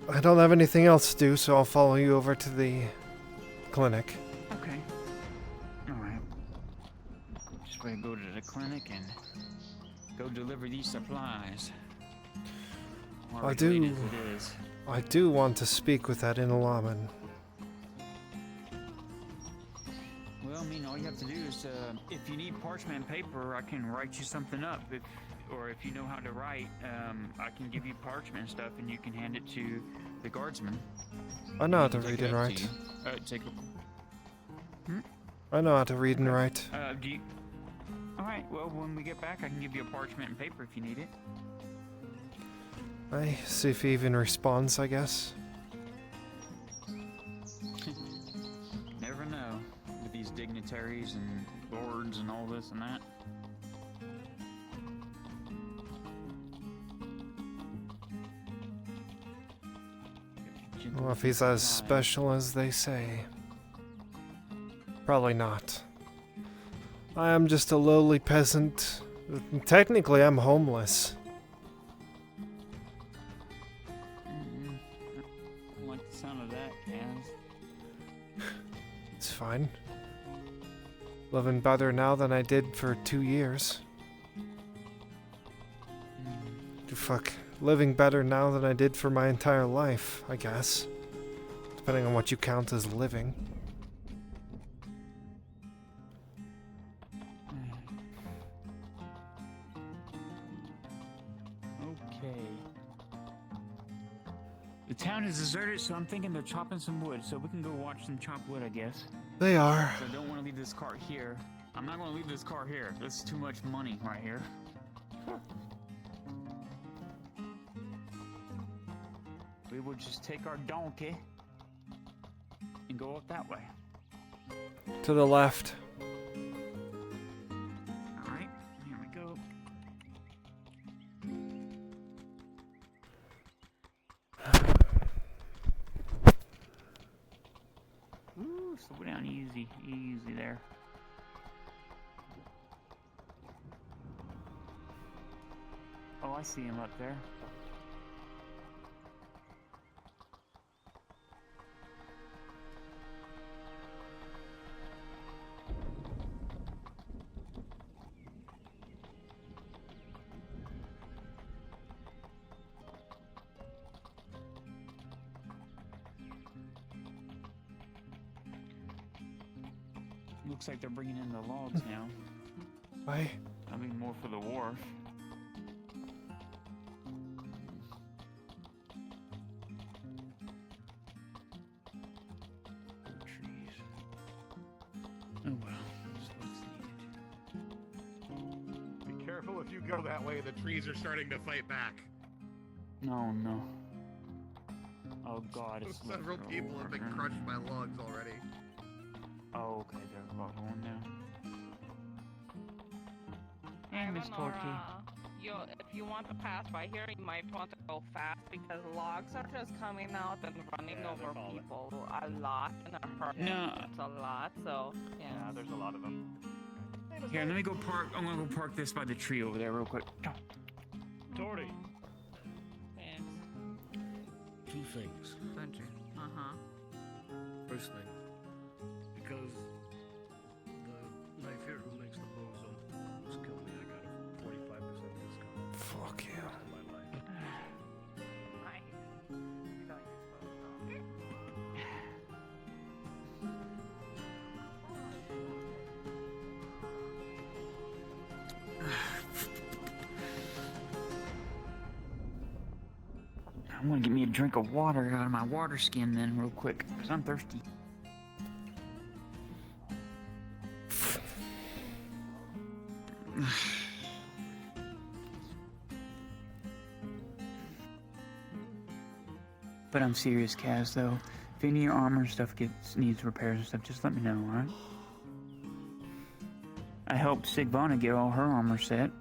I don't have anything else to do, so I'll follow you over to the clinic. Okay. Alright. Just gonna go to the clinic and go deliver these supplies. I do want to speak with that Inalaman. Well, I mean, all you have to do is, if you need parchment paper, I can write you something up. Or if you know how to write, I can give you parchment and stuff, and you can hand it to the guardsman. I know how to read and write. I know how to read and write. Do you... Alright, well, when we get back, I can give you a parchment and paper if you need it. I see if he even responds, I guess. Never know with these dignitaries and lords and all this and that. Well, if he's as special as they say. Probably not. I am just a lowly peasant. Technically, I'm homeless. I like the sound of that, Kaz. It's fine. Living better now than I did for 2 years. Fuck. Living better now than I did for my entire life, I guess. Depending on what you count as living. Okay. The town is deserted, so I'm thinking they're chopping some wood, so we can go watch them chop wood, I guess. They are. So I don't want to leave this cart here. I'm not going to leave this cart here. That's too much money right here. We will just take our donkey and go up that way. To the left. Alright, here we go. Ooh, slow down easy, easy there. Oh, I see him up there. Looks like they're bringing in the logs now. Why? I mean, more for the wharf. Trees. Oh well. Be careful if you go that way, the trees are starting to fight back. No, no. Oh god, it's Several people have been crushed by logs already. Oh, okay, they're all going now. And Miss Torty. If you want to pass by here, you might want to go fast because logs are just coming out and running over people a lot in a hurry. No. It's a lot, so yeah. There's a lot of them. Here, let me go park. I'm gonna go park this by the tree over there real quick. Torty. Thanks. Two things. Thank you. First thing, because the knife here who makes the bows almost killed me, I got a Fuck you. I'm gonna get me a drink of water out of my water skin then real quick, because I'm thirsty. But I'm serious, Kaz, though. If any of your armor stuff needs repairs and stuff, just let me know, alright? I helped Sigvana get all her armor set,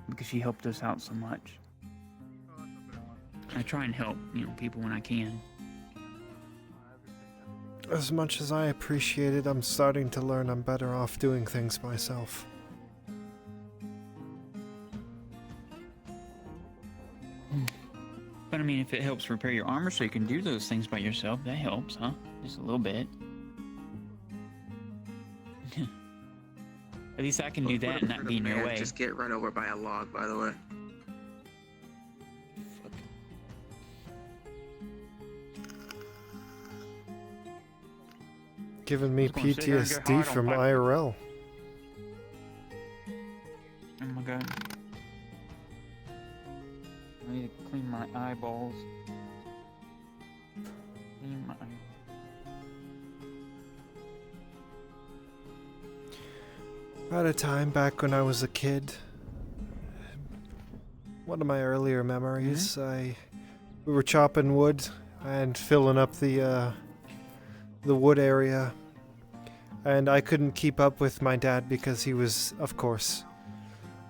because she helped us out so much. I try and help, people when I can. As much as I appreciate it, I'm starting to learn I'm better off doing things myself. But I mean, if it helps repair your armor so you can do those things by yourself, that helps, huh? Just a little bit. At least I can do that and not be in your way. Just get run over by a log, by the way. Giving me PTSD from IRL. Oh my god. I need to clean my eyeballs. Clean my At a time back when I was a kid, one of my earlier memories, we were chopping wood and filling up the wood area, and I couldn't keep up with my dad because he was, of course,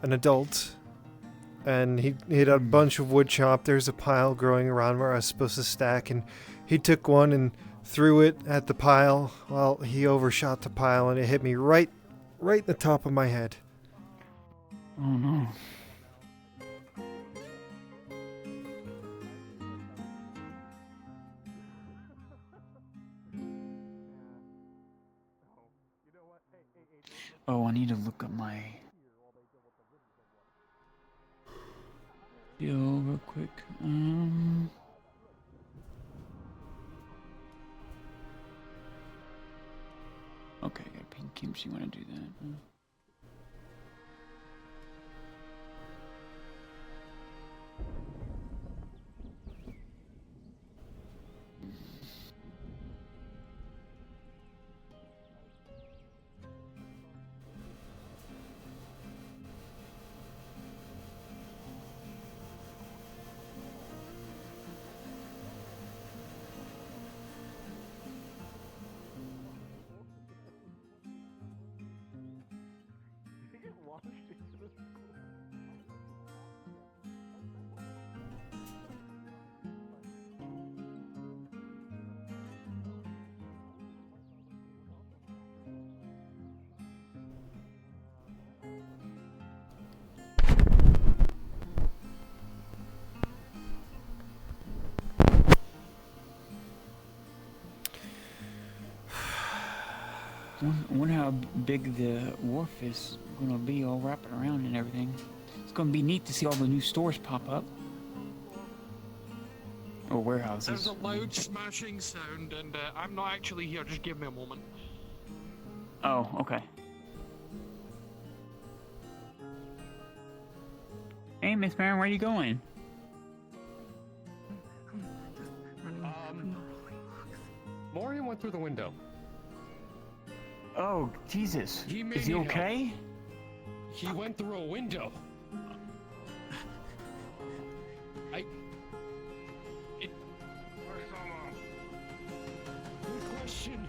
an adult, and he had a bunch of wood chopped. There's a pile growing around where I was supposed to stack, and he took one and threw it at the pile. Well, he overshot the pile and it hit me right in the top of my head. Oh no. Oh, I need to look up my deal real quick. Okay, I got pink Kimchi. You want to do that? I wonder how big the wharf is gonna be, all wrapping around and everything. It's gonna be neat to see all the new stores pop up. Or warehouses. There's a loud smashing sound, and I'm not actually here. Just give me a moment. Oh, okay. Hey, Miss Baron, where are you going? Morian went through the window. Oh, Jesus. Is he need okay? help. He went through a window. Good question.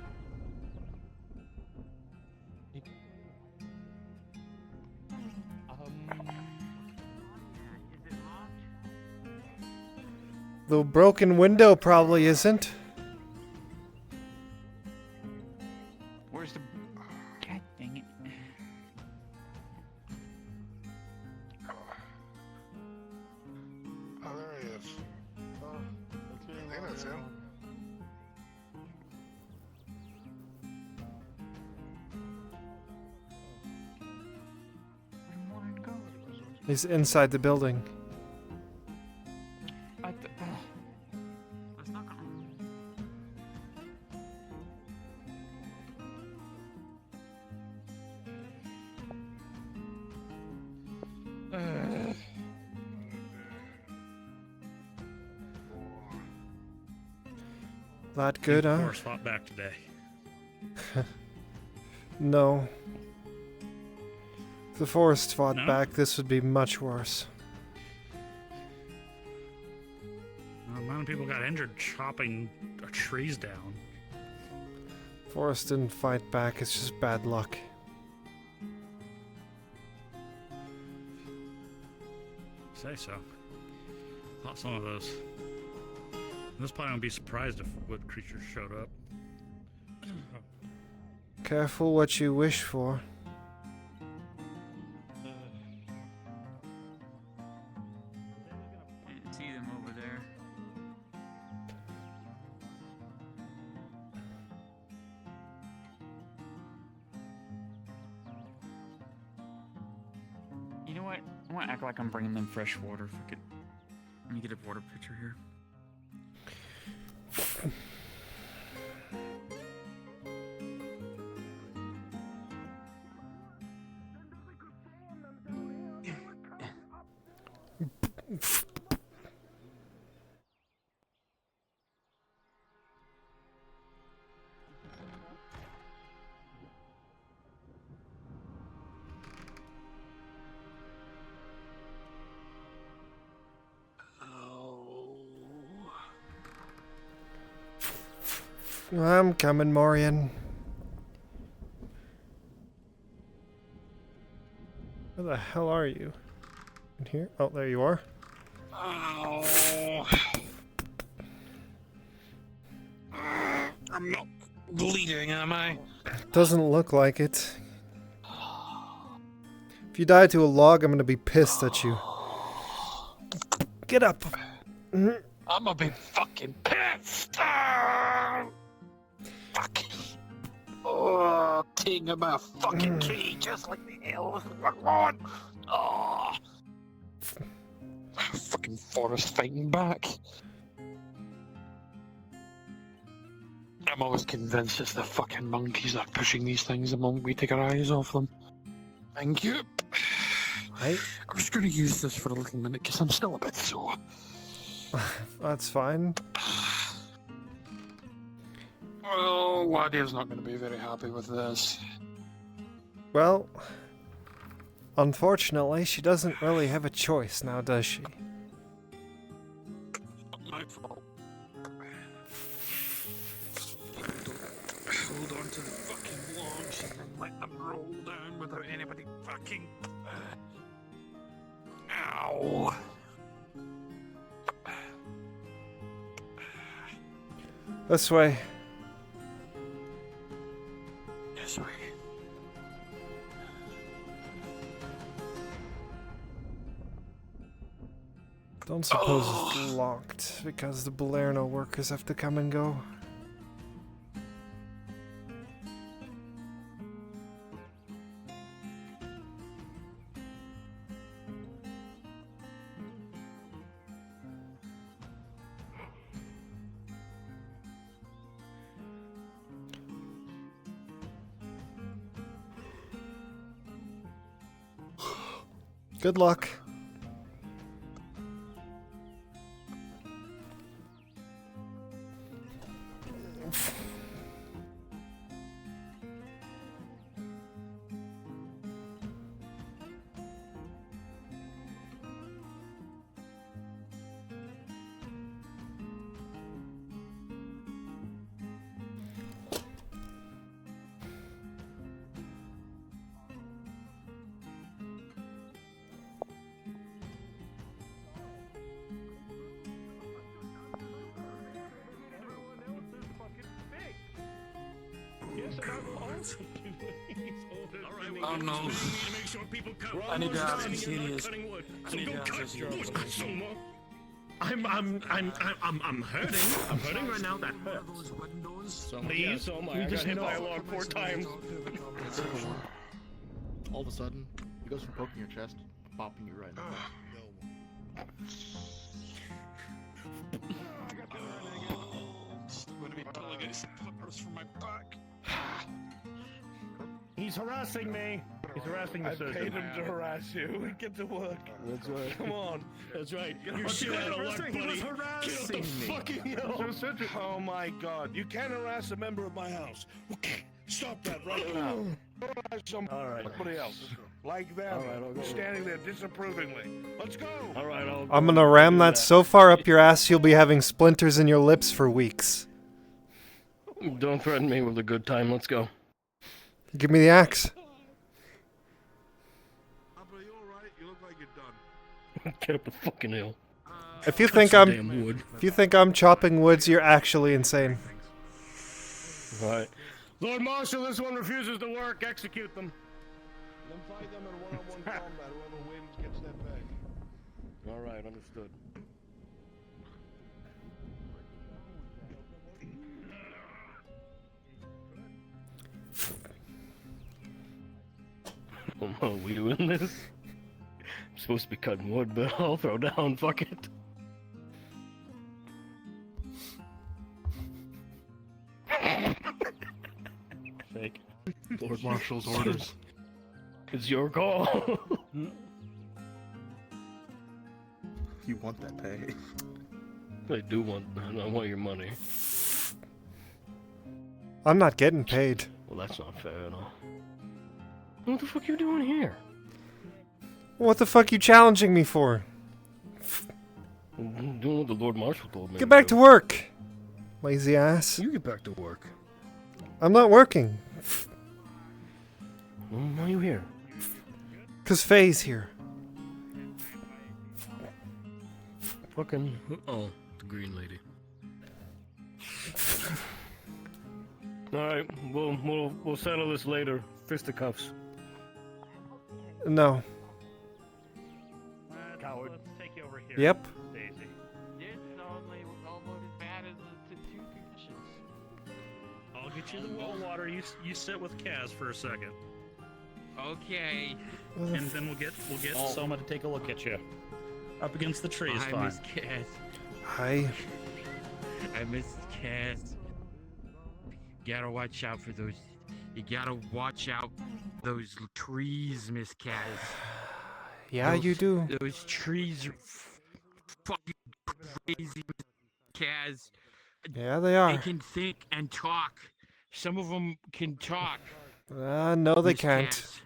The broken window probably isn't. Where's the... God dang it. Oh, there he is. Oh, I think that's him. He's inside the building. That good, huh? Force fought back today. No. If the forest fought No? back, this would be much worse. A lot of people got injured chopping trees down. Forest didn't fight back, it's just bad luck. Say so. Thought some of those. This probably won't be surprised if what creatures showed up. Careful what you wish for. I see them over there. You know what? I want to act like I'm bringing them fresh water. If I could, let me get a water pitcher here. I'm coming, Morian. Where the hell are you? In here? Oh, there you are. Oh. I'm not bleeding, am I? Doesn't look like it. If you die to a log, I'm gonna be pissed at you. Get up! I'm gonna be fucking pissed! Fucking. Oh, king of my fucking tree, just like the hell. Come on! Oh. Fucking forest fighting back. I'm always convinced it's the fucking monkeys that are pushing these things the moment we take our eyes off them. Thank you. Right. I'm just gonna use this for a little minute because I'm still a bit sore. That's fine. Oh, Wadia's not gonna be very happy with this. Well, unfortunately, she doesn't really have a choice now, does she? My fault. Hold on to the fucking logs and then let them roll down without anybody fucking. Ow. This way. This way. Don't suppose it's locked because the Balerno workers have to come and go. Good luck. Oh no. I need to have some serious. I need to have some serious. I'm hurting. I'm hurting right now. That hurts. Yeah, so am I. I got hit by a log 4 times. All of a sudden, he goes from poking your chest, popping you right in the neck. I'm gonna be pulling at his flippers from my back. He's harassing me. He's harassing the I surgeon. paid him to harass you. Get to work. That's right. Come on. That's right. You're shit out of luck, buddy. He was harassing me. Fucking hell. Oh my God! You can't harass a member of my house. Okay, stop that right now. Harass somebody else like that. Standing there disapprovingly. Let's go. All right. I'm gonna ram that so far up your ass you'll be having splinters in your lips for weeks. Don't threaten me with a good time. Let's go. Give me the axe. Get up the fucking hill. If you think I'm chopping woods, you're actually insane. Right. Lord Marshal, this one refuses to work. Execute them. Then fight them in one-on-one combat. Whoever wins gets their pay. All right, understood. Are we doing this? I'm supposed to be cutting wood, but I'll throw down. Fuck it. Fake. Lord Marshal's orders. It's your call. You want that pay? I do want. I want your money. I'm not getting paid. Well, that's not fair at all. What the fuck are you doing here? What the fuck you challenging me for? I'm doing what the Lord Marshal told me. Get back to work, lazy ass. You get back to work. I'm not working. Why are you here? 'Cause Faye's here. Fucking. Oh, the green lady. All right, we'll settle this later. Fisticuffs. No. Coward. Let's take you over here. Yep. Daisy. It's only almost as bad as the two conditions. I'll get you the well water. You sit with Kaz for a second. Okay. And then we'll get Soma to take a look at you. Up against the tree is I fine. miss Kaz. Hi. I miss Kaz. Gotta watch out for those. You gotta watch out those trees, Miss Kaz. Yeah, you do. Those trees are fucking crazy, Kaz. Yeah, they are. They can think and talk. Some of them can talk. No, they Miss can't. Kaz.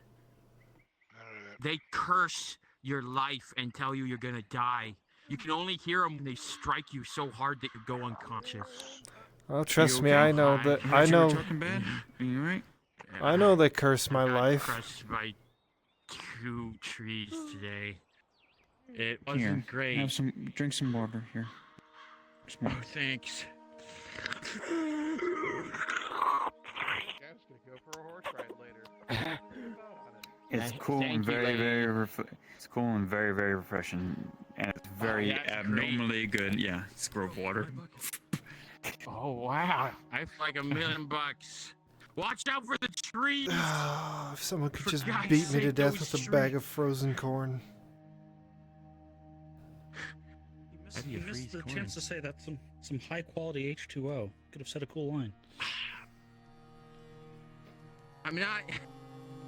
They curse your life and tell you you're gonna die. You can only hear them when they strike you so hard that you go unconscious. Well, trust You me, okay? I know that. Heard I you were know. talking bad? Are you alright? I know they curse my I got life. crushed by 2 trees today. It Here, wasn't great. drink some water here. Oh, thanks. It's cool and it's cool and very, very refreshing, and it's very that's abnormally good. Yeah, it's grove water. Oh wow! I have like $1 million. Watch out for the trees! If someone could For just God's beat me to sake, death those with a bag of frozen corn. You missed the chance to say that some high quality H2O. Could have said a cool line. I'm not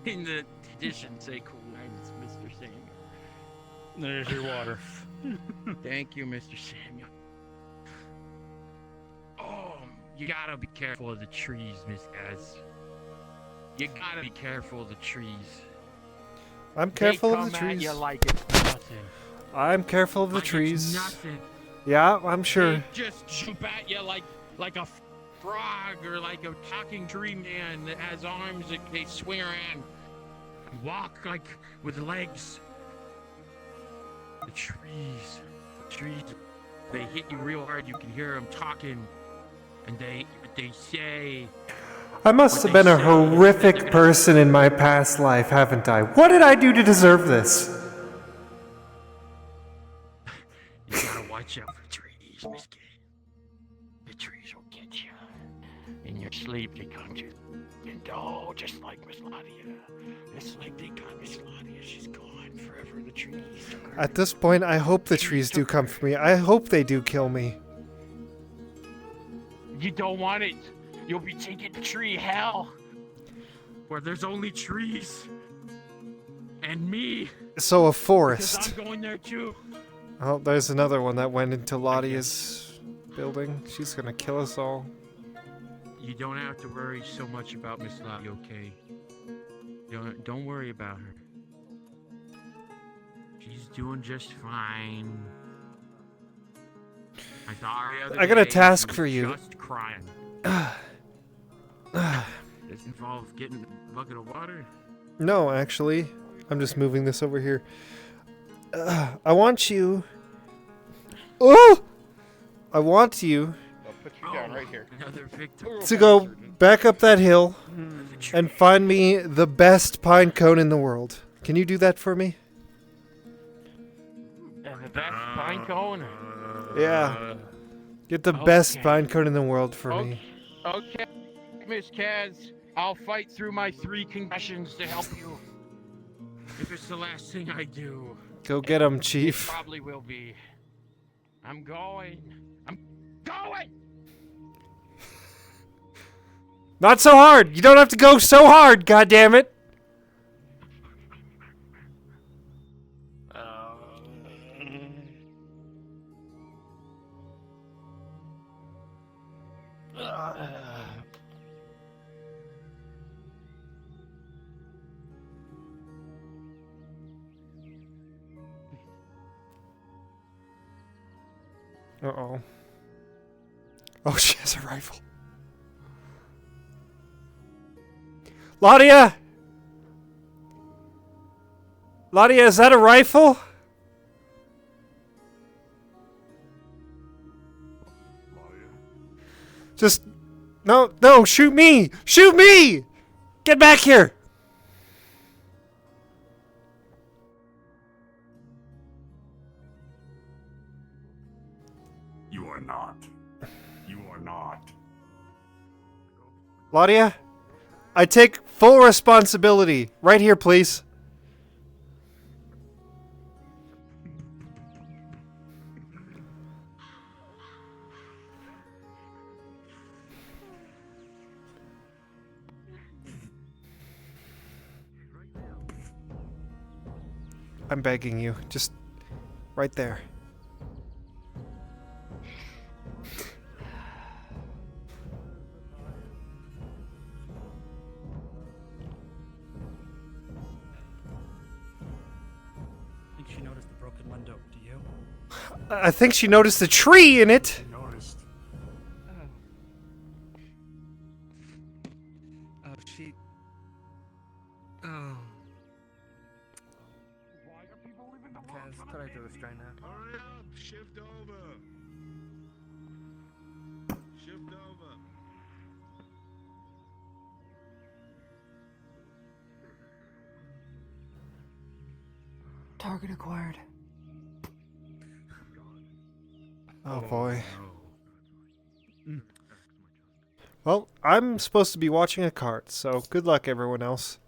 in the tradition say cool lines, Mr. Samuel. There's your water. Thank you, Mr. Samuel. Oh, you gotta be careful of the trees, Miss Az. You gotta be careful of the trees. I'm careful They of the come at trees. you like it's nothing. I'm careful of the Like it's trees. nothing. Yeah, I'm sure. They just jump at you like a frog or like a talking tree man that has arms that they swing around. Walk like with legs. The trees, they hit you real hard. You can hear them talking, and they say. I must have been a horrific person in my past life, haven't I? What did I do to deserve this? You gotta watch out for trees, Miss Kay. The trees will get you. In your sleep, they come to you. And oh, just like Miss Ladia. It's like they got Miss Ladia. She's gone forever. The trees. At this point, I hope the trees do come for me. I hope they do kill me. You don't want it. You'll be taking tree hell. Where there's only trees. And me. So a Because forest. I'm going there too. Oh, there's another one that went into Ladia's building. She's gonna kill us all. You don't have to worry so much about Miss Lottie, okay? Don't worry about her. She's doing just fine. I saw her the other I got a day, task she for was you. Just crying. Does it involve getting a bucket of water? No, actually. I'm just moving this over here. I want you... Oh! I want you I'll put you down right here. Another victim. to go back up that hill and find me the best pine cone in the world. Can you do that for me? And the best pine cone. Yeah. Get the best pine cone in the world for me. Okay, Miss Kaz, I'll fight through my 3 concussions to help you. If it's the last thing I do. Go get him, It Chief. probably will be. I'm going. I'm going! Not so hard! You don't have to go so hard, goddammit! Uh-oh. Oh, she has a rifle. Ladia! Ladia, is that a rifle? Just... No, no, shoot me! Shoot me! Get back here! You are not. You are not. Ladia, I take full responsibility. Right here, please. I'm begging you. Just right there. I think she noticed the broken window. Do you? I think she noticed the tree in it. Noticed. Oh, she. Oh. Kaz, could I do this right now? Hurry up! Shift over! Shift over! Target acquired. Oh boy. Well, I'm supposed to be watching a cart, so good luck everyone else.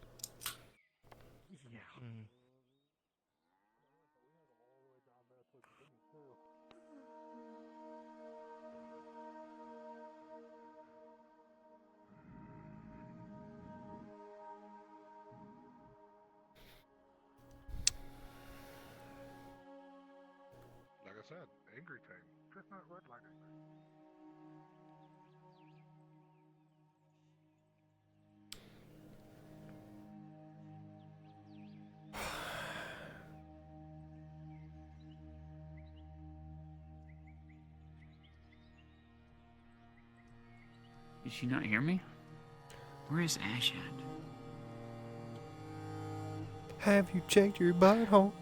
Like I said, angry time. Just not red lighting. Did she not hear me? Where is Ash at? Have you checked your butthole?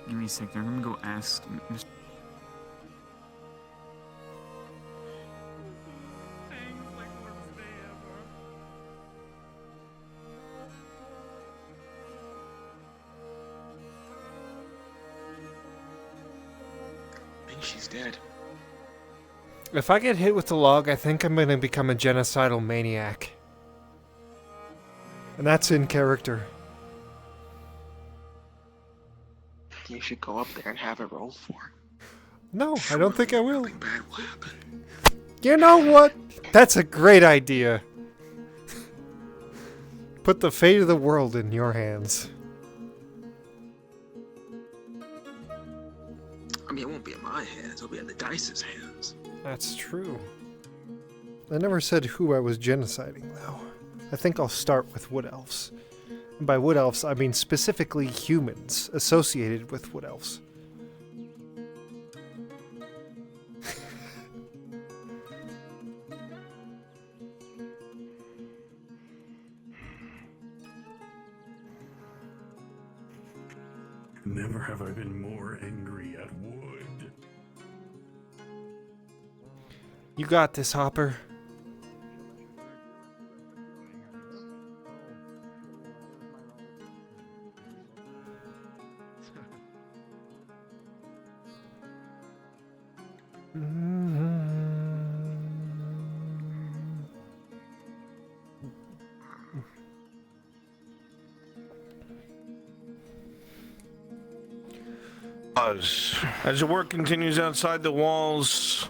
Give me a sec. I'm gonna go ask Mr. I think she's dead. If I get hit with the log, I think I'm gonna become a genocidal maniac. And that's in character. You should go up there and have it roll for. No, I don't think I will. Nothing bad will happen. You know what? That's a great idea. Put the fate of the world in your hands. I mean, it won't be in my hands. It'll be in the dice's hands. That's true. I never said who I was genociding, though. I think I'll start with Wood Elves. And by Wood Elves, I mean specifically humans associated with Wood Elves. Never have I been more angry at wood. You got this, Hopper. As the work continues outside the walls,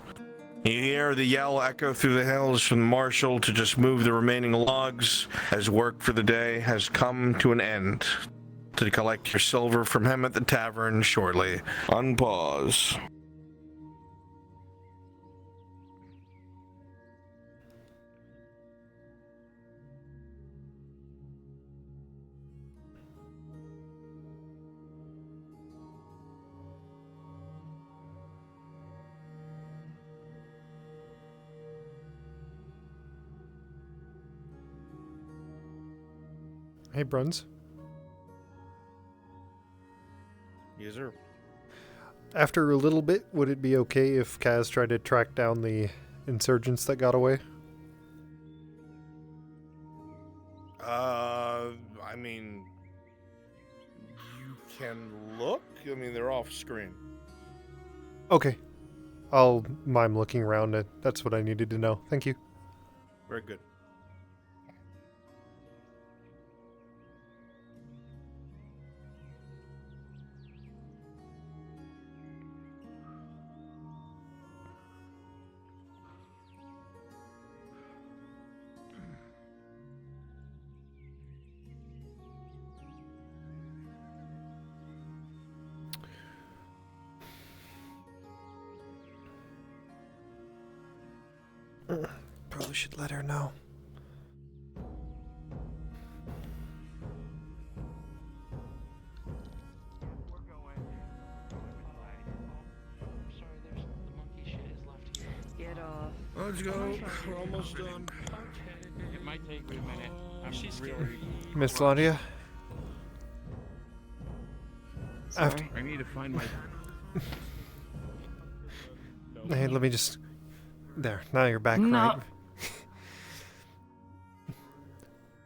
you hear the yell echo through the hills from the marshal to just move the remaining logs, as work for the day has come to an end. To collect your silver from him at the tavern shortly. Unpause. Hey, Bruns. Yes, sir. After a little bit, would it be okay if Kaz tried to track down the insurgents that got away? I mean, you can look. I mean, they're off screen. Okay. I'll mime looking around. That's what I needed to know. Thank you. Very good. Probably should let her know. Get off. Let's go. We're almost done. It might take me a minute. I'm really. Miss Claudia? After I need to find my. Hey, let me just... There, now you're back, No.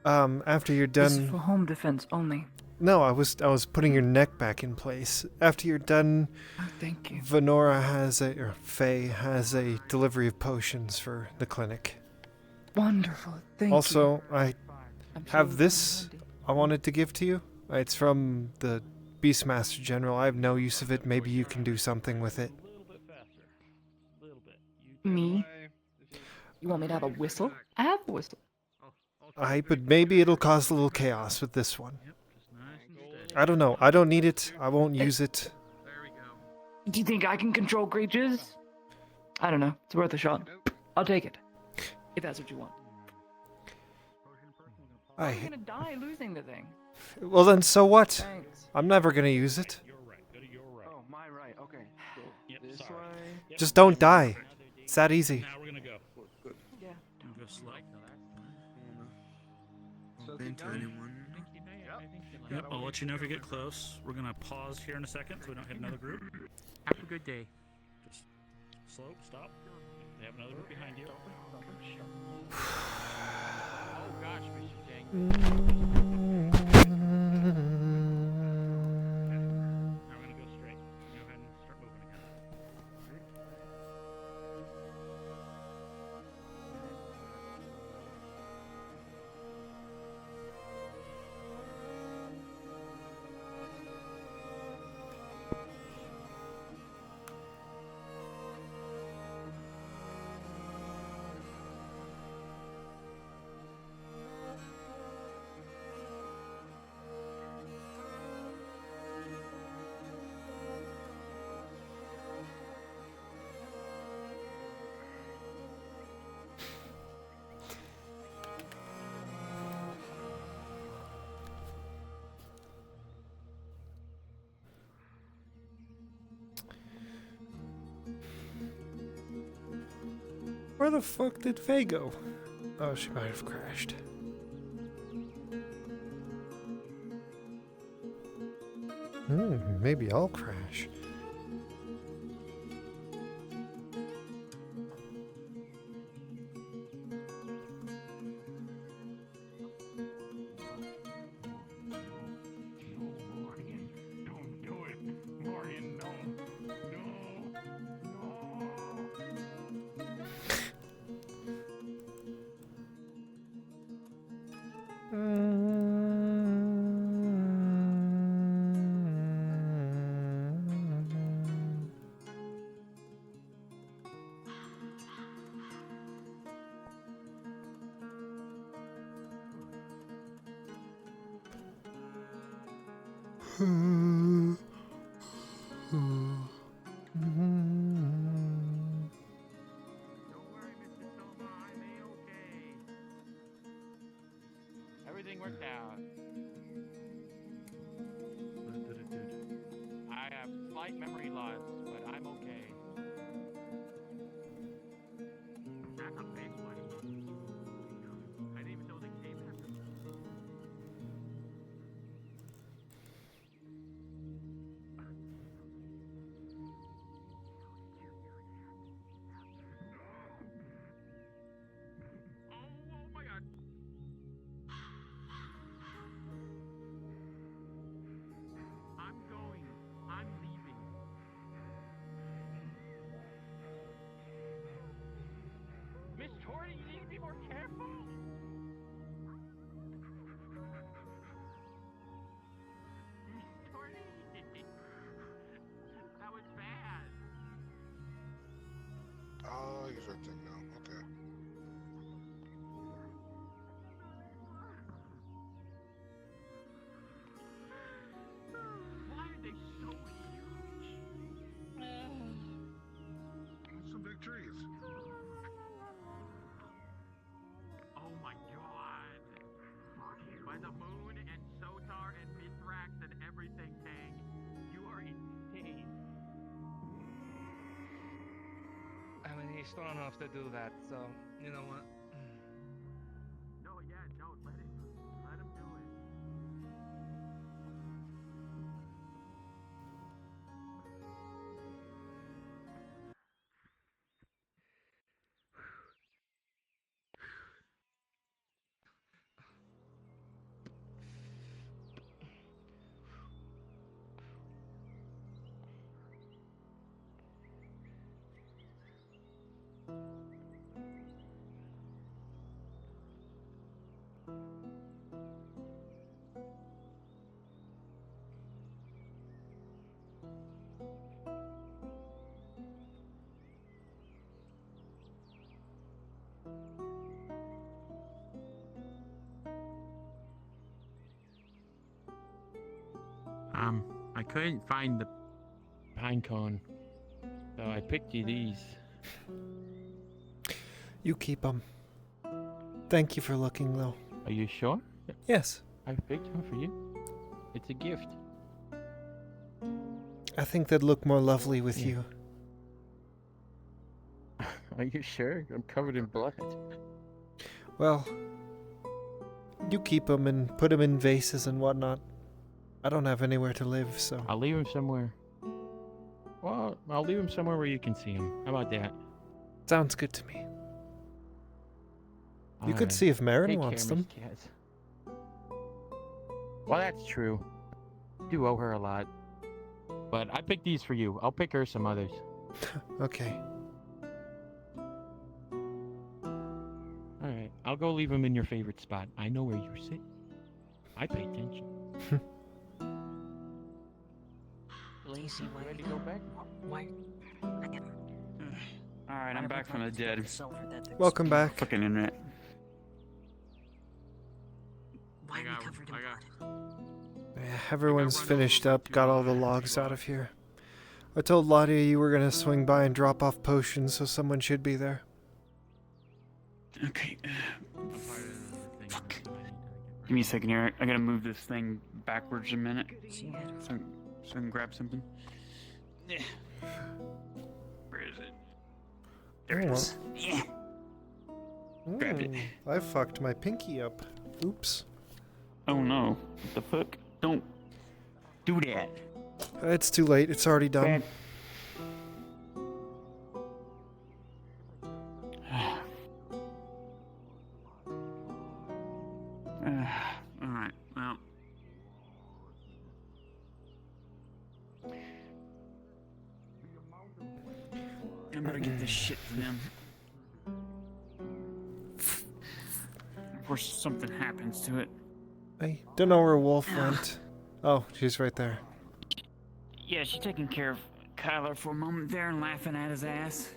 right? After you're This is done... for home defense only. No, I was putting your neck back in place. After you're done... Oh, thank you. Venora has or Faye has a delivery of potions for the clinic. Wonderful, thank you. Also, I I'm have so this I wanted to give to you. It's from the Beastmaster General. I have no use of it. Maybe you can do something with it. Me? You want me to have a whistle? I have a whistle. But maybe it'll cause a little chaos with this one. I don't know. I don't need it. I won't use it. Do you think I can control creatures? I don't know. It's worth a shot. I'll take it. If that's what you want. I'm gonna die losing the thing. Well then, so what? Thanks. I'm never gonna use it. Oh, my right. Okay. This way. Just don't die. It's that easy. Now we're gonna go. Good. Yeah. Go slow. Bump into anyone. Yep, I'll let you know if you get close. We're gonna pause here in a second so we don't hit another group. Have a good day. Just slow, stop. They have another group behind you. Oh gosh, Mr. Jang. Now we're gonna go straight. Go ahead and start moving again. Where the fuck did Faye go? Oh, she might have crashed. Maybe I'll crash. Everything worked out. I have slight memory loss, but I'm okay. That's a big one. I didn't even know they came after me. Oh my god. I'm going. I'm leaving. Miss Torty, you need to be more careful. Miss Torty. That was bad. Oh, he's right there now. Okay. Why are they so huge? Some victories. Oh my god. By the moon and Sotar and Mithrax and everything, Tang. You are insane. I mean, he's strong enough to do that, so, you know what? No, yeah, don't let him do it. I couldn't find the pine cone, so I picked you these. You keep them. Thank you for looking, though. Are you sure? Yes. I picked one for you. It's a gift. I think they'd look more lovely with you. Are you sure? I'm covered in blood. Well, you keep them and put them in vases and whatnot. I don't have anywhere to live, so... I'll leave him somewhere. Well, I'll leave him somewhere where you can see him. How about that? Sounds good to me. You All could right. see if Marin Take wants care, them. Miss Kaz. Well, that's true. I do owe her a lot. But I picked these for you. I'll pick her some others. Okay. Alright, I'll go leave them in your favorite spot. I know where you're sitting. I pay attention. Lacey, why Ready to go back? Why? Alright, I'm back from the dead. Welcome back. Fucking internet. Why are we covered in blood? Yeah, everyone's finished up, got all the logs out of here. I told Lottie you were gonna swing by and drop off potions, so someone should be there. Okay. Fuck. Give me a second here. I gotta move this thing backwards a minute. So I can grab something. Yeah. Where is it? There it is. Yeah. Grabbed it. I fucked my pinky up. Oops. Oh no. What the fuck? Don't do that. It's too late. It's already done. Alright, well. I better get this shit to them. Of course, something happens to it. I don't know where Wolf went. Oh, she's right there. Yeah, she's taking care of Kyler for a moment there and laughing at his ass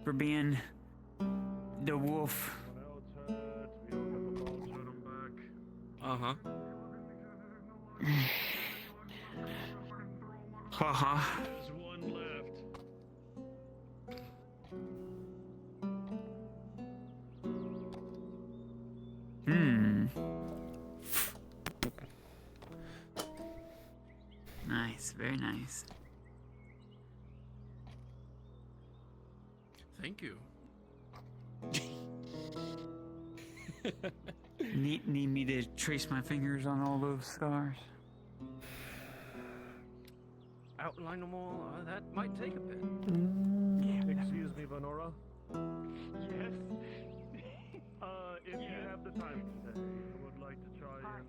for being the wolf. Uh-huh. Haha. There's one left. Nice, very nice. Thank you. Need me to trace my fingers on all those scars? Outline them all, that might take a bit. Excuse me, Benora. Yes. If you have the time today, I would like to try and.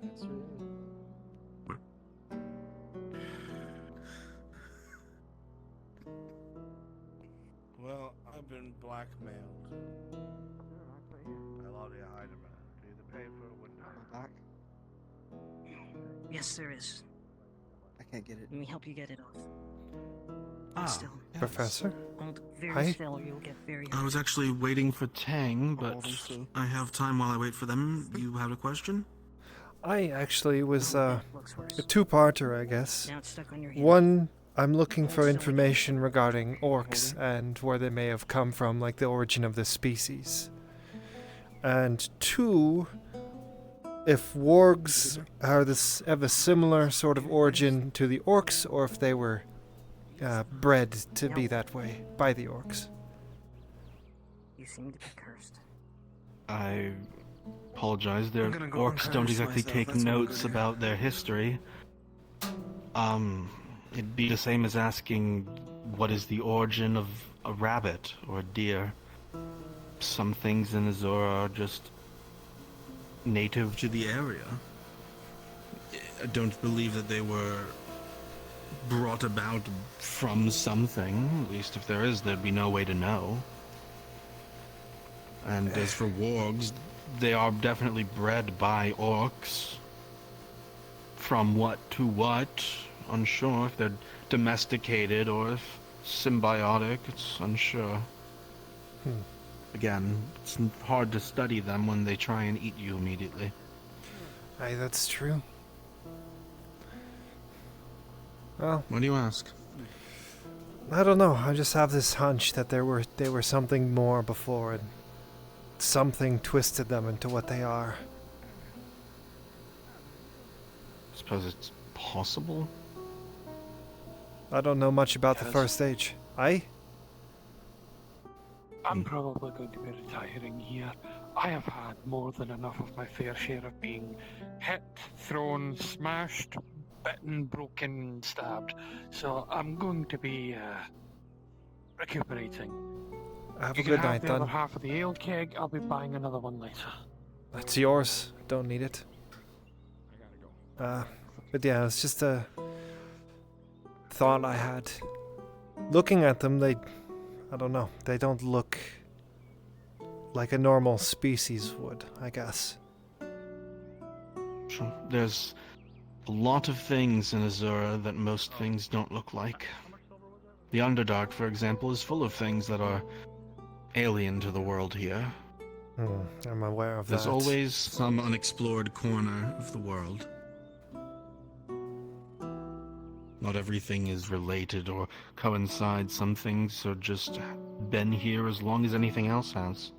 That's her. Well, I've been blackmailed. I'll already hide him. Need to pay for a window. Back? Yes, there is. I can't get it. Let me help you get it off. Ah, Still. yes. Professor? Hold Hi. very still or you'll get very I was actually waiting for Tang, but Hold and see. I have time while I wait for them. You have a question? I actually was a two-parter, I guess. Now it's stuck on your hand. One, I'm looking for information regarding orcs and where they may have come from, like the origin of the species. And two, if wargs are have a similar sort of origin to the orcs, or if they were bred to be that way by the orcs. You seem to be cursed. I apologize. Their I'm gonna go orcs don't encourage exactly myself, take that's what I'm notes gonna about their history. It'd be the same as asking what is the origin of a rabbit or a deer. Some things in Azura are just native to the area. I don't believe that they were brought about from something. At least if there is, there'd be no way to know. And as for wargs, they are definitely bred by orcs. From what to what? Unsure. If they're domesticated or if symbiotic, it's unsure. Again, it's hard to study them when they try and eat you immediately. Aye, that's true. Well, What do you ask? I don't know. I just have this hunch that they were something more before, and something twisted them into what they are. Suppose it's possible? I don't know much about the first age. Aye? I'm probably going to be retiring here. I have had more than enough of my fair share of being hit, thrown, smashed, bitten, broken, stabbed. So I'm going to be recuperating. Have You a can good have night, the then. other half of the ale keg. I'll be buying another one later. That's yours. Don't need it. But yeah, it's just a thought I had. Looking at them, I don't know, they don't look like a normal species would, I guess. Sure. There's a lot of things in Azura that most things don't look like. The Underdark, for example, is full of things that are alien to the world here. I'm aware of There's that. always some unexplored corner of the world. Not everything is related or coincides. Some things are just been here as long as anything else has.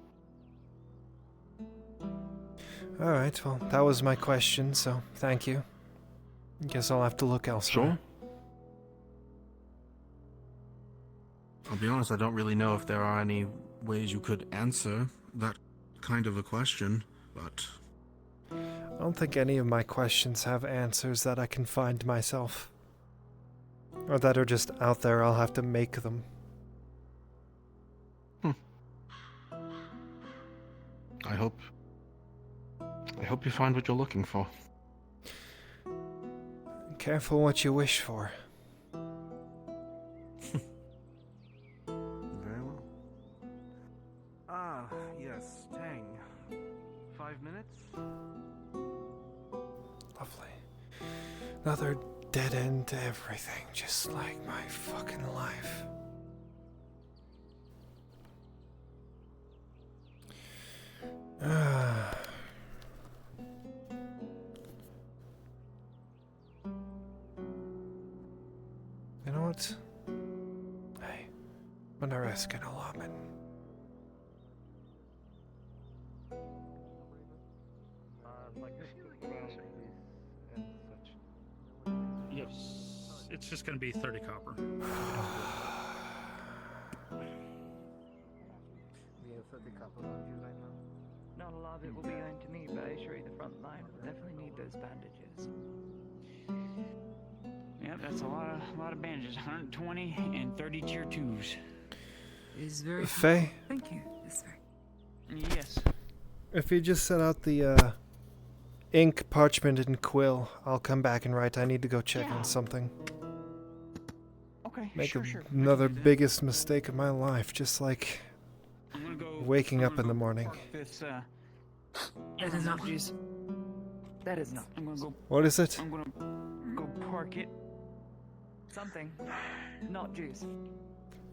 Alright, well, that was my question, so thank you. Guess I'll have to look elsewhere. Sure. I'll be honest, I don't really know if there are any ways you could answer that kind of a question, but... I don't think any of my questions have answers that I can find myself. Or that are just out there, I'll have to make them. I hope you find what you're looking for. Careful what you wish for. Very well. Ah, yes, Tang. 5 minutes? Lovely. Another dead end to everything, just like my fucking life. You know what? Hey, I'm gonna risk an allotment. Yes. It's just going to be 30 copper. We have 30 copper on you right now. Not a lot of it will be going to me, but I assure you the front line will definitely need those bandages. Yep, that's a lot of bandages. 120 and 30 tier 2s. Is very Faye? Thank you. It's very Yes. If you just set out the ink, parchment, and quill, I'll come back and write. I need to go check on something. Okay, Make sure. another biggest mistake of my life, just like I'm gonna go waking up in the morning. This, That is not juice. That is not. I'm gonna go. What is it? I'm gonna go park it. Something. Not juice.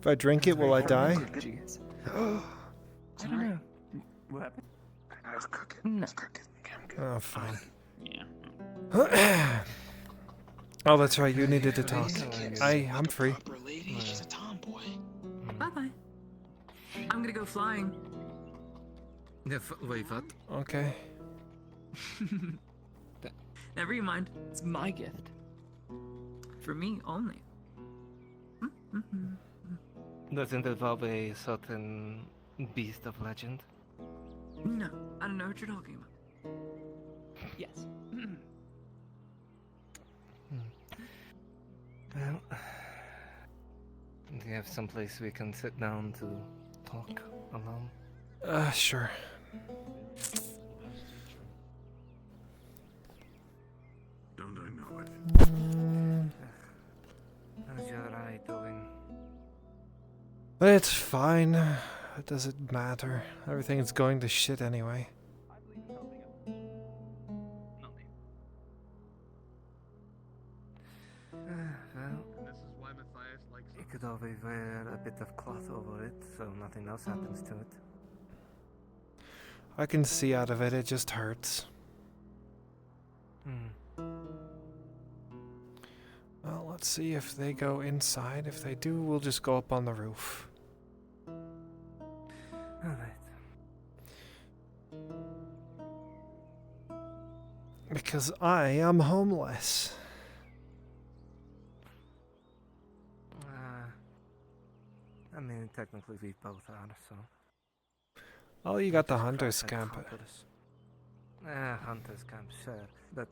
If I drink it, will I die? Juice. I don't know. What happened? I was cooking. No. Oh, fine. Yeah. Oh, that's right. You needed to talk. I'm free. She's a tomboy. Bye-bye. I'm gonna go flying. Wait, what? Okay. Never you mind. It's my gift. For me only. Doesn't it involve a certain beast of legend? No, I don't know what you're talking about. Yes. Well, do you have someplace we can sit down to talk alone? Sure. Don't I know it? How's your eye doing? It's fine. It doesn't matter. Everything's going to shit anyway. Well, you could always wear a bit of cloth over it so nothing else happens to it. I can see out of it. It just hurts. Well, let's see if they go inside. If they do, we'll just go up on the roof. Alright. Because I am homeless. I mean, technically we both are, so... Oh, you got the hunter's camp. Hunter's camp, sure. But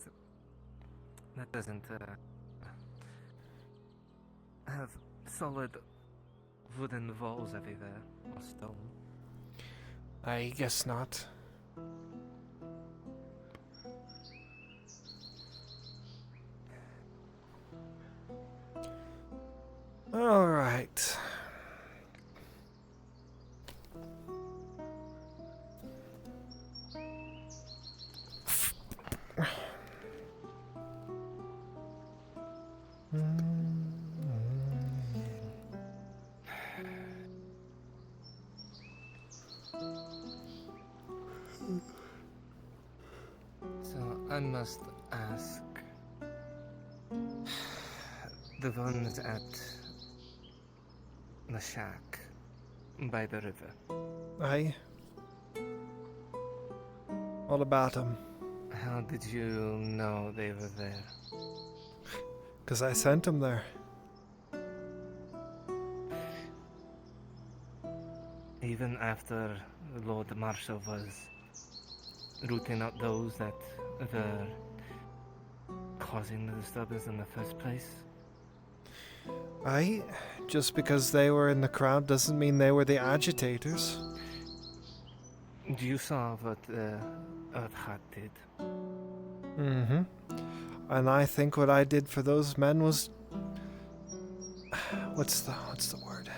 that doesn't have solid wooden walls everywhere, or stone. I guess not. All right. So I must ask, the ones at the shack by the river. Aye. What about them? How did you know they were there? Because I sent them there. Even after Lord Marshal was rooting out those that were causing the disturbance in the first place? Aye, just because they were in the crowd doesn't mean they were the agitators. You saw what Earthheart did. Mm-hmm. And I think what I did for those men was... What's the word?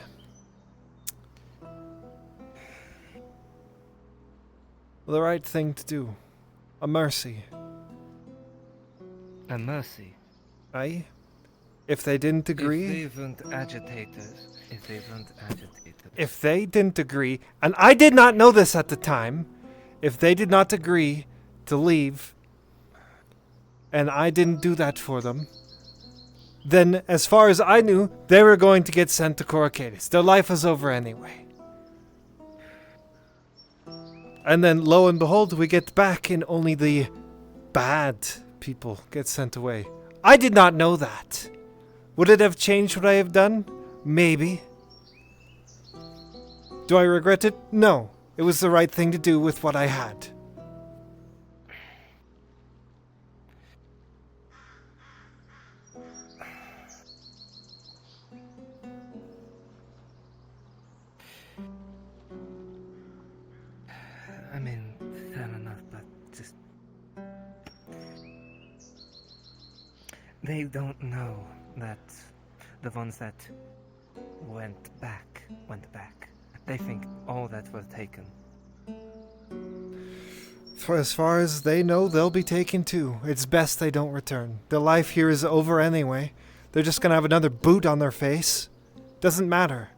The right thing to do. A mercy. A mercy? Aye. If they didn't agree... If they weren't agitators. If they didn't agree, and I did not know this at the time, if they did not agree to leave, and I didn't do that for them, then as far as I knew, they were going to get sent to Coracadis. Their life was over anyway. And then, lo and behold, we get back and only the bad people get sent away. I did not know that. Would it have changed what I have done? Maybe. Do I regret it? No. It was the right thing to do with what I had. I mean, fair enough, but just... They don't know that the ones that went back. They think all that was taken. For as far as they know, they'll be taken too. It's best they don't return. Their life here is over anyway. They're just gonna have another boot on their face. Doesn't matter.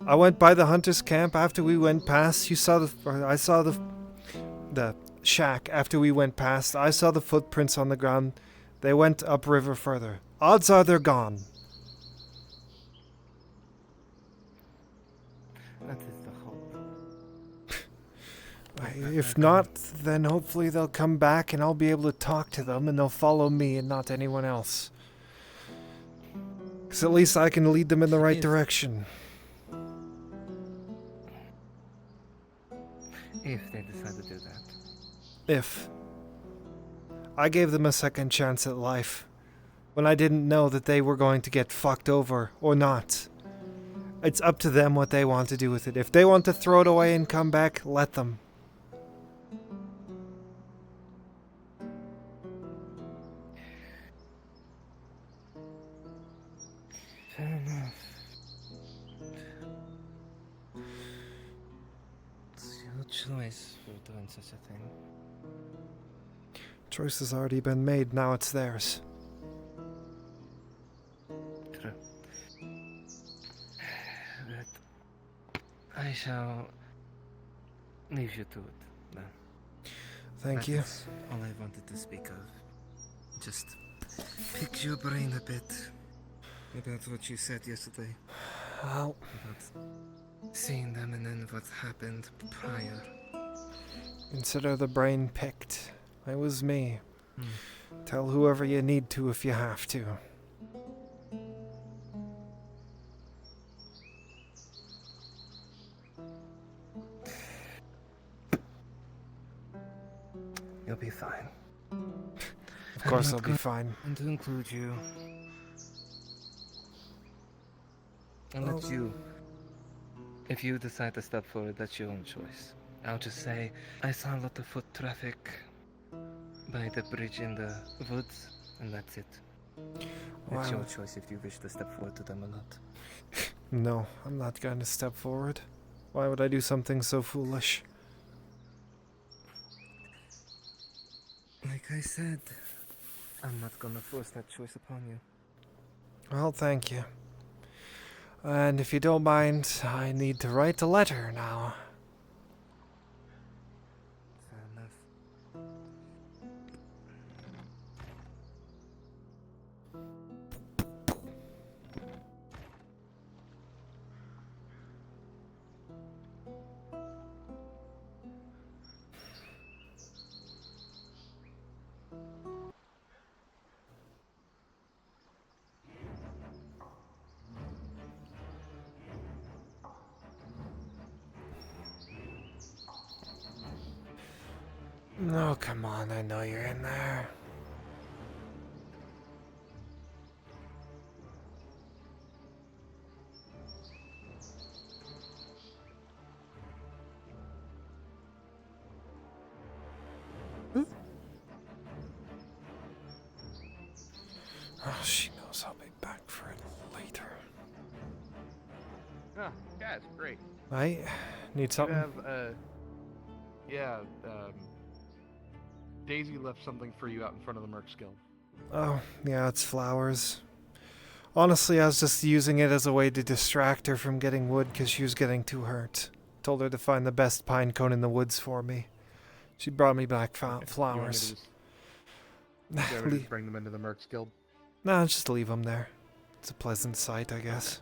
I went by the hunter's camp after we went past. I saw the shack after we went past. I saw the footprints on the ground. They went upriver further. Odds are they're gone. That is the hope. If not, then hopefully they'll come back and I'll be able to talk to them and they'll follow me and not anyone else. Because at least I can lead them in the right direction. If they decide to do that. If. I gave them a second chance at life when I didn't know that they were going to get fucked over or not. It's up to them what they want to do with it. If they want to throw it away and come back, let them. Fair enough. It's your choice for doing such a thing. Choice has already been made, now it's theirs. True. But I shall leave you to it, then. Thank you. That's all I wanted to speak of. Just pick your brain a bit about what you said yesterday. Well, about seeing them and then what happened prior. consider the brain picked. It was me. Tell whoever you need to if you have to. You'll be fine. Of course I'll be fine. And to include you. And let you... If you decide to step forward, that's your own choice. I'll just say, I saw a lot of foot traffic by the bridge in the woods, and that's it. It's your choice if you wish to step forward to them or not. No, I'm not going to step forward. Why would I do something so foolish? Like I said, I'm not gonna force that choice upon you. Well, thank you. And if you don't mind, I need to write a letter now. Fair enough. No, come on, I know you're in there. Oh, she knows I'll be back for it later. Ah, guys, great. Right? Need something? You have, yeah, Daisy left something for you out in front of the Mercs Guild. Oh, yeah, it's flowers. Honestly, I was just using it as a way to distract her from getting wood because she was getting too hurt. Told her to find the best pine cone in the woods for me. She brought me back flowers. You want me to just bring them into the Mercs Guild? Nah, just leave them there. It's a pleasant sight, I guess.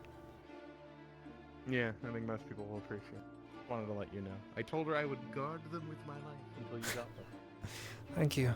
Yeah, I think most people will appreciate it. Wanted to let you know. I told her I would guard them with my life until you got them. Thank you.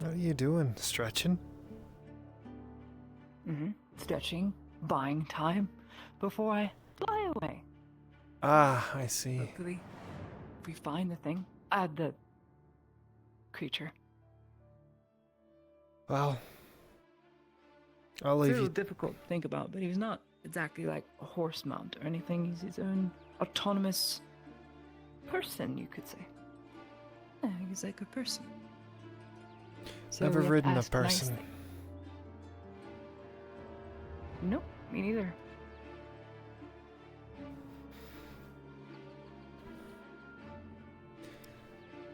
What are you doing? Stretching? Stretching, buying time before I fly away. Ah, I see. Hopefully, if we find the thing, the creature. Well, I'll leave It's a you. little difficult to think about, but he's not exactly like a horse mount or anything. He's his own autonomous person, you could say. Yeah, he's like a person. So Never we have to ridden a ask person. nicely. Nope, me neither.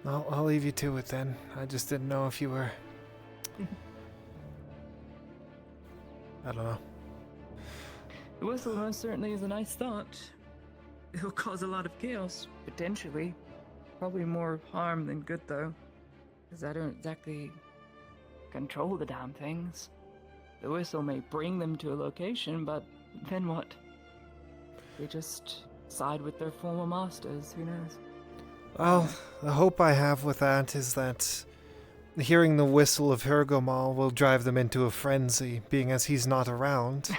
I'll leave you to it then. I just didn't know if you were. I don't know. The whistle most certainly is a nice thought. It'll cause a lot of chaos, potentially. Probably more harm than good, though. Because I don't exactly control the damn things. The whistle may bring them to a location, but then what? They just side with their former masters, who knows? Well, the hope I have with that is that hearing the whistle of Hergomal will drive them into a frenzy, being as he's not around.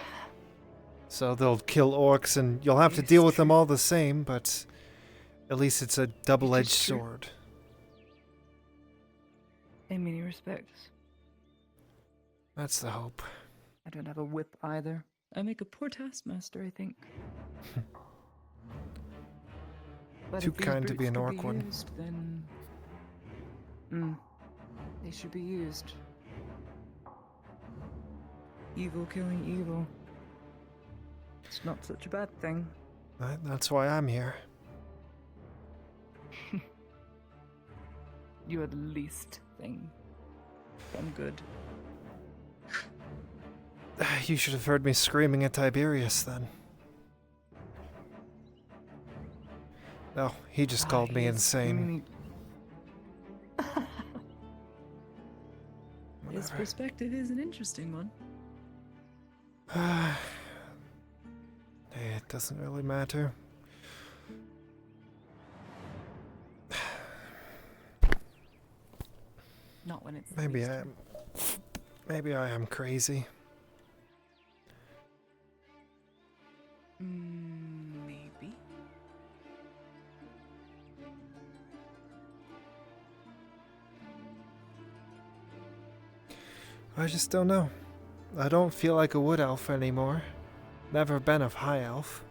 So they'll kill orcs, and you'll have to deal with them all the same, but at least it's a double-edged sword. In many respects. That's the hope. I don't have a whip either. I make a poor taskmaster, I think. But Too if these kind to be brutes an could orc one. Used, then they should be used. Evil killing evil. It's not such a bad thing. That's why I'm here. You are the least thing. I'm good. You should have heard me screaming at Tiberius then. No, he just called me insane. His perspective is an interesting one. It doesn't really matter. Not when it's Maybe I am crazy. Maybe. I just don't know. I don't feel like a wood elf anymore. Never been a high elf.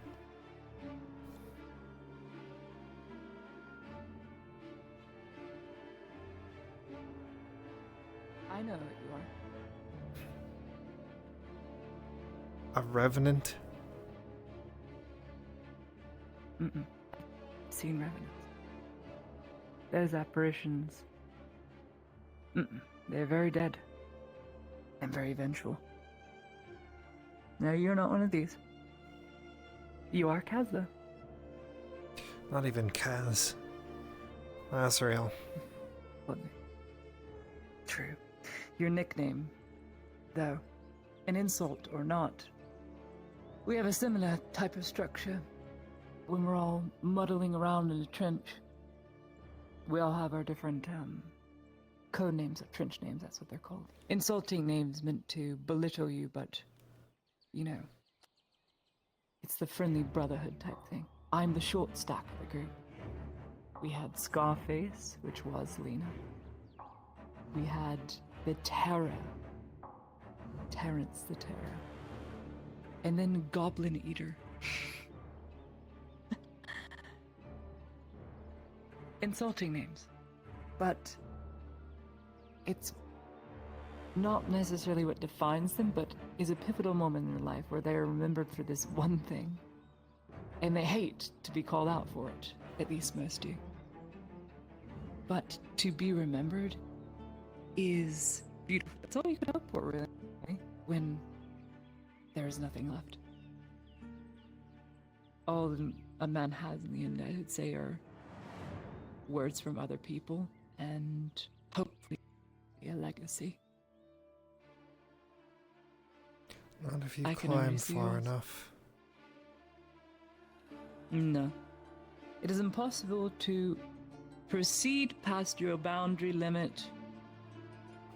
I know what you are. A revenant? Mm-mm. Seen revenants. Those apparitions. Mm-mm. They're very dead. And very vengeful. No, you're not one of these. You are Kaz, though. Not even Kaz. Az'Rael. True. Your nickname, though, an insult or not, we have a similar type of structure. When we're all muddling around in a trench, we all have our different code names, trench names, that's what they're called. Insulting names meant to belittle you, but, you know, it's the friendly brotherhood type thing. I'm the short stack of the group. We had Scarface, which was Lena. We had the Terror. Terrence the Terror. And then Goblin Eater. Insulting names. But it's not necessarily what defines them, but is a pivotal moment in their life where they are remembered for this one thing. And they hate to be called out for it. At least most do. But to be remembered is beautiful. That's all you could hope for, really, when there is nothing left. All a man has in the end, I would say, are words from other people and hopefully a legacy. Not if you climb far enough. No. It is impossible to proceed past your boundary limit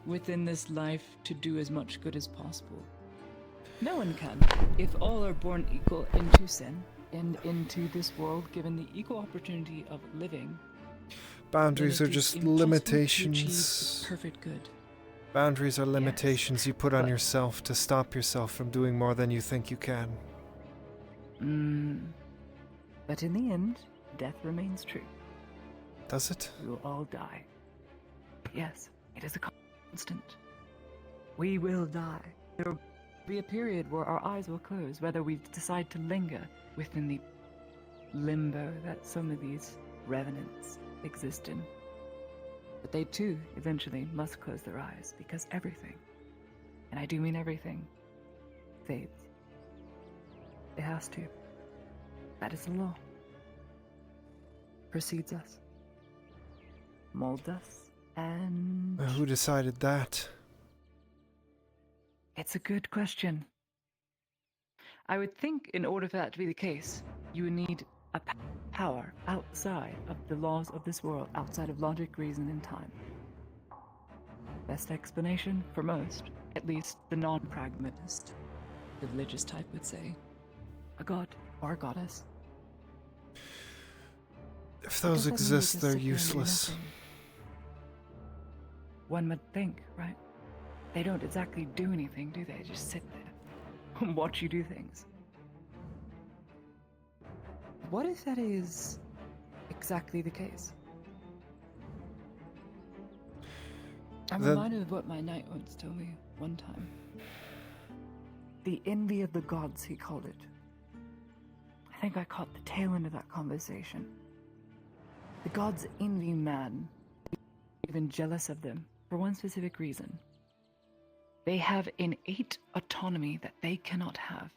within this life to do as much good as possible. No one can. If all are born equal into sin and into this world given the equal opportunity of living, boundaries are just limitations. To achieve perfect good. Boundaries are limitations you put on yourself to stop yourself from doing more than you think you can. But in the end, death remains true. Does it? We will all die. Yes, it is a constant. We will die. There will be a period where our eyes will close, whether we decide to linger within the limbo that some of these revenants exist in. But they too, eventually, must close their eyes, because everything, and I do mean everything, fades. It has to. That is the law. Precedes us. Molds us, and... Who decided that? It's a good question. I would think in order for that to be the case, you would need a power outside of the laws of this world, outside of logic, reason, and time. Best explanation for most, at least the non-pragmatist, the religious type would say, a god or a goddess. If those exist, they're useless. One would think, right? They don't exactly do anything, do they? Just sit there and watch you do things. What if that is exactly the case? I'm reminded of what my knight once told me one time. The envy of the gods, he called it. I think I caught the tail end of that conversation. The gods envy man, even jealous of them, for one specific reason. They have innate autonomy that they cannot have.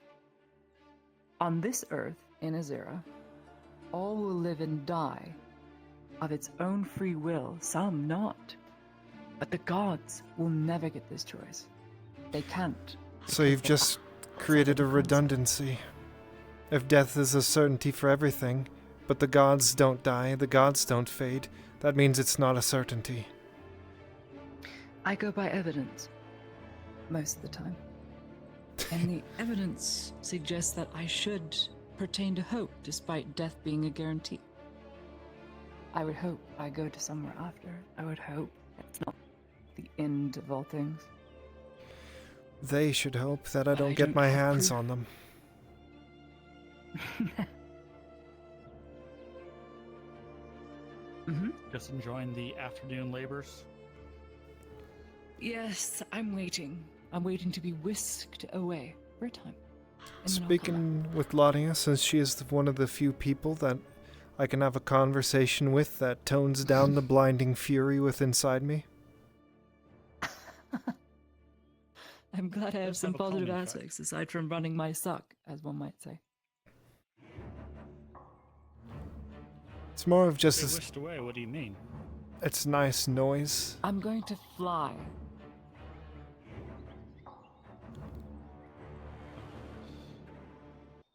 On this earth, in Az'Rael, all will live and die of its own free will, some not. But the gods will never get this choice. They can't. So you've just created a redundancy. If death is a certainty for everything, but the gods don't die, the gods don't fade, that means it's not a certainty. I go by evidence. Most of the time. And the evidence suggests that I should pertain to hope, despite death being a guarantee. I would hope I go to somewhere after. I would hope it's not the end of all things. They should hope that I But don't I get don't my have hands proof. on them. Just enjoying the afternoon labors. Yes, I'm waiting. I'm waiting to be whisked away for a time. And then I'll come Speaking with Ladia, since she is one of the few people that I can have a conversation with that tones down the blinding fury within inside me. back. I'm glad I have some have a positive calming effect. aspects aside from running my suck, as one might say. It's more of Say just whisked away, what do you mean? it's nice noise. I'm going to fly.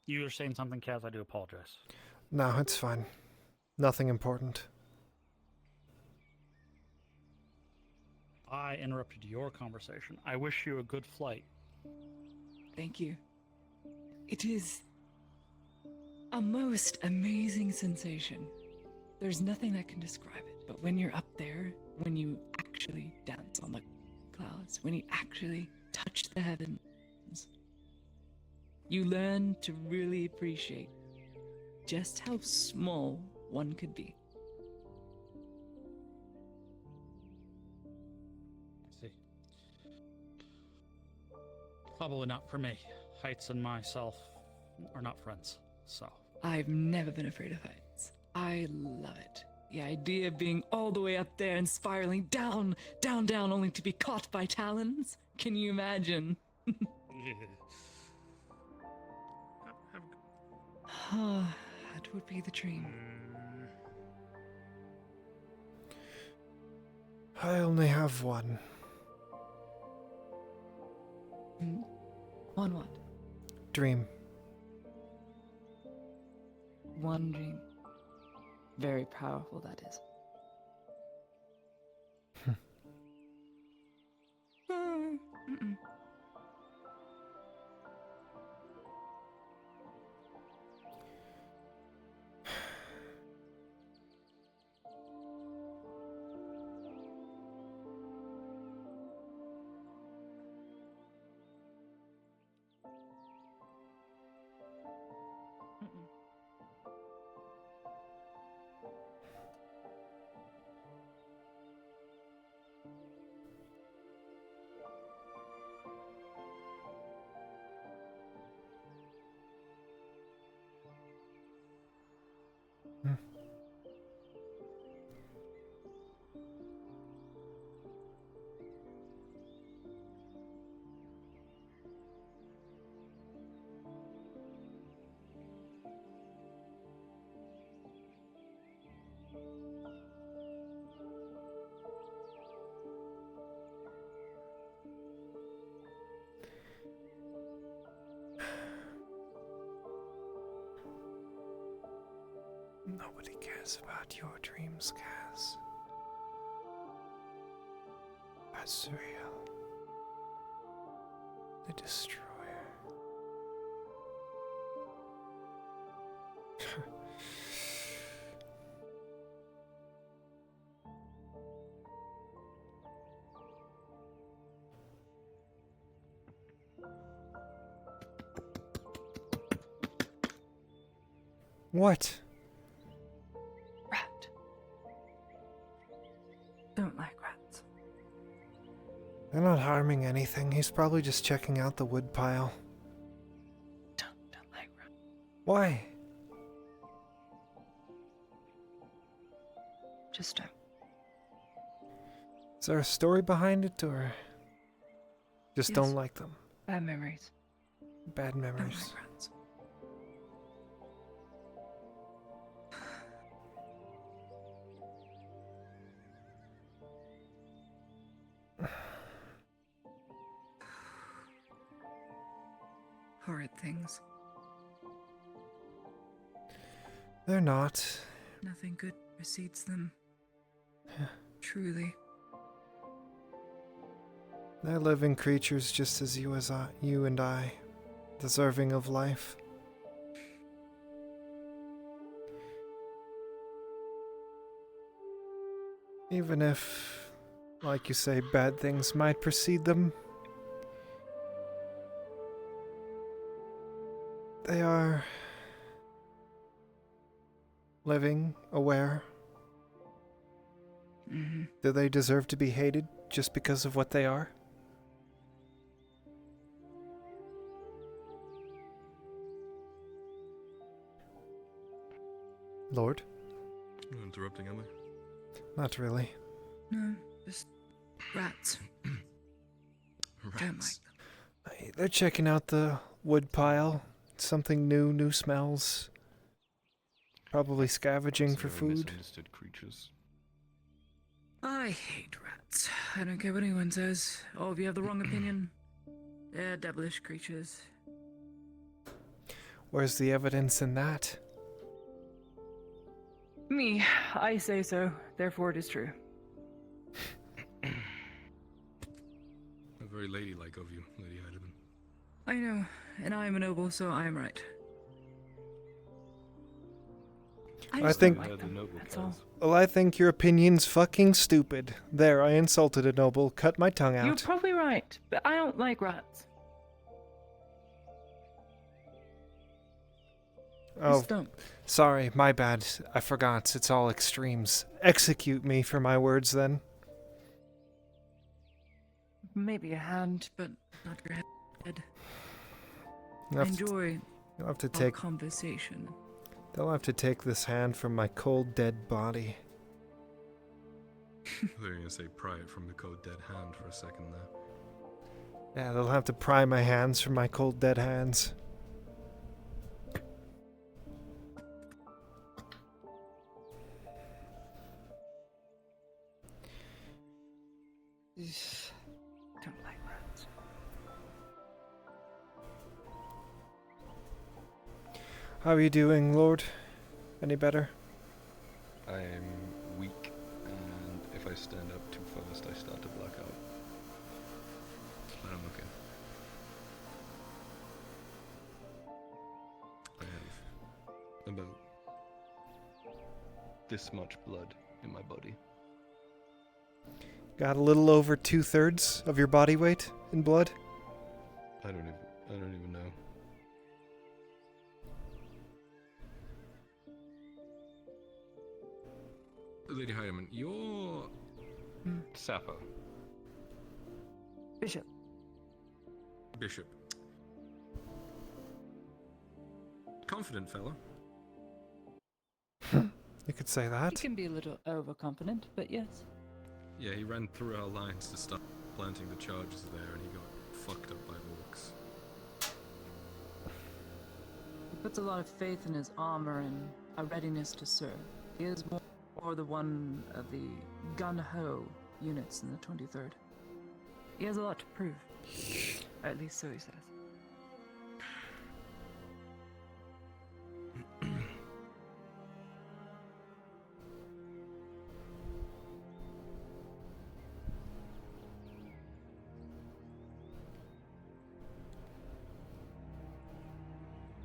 You were saying something, Kaz, I do apologize. No, it's fine. Nothing important. I interrupted your conversation. I wish you a good flight. Thank you. It is a most amazing sensation. There's nothing that can describe it, but when you're up there, when you actually dance on the clouds, when you actually touch the heavens, you learn to really appreciate just how small one could be. I see. Probably not for me. Heights and myself are not friends, so. I've never been afraid of heights. I love it. The idea of being all the way up there and spiraling down, down, down, only to be caught by talons. Can you imagine? That would be the dream. I only have one. On what? Dream. One dream. Very powerful, that is. Mm-mm. Nobody cares about your dreams, Kaz. Az'Rael, the Destroyer. What? Rat. Don't like rats. They're not harming anything. He's probably just checking out the wood pile. Don't like rats. Why? Just don't. Is there a story behind it, or just Yes. don't like them? Bad memories. Bad Don't memories. like rats. horrid things. They're not. Nothing good precedes them. Truly. They're living creatures just as you and I, deserving of life. Even if, like you say, bad things might precede them, they are living, aware. Mm-hmm. Do they deserve to be hated just because of what they are? Lord? Not interrupting, am I? Not really. No, just rats. Don't like them. They're checking out the wood pile. Something new smells. Probably scavenging for food. Misunderstood creatures. I hate rats. I don't care what anyone says. All of you have the wrong opinion. They're devilish creatures. Where's the evidence in that? Me, I say so. Therefore it is true. Very ladylike of you, Lady Heidelman. I know, and I am a noble, so I am right. I think. Like them, that's all. Well, I think your opinion's fucking stupid. There, I insulted a noble. Cut my tongue out. You're probably right, but I don't like rats. Oh, Just don't. sorry, my bad. I forgot. It's all extremes. Execute me for my words, then. Maybe a hand, but not your head. You'll have to- Enjoy You'll have to our take. conversation. They'll have to take this hand from my cold, dead body. I thought you were going to say pry it from the cold dead hand for a second there. Yeah, they'll have to pry my hands from my cold, dead hands. Don't like rats. How are you doing, Lord? Any better? I am weak, and if I stand up too fast, I start to black out. But I'm okay. I have about this much blood in my body. Got a little over 2/3 of your body weight in blood? I don't even know. Lady Heidemann, you're Sappho. Bishop. Bishop. Confident fella. You could say that. He can be a little overconfident, but yes. Yeah, he ran through our lines to start planting the charges there, and he got fucked up by orcs. He puts a lot of faith in his armor and a readiness to serve. He is more the one of the gun-ho units in the 23rd. He has a lot to prove. At least so he says.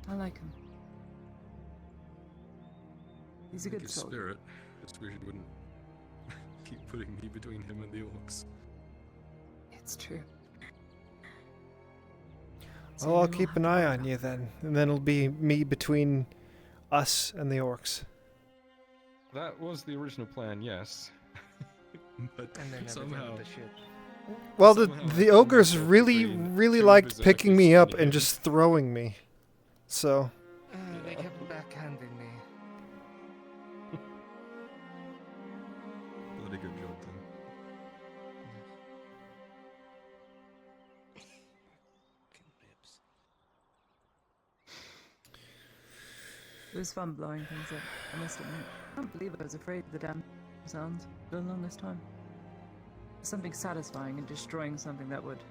I like him. He's a good His soldier. spirit. Just wish he wouldn't keep putting me between him and the orcs. It's true. Well, I'll keep an eye on you then. And then it'll be me between us and the orcs. That was the original plan, yes. But And then somehow... the ship. Well, somehow the I ogres ended up really between liked two picking berserkers me up standing and in. just throwing me. So, They kept backhanding me. Bloody good job then. It was fun blowing things up, I must admit. I can't believe I was afraid of the damn sounds for the longest time. There's something satisfying in destroying something that would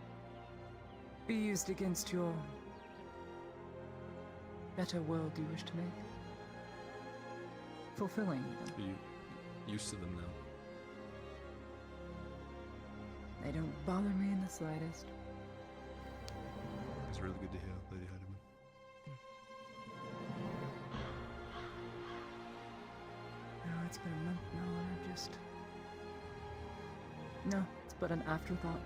be used against your better world you wish to make. Fulfilling, even. Are you used to them now? They don't bother me in the slightest. It's really good to hear, Lady Heidemann. No, it's been a month now, and I've just... No, it's but an afterthought.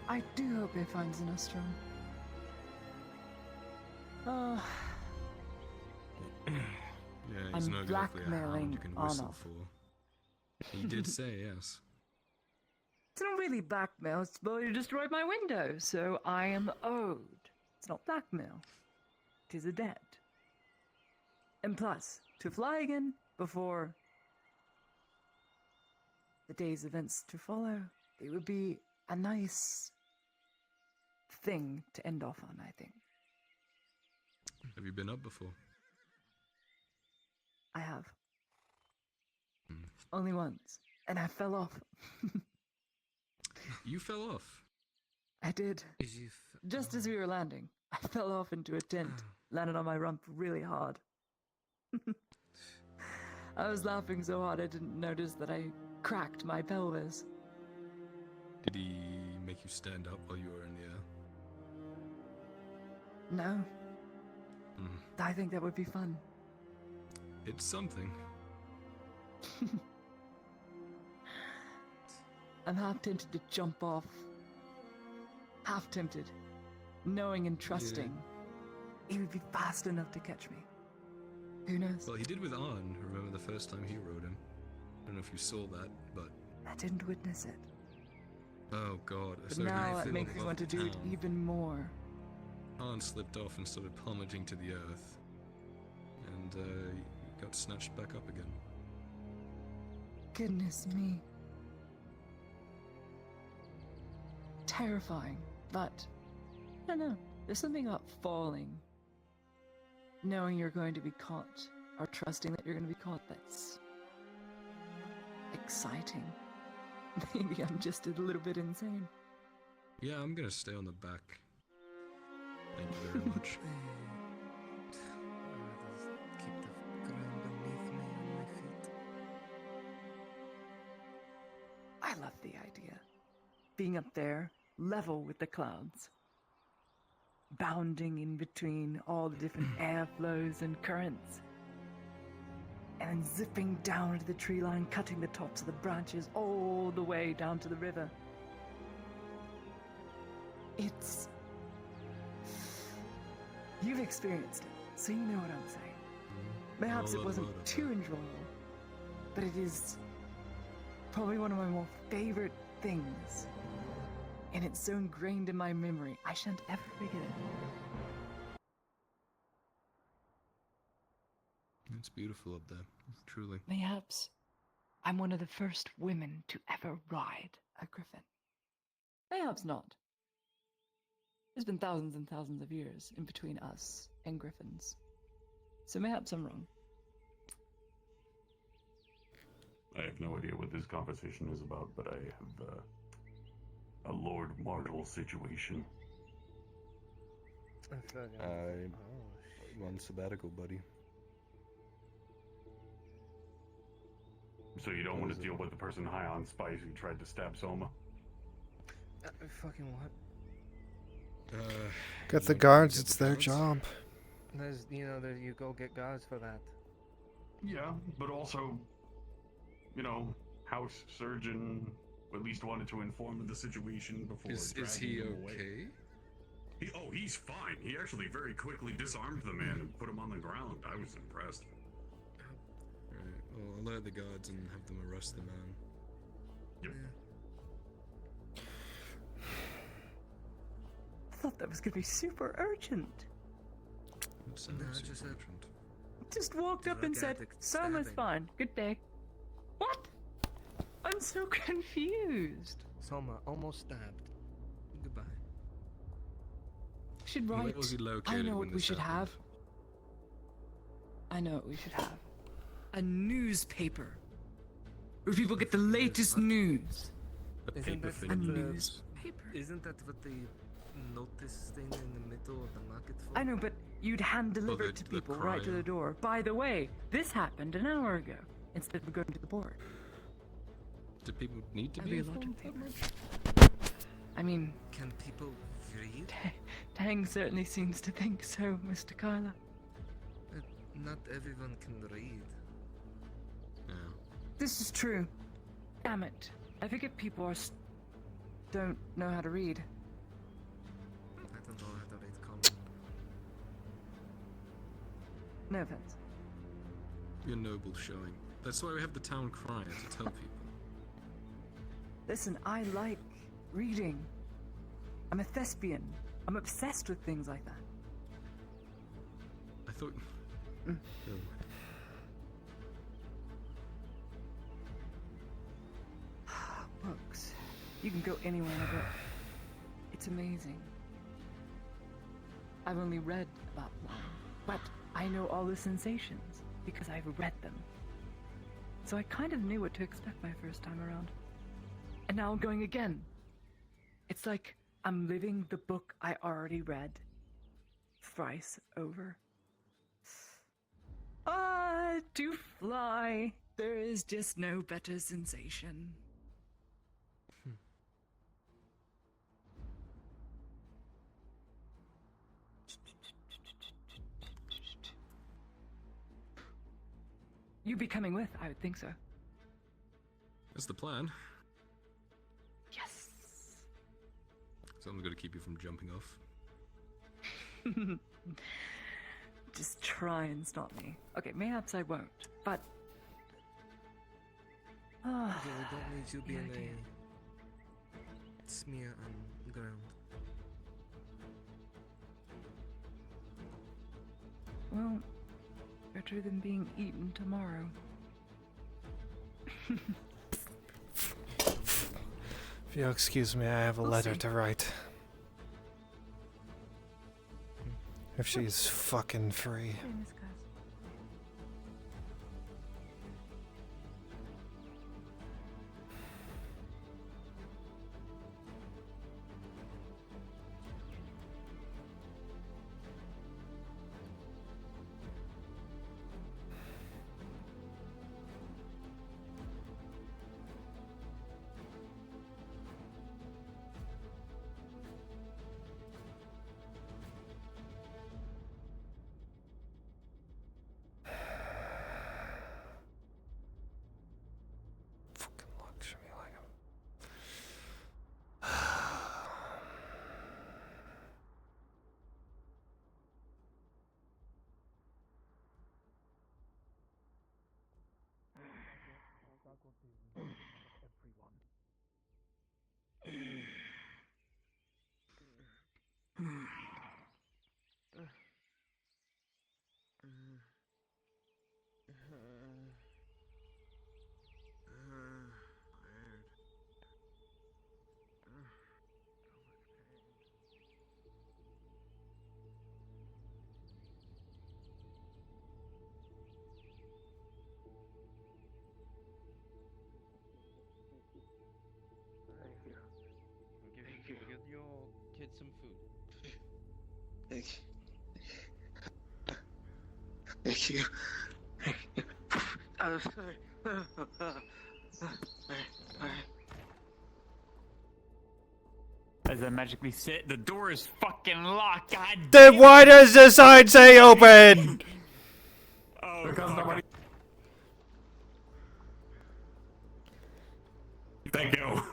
I do hope he finds Nostrum. Oh, Yeah, he's I'm not exactly a hound blackmailing you can whistle Arnold. for. He did say yes. it's not really blackmail, it's well, you destroyed my window, so I am owed. It's not blackmail. It is a debt. And plus, to fly again before the day's events to follow, it would be a nice thing to end off on, I think. Have you been up before? I have. Only once. And I fell off. You fell off. I did. Just as we were landing, I fell off into a tent, landed on my rump really hard. I was laughing so hard I didn't notice that I cracked my pelvis. Did he make you stand up while you were in the air? No. I think that would be fun. It's something. I'm half tempted to jump off. Half tempted. Knowing and trusting. He would be fast enough to catch me. Who knows? Well, he did with Arn. Remember the first time he rode him? I don't know if you saw that, but... I didn't witness it. Oh god. But So now he it flew makes me above want to the do it town. even more. Arn slipped off and started plummeting to the earth. And he got snatched back up again. Goodness me. Terrifying, but I don't know. There's something about falling, knowing you're going to be caught, or trusting that you're going to be caught, that's exciting. Maybe I'm just a little bit insane. Yeah, I'm gonna stay on the back. Thank you very much. Keep the ground beneath me and my feet. I love the idea. Being up there, level with the clouds. Bounding in between all the different airflows and currents. And then zipping down to the tree line, cutting the tops of the branches all the way down to the river. It's... You've experienced it, so you know what I'm saying. Perhaps it wasn't too enjoyable, but it is probably one of my more favorite things. And it's so ingrained in my memory, I shan't ever forget it. It's beautiful up there, truly. Mayhaps I'm one of the first women to ever ride a griffin. Mayhaps not. There's been thousands and thousands of years in between us and griffins. So mayhaps I'm wrong. I have no idea what this conversation is about, but I have a Lord Martel situation. I'm on sabbatical, buddy. So you don't want to deal with the person high on spice who tried to stab Soma? Fucking what? Get the guards, it's their job. There's, there you go get guards for that. Yeah, but also, house surgeon at least wanted to inform of the situation before Is dragging he him away. okay? He's fine. He actually very quickly disarmed the man and put him on the ground. I was impressed. Right, well, I'll alert the guards and have them arrest the man. Yep. I thought that was going to be super urgent. It sounds No, super just urgent. Just walked up and said, Gigantic Soma's stabbing. fine. Good day. What? I'm so confused. Soma almost stabbed. Goodbye. We should Where write. was he I located know when what we this should happened? have. I know what we should have. a newspaper where people get the latest news. Isn't that A newspaper. Isn't that what the notice thing in the middle of the market for? I know, but you'd hand deliver it to people right to the door. By the way, this happened an hour ago. Instead of going to the board. Do people need to That'd be be a lot of informed that paper. much? I mean, Can people read? Tang certainly seems to think so, Mr. Kyler. Not everyone can read. Yeah. This is true. Damn it. I forget people don't know how to read. I don't know how to read common. No offense. You're noble showing. That's why we have the town crier to tell people. Listen, I like reading. I'm a thespian. I'm obsessed with things like that. I thought. Mm. Oh. Books. You can go anywhere in a book. It's amazing. I've only read about one, but I know all the sensations because I've read them. So I kind of knew what to expect my first time around. And now I'm going again. It's like I'm living the book I already read thrice over. To fly. There is just no better sensation. You'd be coming with, I would think so. That's the plan. Yes. Someone's got to keep you from jumping off. Just try and stop me. Okay, mayhaps I won't, but... We don't need you being idea. a smear on the ground. Well, better than being eaten tomorrow. If you'll excuse me, I have a We'll letter see. to write. If she's fucking free. Hey, Miss Gus. Fucking looks at me like Give your kid some food. Thank you. As I magically sit, the door is fucking locked. God Then why does the sign say open? Oh, God. Thank you.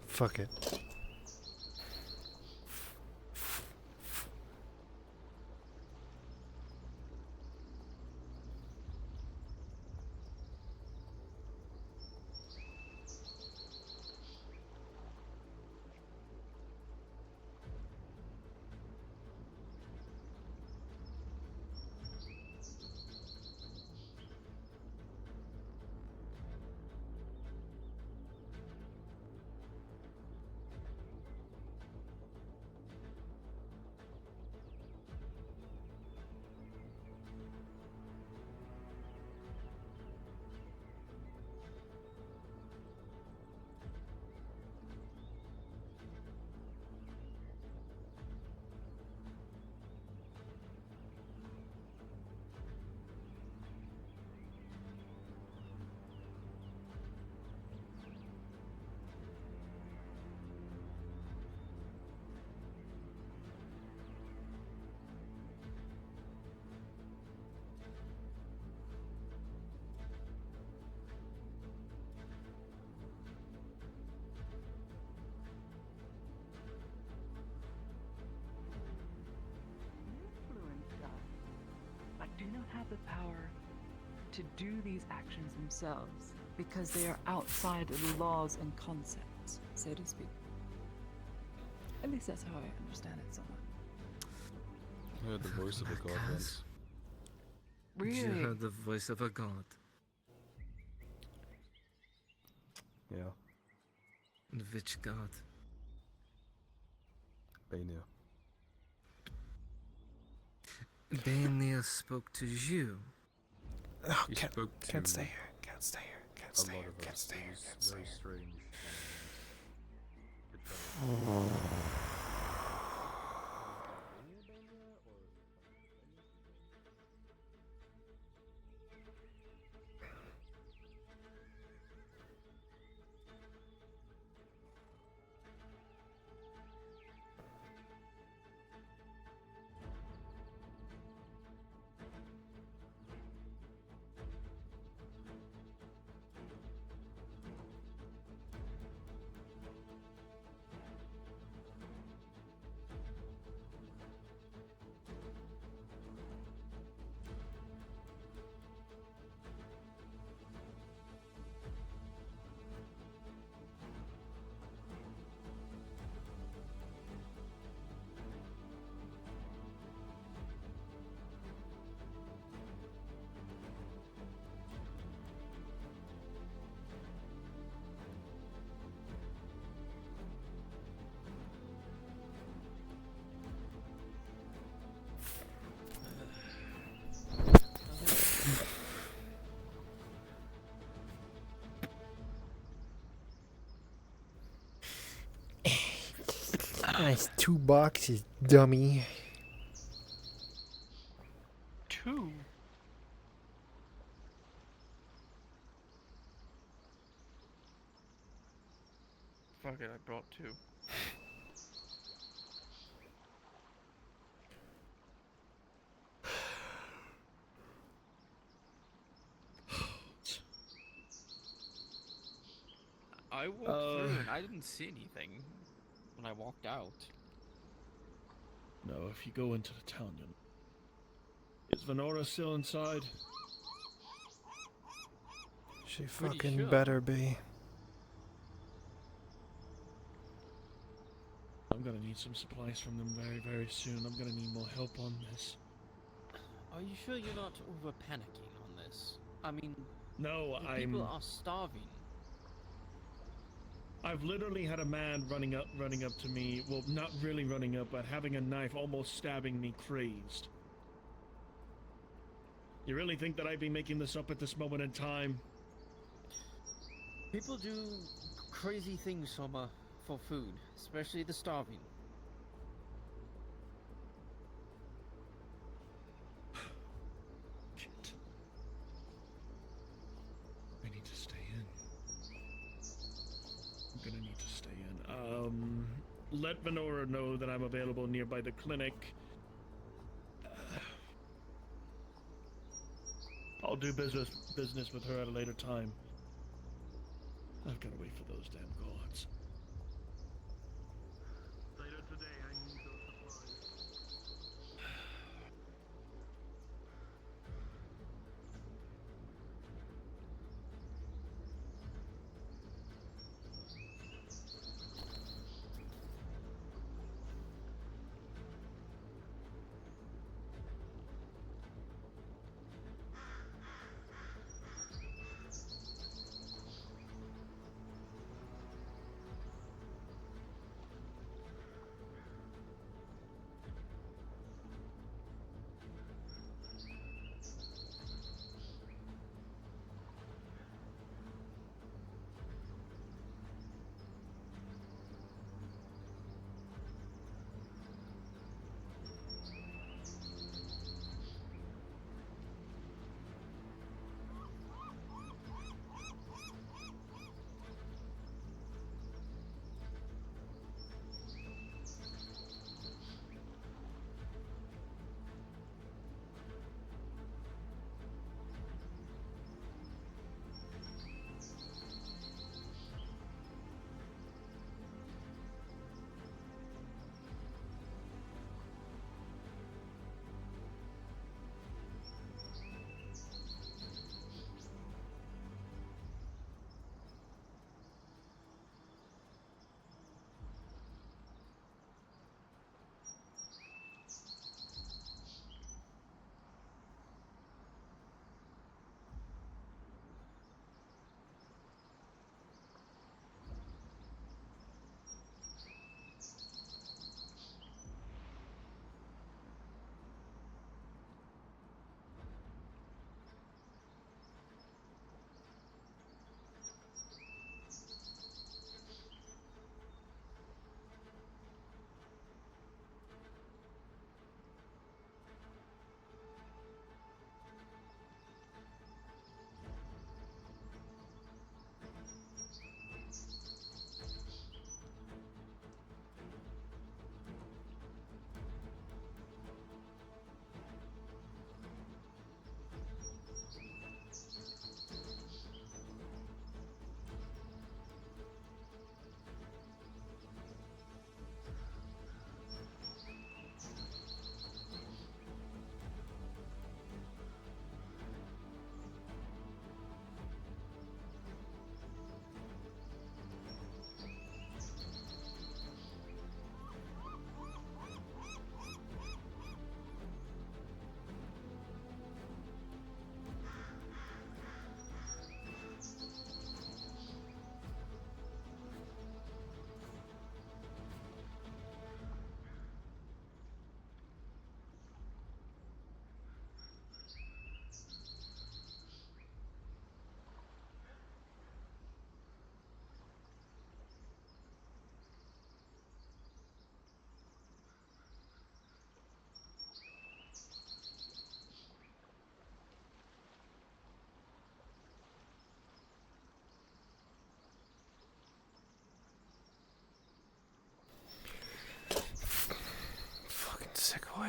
Fuck it. do not have the power to do these actions themselves because they are outside of the laws and concepts, so to speak. At least that's how I understand it somewhat. I heard the voice of a god once. Really? You heard the voice of a god. Yeah. Which god? Bania. Bania spoke to you. Oh, He can't spoke stay to here. Can't stay here. Can't a stay lot here. of Can't us. stay It here. was Can't stay very here. strange. Nice 2 boxes, dummy. 2? Fuck it, I brought 2. I walked through and I didn't see anything when I walked out. No, if you go into the town, you'll... Is Venora still inside? She Pretty fucking sure. better be. I'm gonna need some supplies from them very, very soon. I'm gonna need more help on this. Are you sure you're not over panicking on this? I mean, No, people are starving. I've literally had a man running up to me. Well, not really running up, but having a knife, almost stabbing me, crazed. You really think that I'd be making this up at this moment in time? People do crazy things for food, especially the starving. Shit. I need to stay in. I'm gonna need to stay in. Let Venora know that I'm available nearby the clinic. I'll do business with her at a later time. I've gotta wait for those damn gods. Later today, I need those supplies.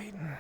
fighting.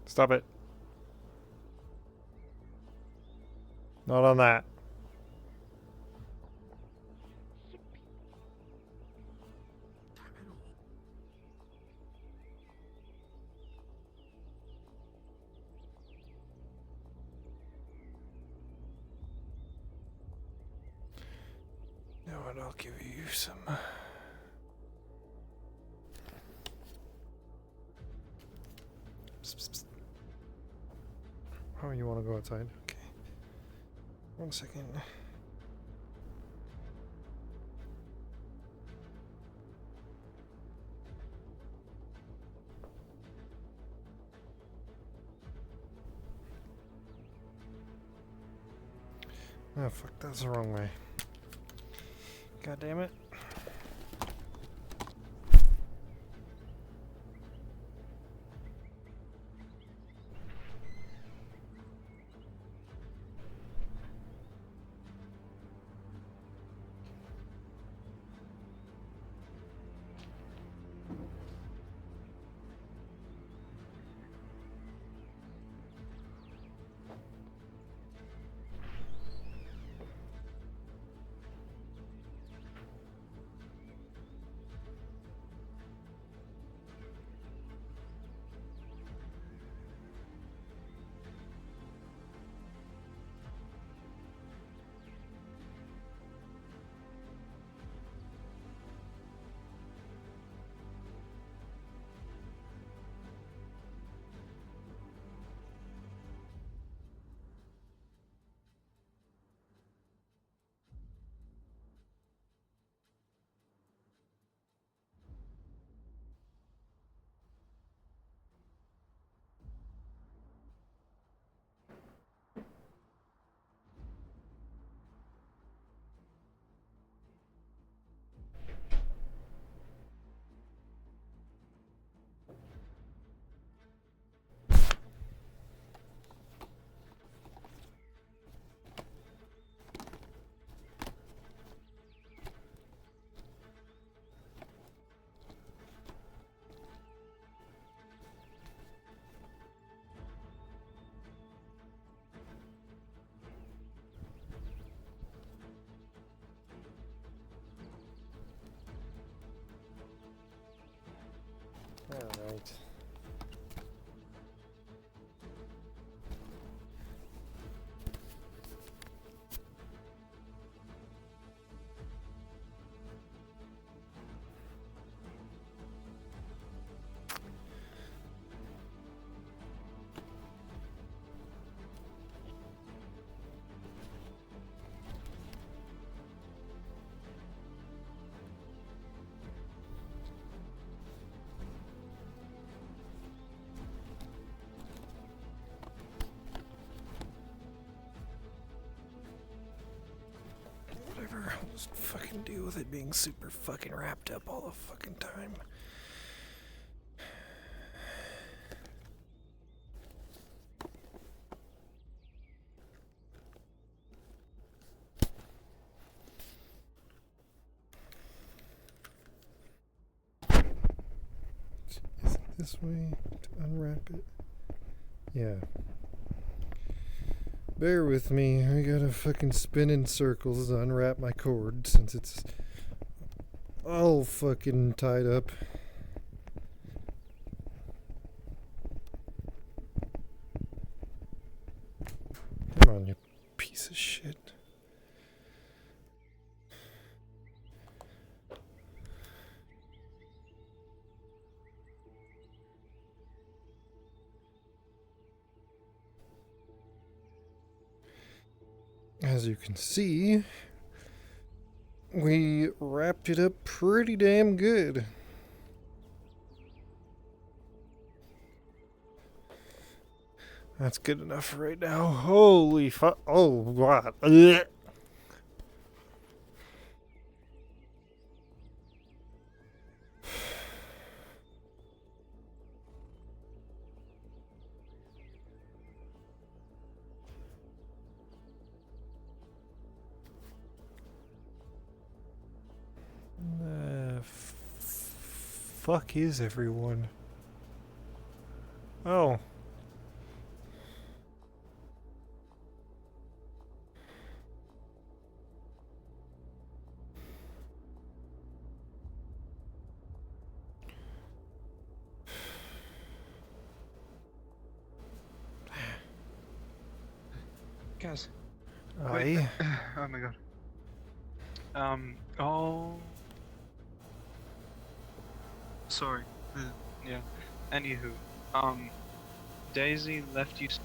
Stop it. Not on that. Now what? I'll give you some. Psst, psst, psst. Oh, you want to go outside? Okay. 1 second. Oh fuck, that's the wrong way. God damn it. Alright. Whatever, I'll just fucking deal with it being super fucking wrapped up all the fucking time. Is it this way to unwrap it? Yeah. Bear with me, I gotta fucking spin in circles to unwrap my cord since it's all fucking tied up. Come on, you piece of shit. as you can see, we wrapped it up pretty damn good. That's good enough for right now. Holy fuck. Oh, what? Ugh. Fuck is everyone? Oh. Guys. Aye. Oh my god. Oh. Sorry. Yeah. Anywho, Daisy left you some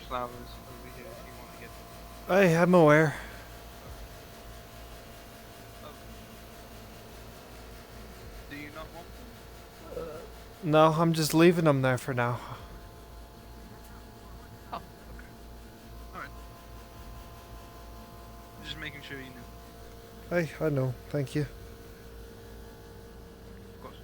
flowers over here if you want to get them. I'm aware. Do you not want them? No, I'm just leaving them there for now. Oh, okay. Alright. Just making sure you know. I know. Thank you. Of course.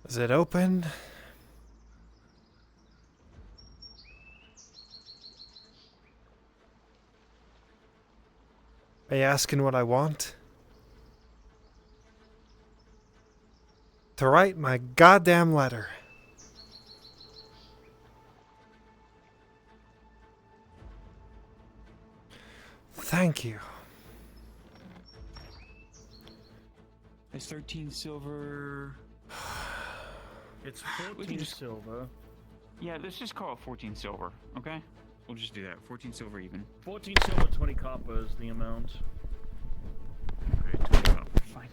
Is it open? Are you asking what I want? To write my goddamn letter. Thank you. It's 13 silver. It's We 14 can just- silver. Yeah, let's just call it 14 silver, okay? We'll just do that. 14 silver even. 14 silver, 20 copper is the amount. Okay, 20 copper, fine.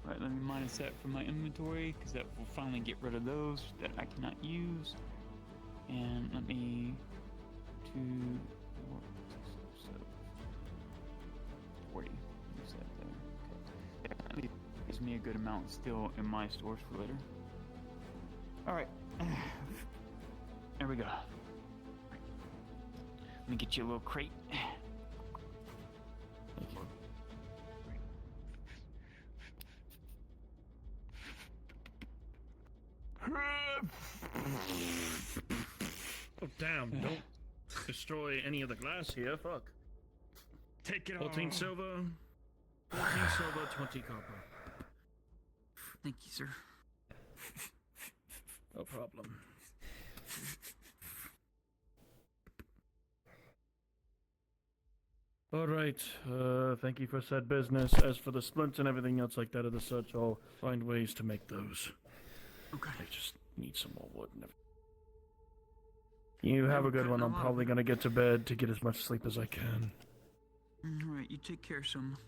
Right, let me minus that from my inventory, because that will finally get rid of those that I cannot use. And let me... 2... 4, 6, 7, 40. Use that there. Okay. That gives me a good amount still in my stores for later. Alright. There we go. Let me get you a little crate. Oh, damn, don't destroy any of the glass here, fuck. Take it 14 all. silver, 14 silver, 20 copper. Thank you, sir. No problem. Alright, thank you for said business. As for the splints and everything else like that of the such, I'll find ways to make those. Okay. I just need some more wood and everything. You have a good one. I'm probably gonna get to bed to get as much sleep as I can. Alright, you take care, son.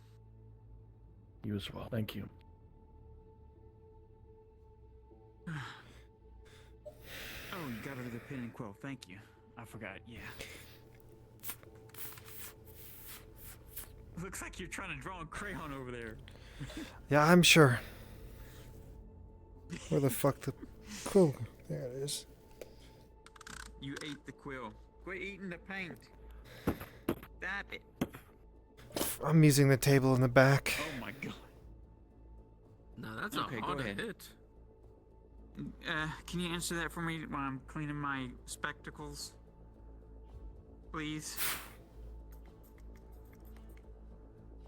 You as well. Thank you. Oh, you got rid of the pen and quill. Thank you. I forgot, yeah. Looks like you're trying to draw a crayon over there. Yeah, I'm sure. Where the fuck the... Cool. There it is. You ate the quill. Quit eating the paint. Stop it. I'm using the table in the back. Oh my god. No, that's Okay, a go hard ahead. hit. Can you answer that for me while I'm cleaning my spectacles? Please.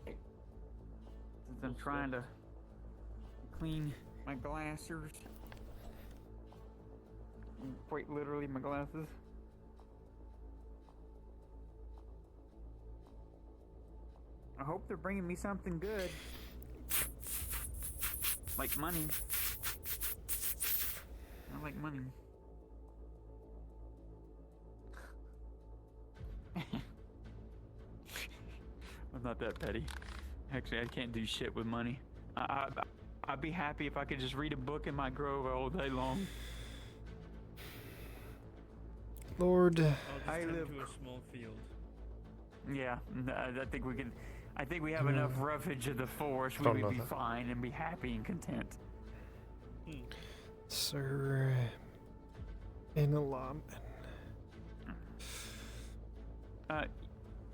Since I'm trying to clean my glasses. Quite literally, my glasses. I hope they're bringing me something good. Like money. I like money. I'm not that petty. Actually, I can't do shit with money. I'd be happy if I could just read a book in my grove all day long. Lord. I'll just tend to a small field. Yeah, I think we can. I think we have enough roughage of the forest. We Don't know would be that. fine and be happy and content. Sir. In a lot. I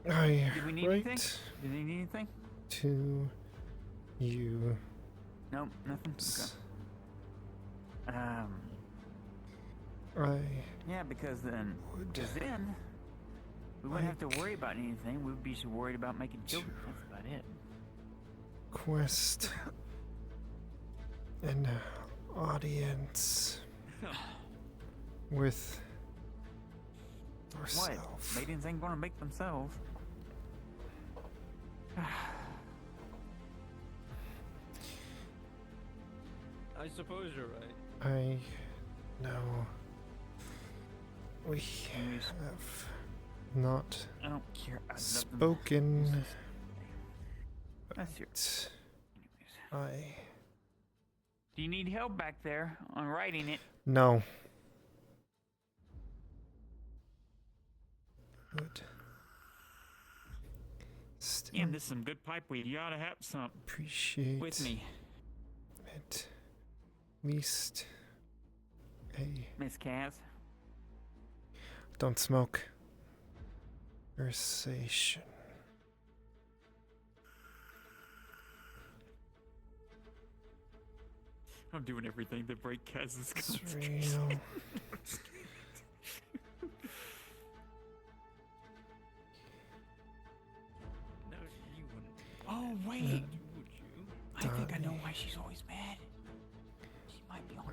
Do we need write anything? Do we need anything? to you. Nope, nothing. Okay. Yeah, because then we wouldn't have to worry about anything. We would be so worried about making children. That's about it. Quest an audience with What? yourself. Maidens ain't gonna make themselves. I suppose you're right. I know we have not I don't care. spoken. That's your. I Do you need help back there on writing it? no. Would Yeah, this is some good pipe weed. You ought to have some. appreciate With me, at least a Miss Cass. don't smoke conversation. I'm doing everything to break Kaz's Az'Rael. No, you wouldn't. Oh wait, would you? I think I know why she's always mad. She might be on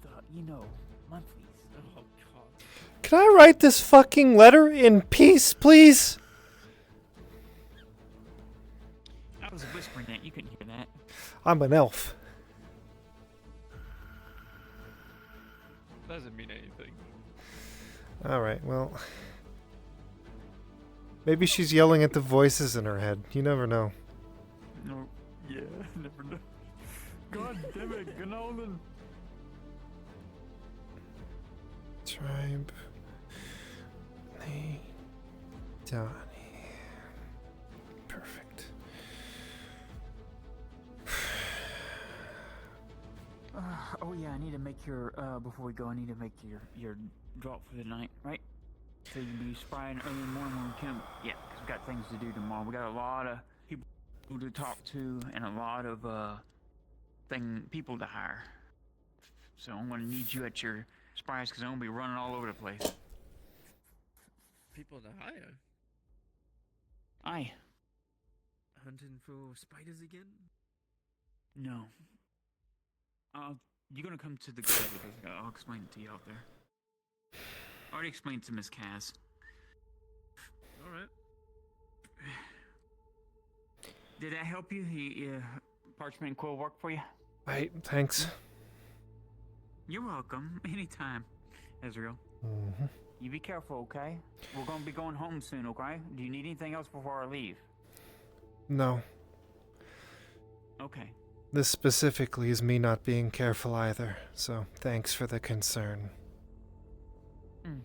the, monthlies. Oh god. Can I write this fucking letter in peace, please? I was whispering that. You couldn't hear that. I'm an elf. Doesn't mean anything. Alright, well. Maybe she's yelling at the voices in her head. You never know. No. Yeah, never know. God damn it, Ganolan. Tribe. Donnie. Perfect. Oh yeah, I need to make your before we go. I need to make your drop for the night, right? So you can be sprying early in the morning when we come. Yeah, 'cause we got things to do tomorrow. We got a lot of people to talk to and a lot of people to hire. So I'm gonna need you at your spries because I'm gonna be running all over the place. People to hire. Aye. Hunting for spiders again? No. You're gonna come to the guy because I'll explain it to you out there. I already explained to Miss Cass. Alright. Did that help you? Parchment and quill work for you? Right, thanks. You're welcome. Anytime, Az'Rael. Mm-hmm. You be careful, okay? We're gonna be going home soon, okay? Do you need anything else before I leave? No. Okay. This specifically is me not being careful either, so thanks for the concern. Mm.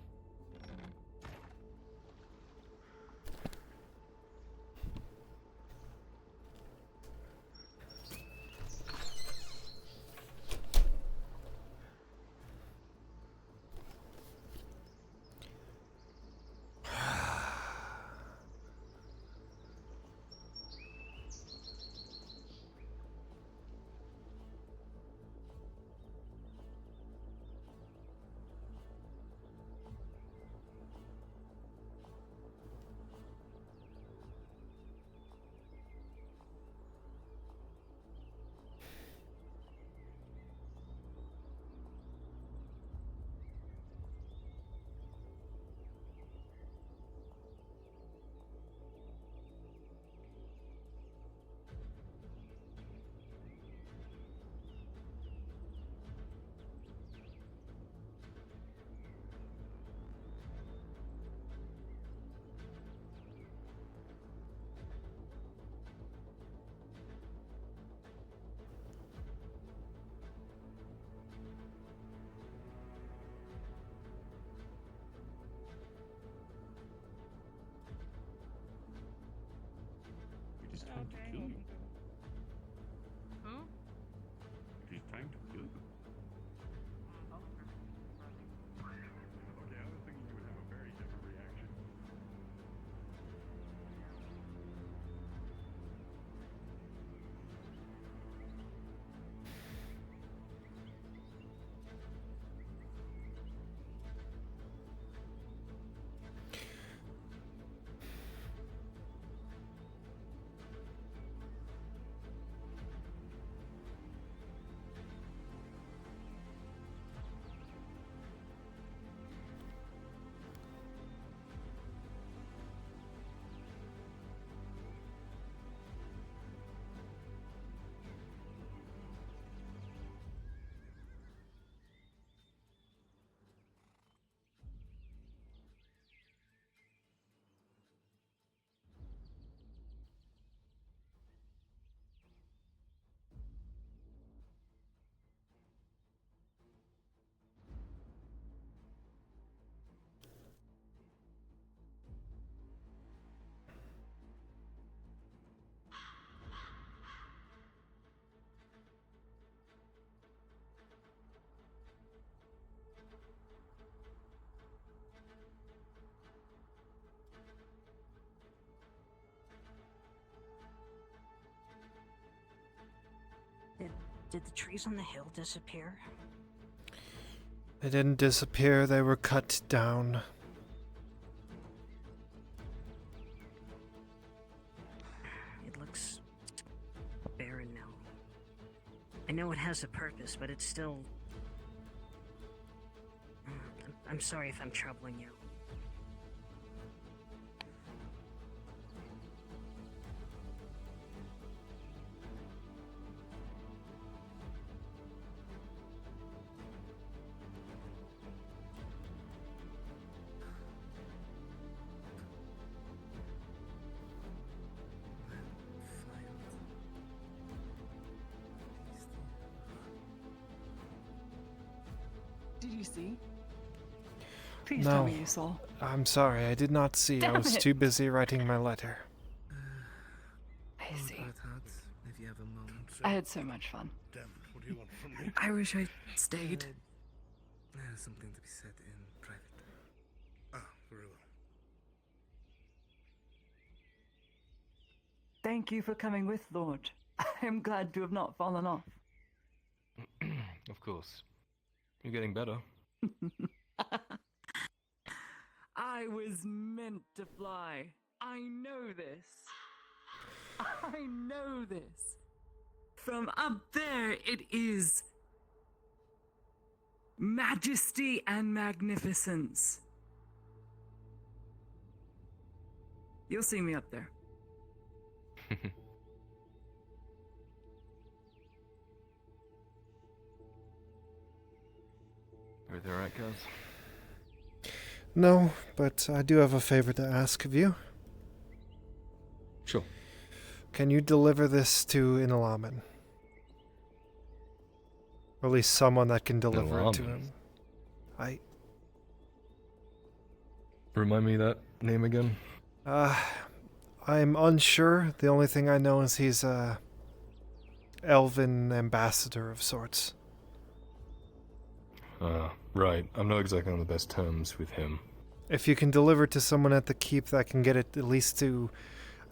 She's trying to kill you. Who? She's trying to kill you. Okay, I was thinking you would have a very different reaction. Did the trees on the hill disappear? They didn't disappear, they were cut down. It looks barren now. I know it has a purpose, but it's still... I'm sorry if I'm troubling you. Did you see? Please tell me you saw. I'm sorry, I did not see. I Damn was it. too busy writing my letter. I see. If you have a moment. I had so much fun. Damn, what do you want from me? I wish I stayed. There's something to be said in private. Ah, very well. Thank you for coming with, Lord. I am glad to have not fallen off. Of course. You're getting better. I was meant to fly. I know this. I know this. From up there, it is majesty and magnificence. You'll see me up there. Everything alright, guys? No, but I do have a favor to ask of you. Sure. Can you deliver this to Inalaman? Or at least someone that can deliver it to Inalaman? him. Remind me that name again? I'm unsure. The only thing I know is he's a elven ambassador of sorts. Right. I'm not exactly on the best terms with him. If you can deliver to someone at the keep that can get it at least to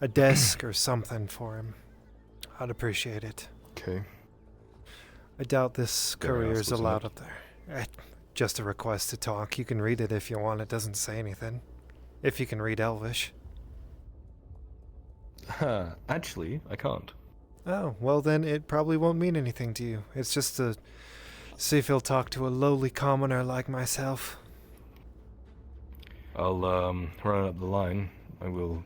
a desk or something for him, I'd appreciate it. Okay. I doubt this Very courier's nice, allowed wasn't up there. Just a request to talk. You can read it if you want. It doesn't say anything. If you can read Elvish. Actually, I can't. Oh, well then it probably won't mean anything to you. It's just to see if he'll talk to a lowly commoner like myself. I'll run up the line. I will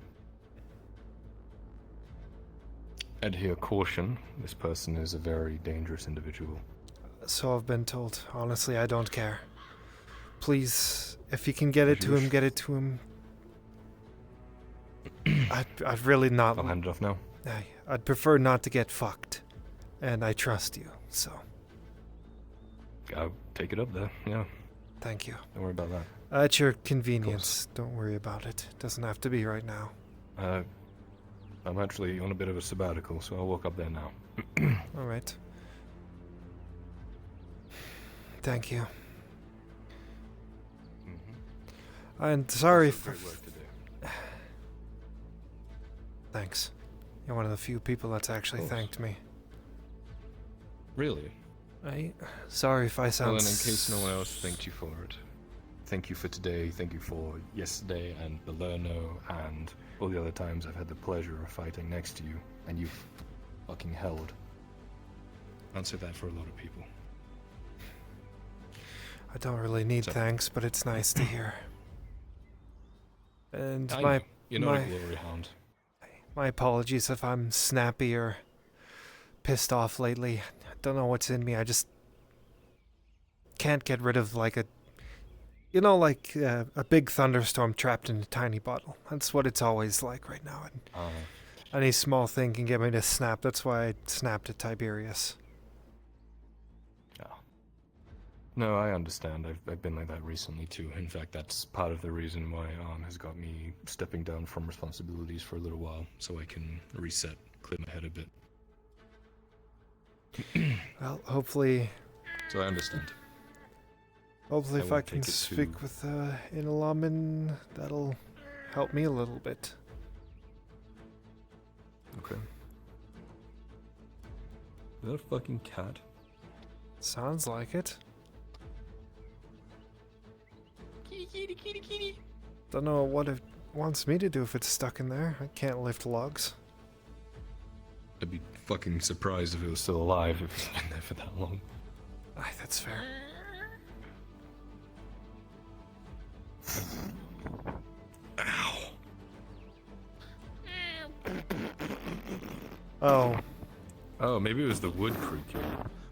adhere caution. This person is a very dangerous individual. So I've been told. Honestly, I don't care. Please, if you can get it to him, get it to him. I'd really not... I'll hand it off now. I'd prefer not to get fucked. And I trust you, so... I'll take it up there, yeah. Thank you. Don't worry about that. At your convenience. Don't worry about it. Doesn't have to be right now. I'm actually on a bit of a sabbatical, so I'll walk up there now. All right. Thank you. And sorry for. Great work today. Thanks. You're one of the few people that's actually thanked me. Really? Sorry if I sound. Well, then, in case no one else thanked you for it, thank you for today, thank you for yesterday and Belerno and all the other times I've had the pleasure of fighting next to you, and you've fucking held. Answer that for a lot of people. I don't really need thanks, but it's nice to hear. And I my know. You're not a glory hound. My apologies if I'm snappy or pissed off lately. I don't know what's in me. I just can't get rid of like a big thunderstorm trapped in a tiny bottle. That's what it's always like right now. And any small thing can get me to snap. That's why I snapped at Tiberius. No, I understand. I've been like that recently too. In fact, that's part of the reason why has got me stepping down from responsibilities for a little while, so I can reset, clear my head a bit. Well, hopefully. So I understand. Hopefully, if I can speak with Inalamin, that'll help me a little bit. Okay. Is that a fucking cat? Sounds like it. Kitty, kitty, kitty. Don't know what it wants me to do if it's stuck in there. I can't lift logs. I'd be fucking surprised if it was still alive if it's been there for that long. Aye, that's fair. Ow. Oh. Oh, maybe it was the wood creaking.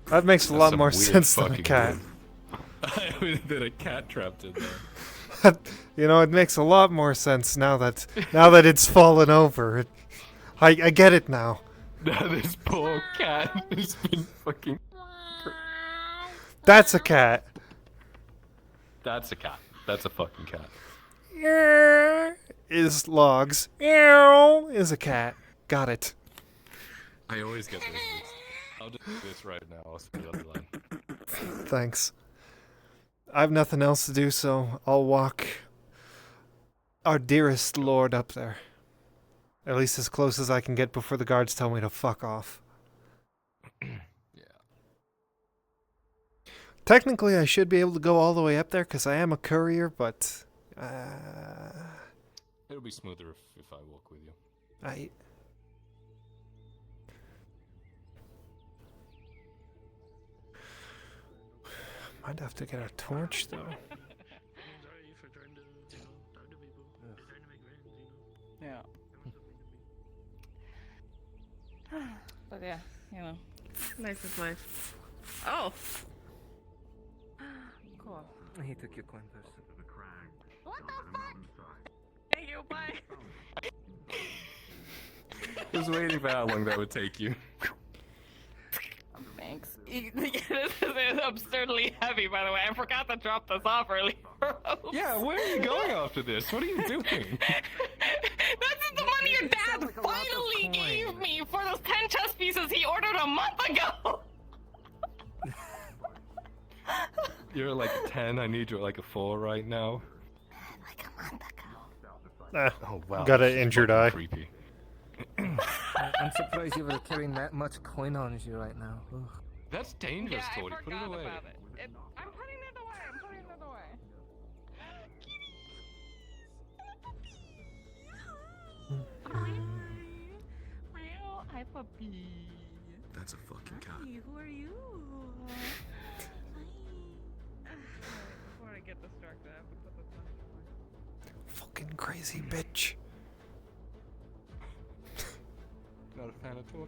That makes a lot more sense than a cat. Than a cat trapped in there. You know, it makes a lot more sense now that it's fallen over. I get it now. Now this poor cat has been fucking. That's a cat. That's a cat. That's a fucking cat. Is logs. Is a cat. Got it. I always get this. I'll just do this right now. I'll speak the other line. Thanks. I have nothing else to do, so I'll walk our dearest lord up there. At least as close as I can get before the guards tell me to fuck off. Technically, I should be able to go all the way up there because I am a courier, but It'll be smoother if I walk with you. Might have to get a torch, though. Yeah. But yeah, you know, life is life. Oh! Cool. He took your coin purse. What the fuck? Thank you, bye! I was waiting for how long that would take you. Thanks. This is absurdly heavy, by the way. I forgot to drop this off earlier. Yeah, where are you going after this? What are you doing? This is the money your dad finally gave me for those 10 chess pieces he ordered a month ago! You're like a 10, I need you at like a 4 right now. Like a month ago. Oh wow. Got this an is injured fucking eye. Creepy. I'm surprised you were carrying that much coin on you right now. Ugh. That's dangerous, Yeah, Tori. I Put it forgot away. about it. I'm putting it away. I'm putting it away. Hi, puppy. That's a fucking cat. Hi, who are you? Hi. Before I get distracted, I have to put this money away. Fucking crazy bitch. Not a fan of Tori.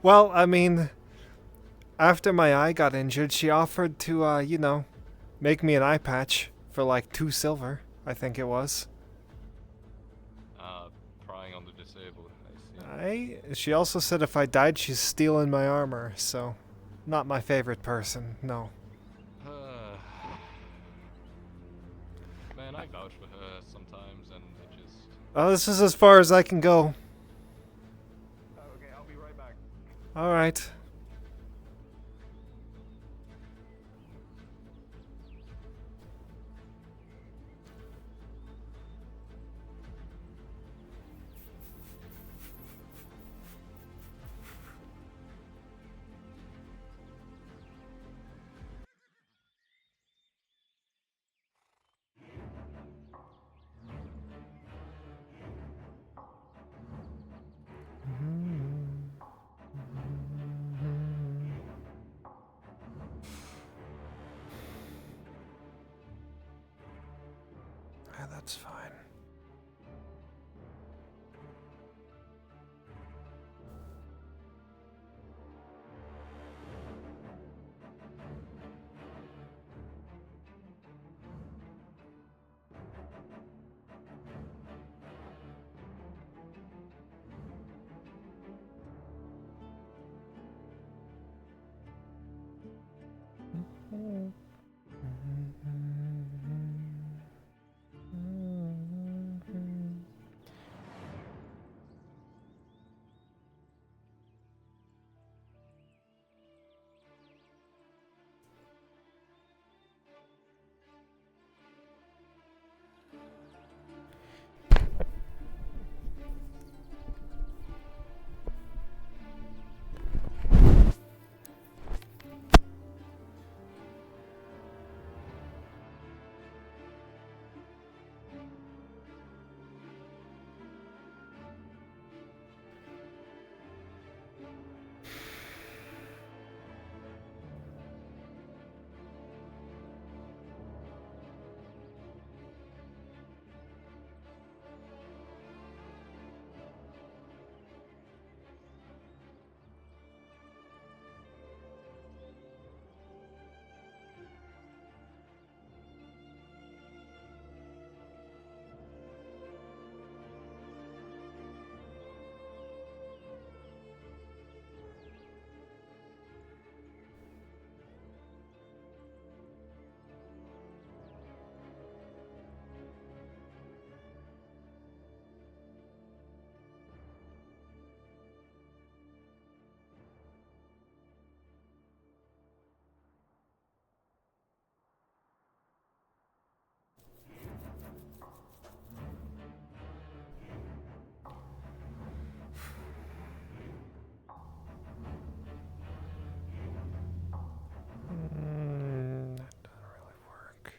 Well, I mean, after my eye got injured, she offered to, make me an eye patch for like 2 silver, I think it was. Prying on the disabled, I see. She also said if I died, she's stealing my armor, so not my favorite person, no. Man, I vouch for her sometimes, and it just... Well, this is as far as I can go. All right. Yeah, that's fine. That doesn't really work.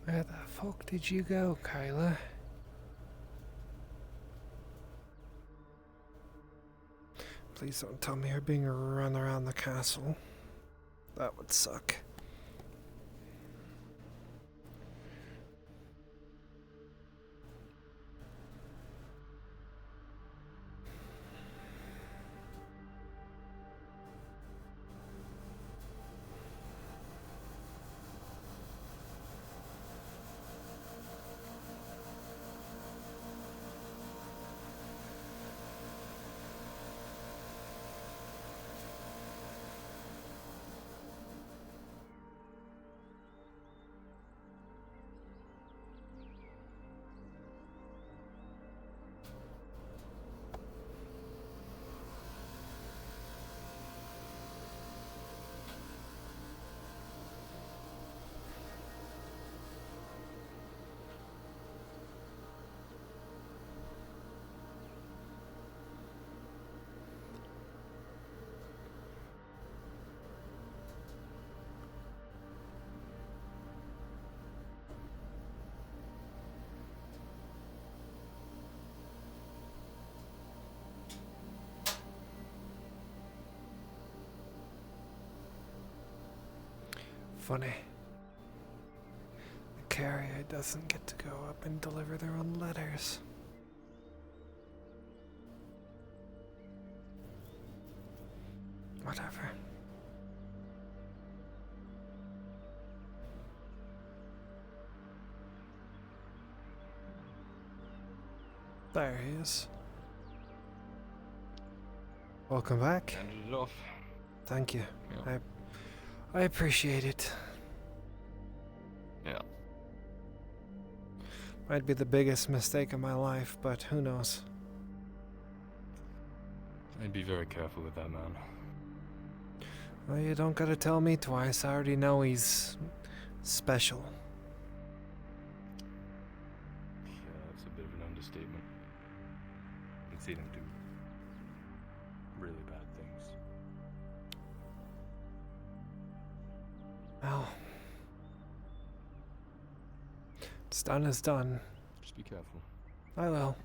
Where the fuck did you go, Kyla? Please don't tell me you're being run around the castle. That would suck. Funny. The carrier doesn't get to go up and deliver their own letters. Whatever. There he is. Welcome back. Ended it off. Thank you. Yeah. I appreciate it. Yeah. Might be the biggest mistake of my life, but who knows? I'd be very careful with that man. Well, you don't gotta tell me twice. I already know he's special. Yeah, that's a bit of an understatement. I've seen him do really bad things. Well, it's done is done. Just be careful. I will.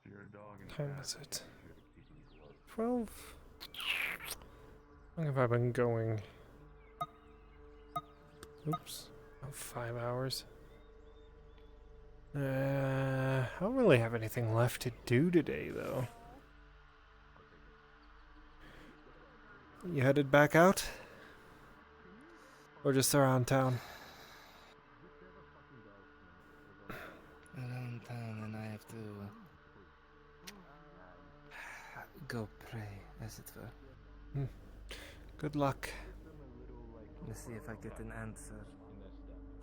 If you're a dog and Time is it? 12? How long have I been going? Oops. Oh, 5 hours. I don't really have anything left to do today, though. You headed back out? Or just around town? Around town, and I have to go pray, as it were. Good luck. Let's see if I get an answer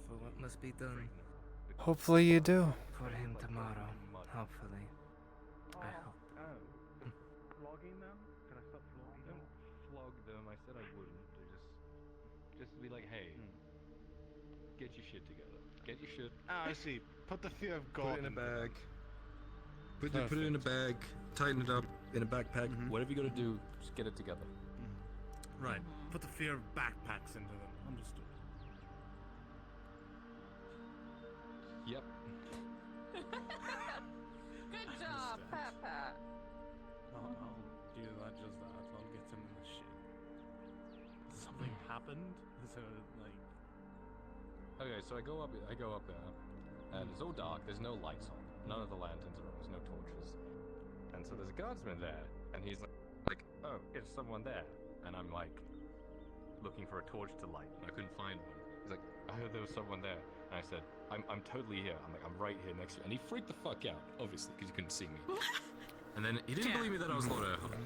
for what must be done. Hopefully you do. For him tomorrow, hopefully. I hope. Flogging them? Can I stop flogging them? Don't flog them. I said I wouldn't. Just be like, hey, get your shit together. Get your shit. Ah, I see. Put the fear of God Put it in a bag. Put it in a bag, tighten it up in a backpack. Whatever you gotta do, just get it together. Right. Put the fear of backpacks into them. Understood. Yep. Good job, Pat Pat. I'll do that, just that. I'll get him in the shit. Something happened? So, like... Okay, so I go up there, and it's all dark. There's no lights on. None of the lanterns are on. There's no torches. And so there's a guardsman there, and he's like, oh, is someone there? And I'm like, looking for a torch to light, and I couldn't find one. He's like, I heard there was someone there. And I said, I'm totally here. I'm right here next to you. And he freaked the fuck out, obviously, because he couldn't see me. And then he didn't believe me that I was Lord Erhan.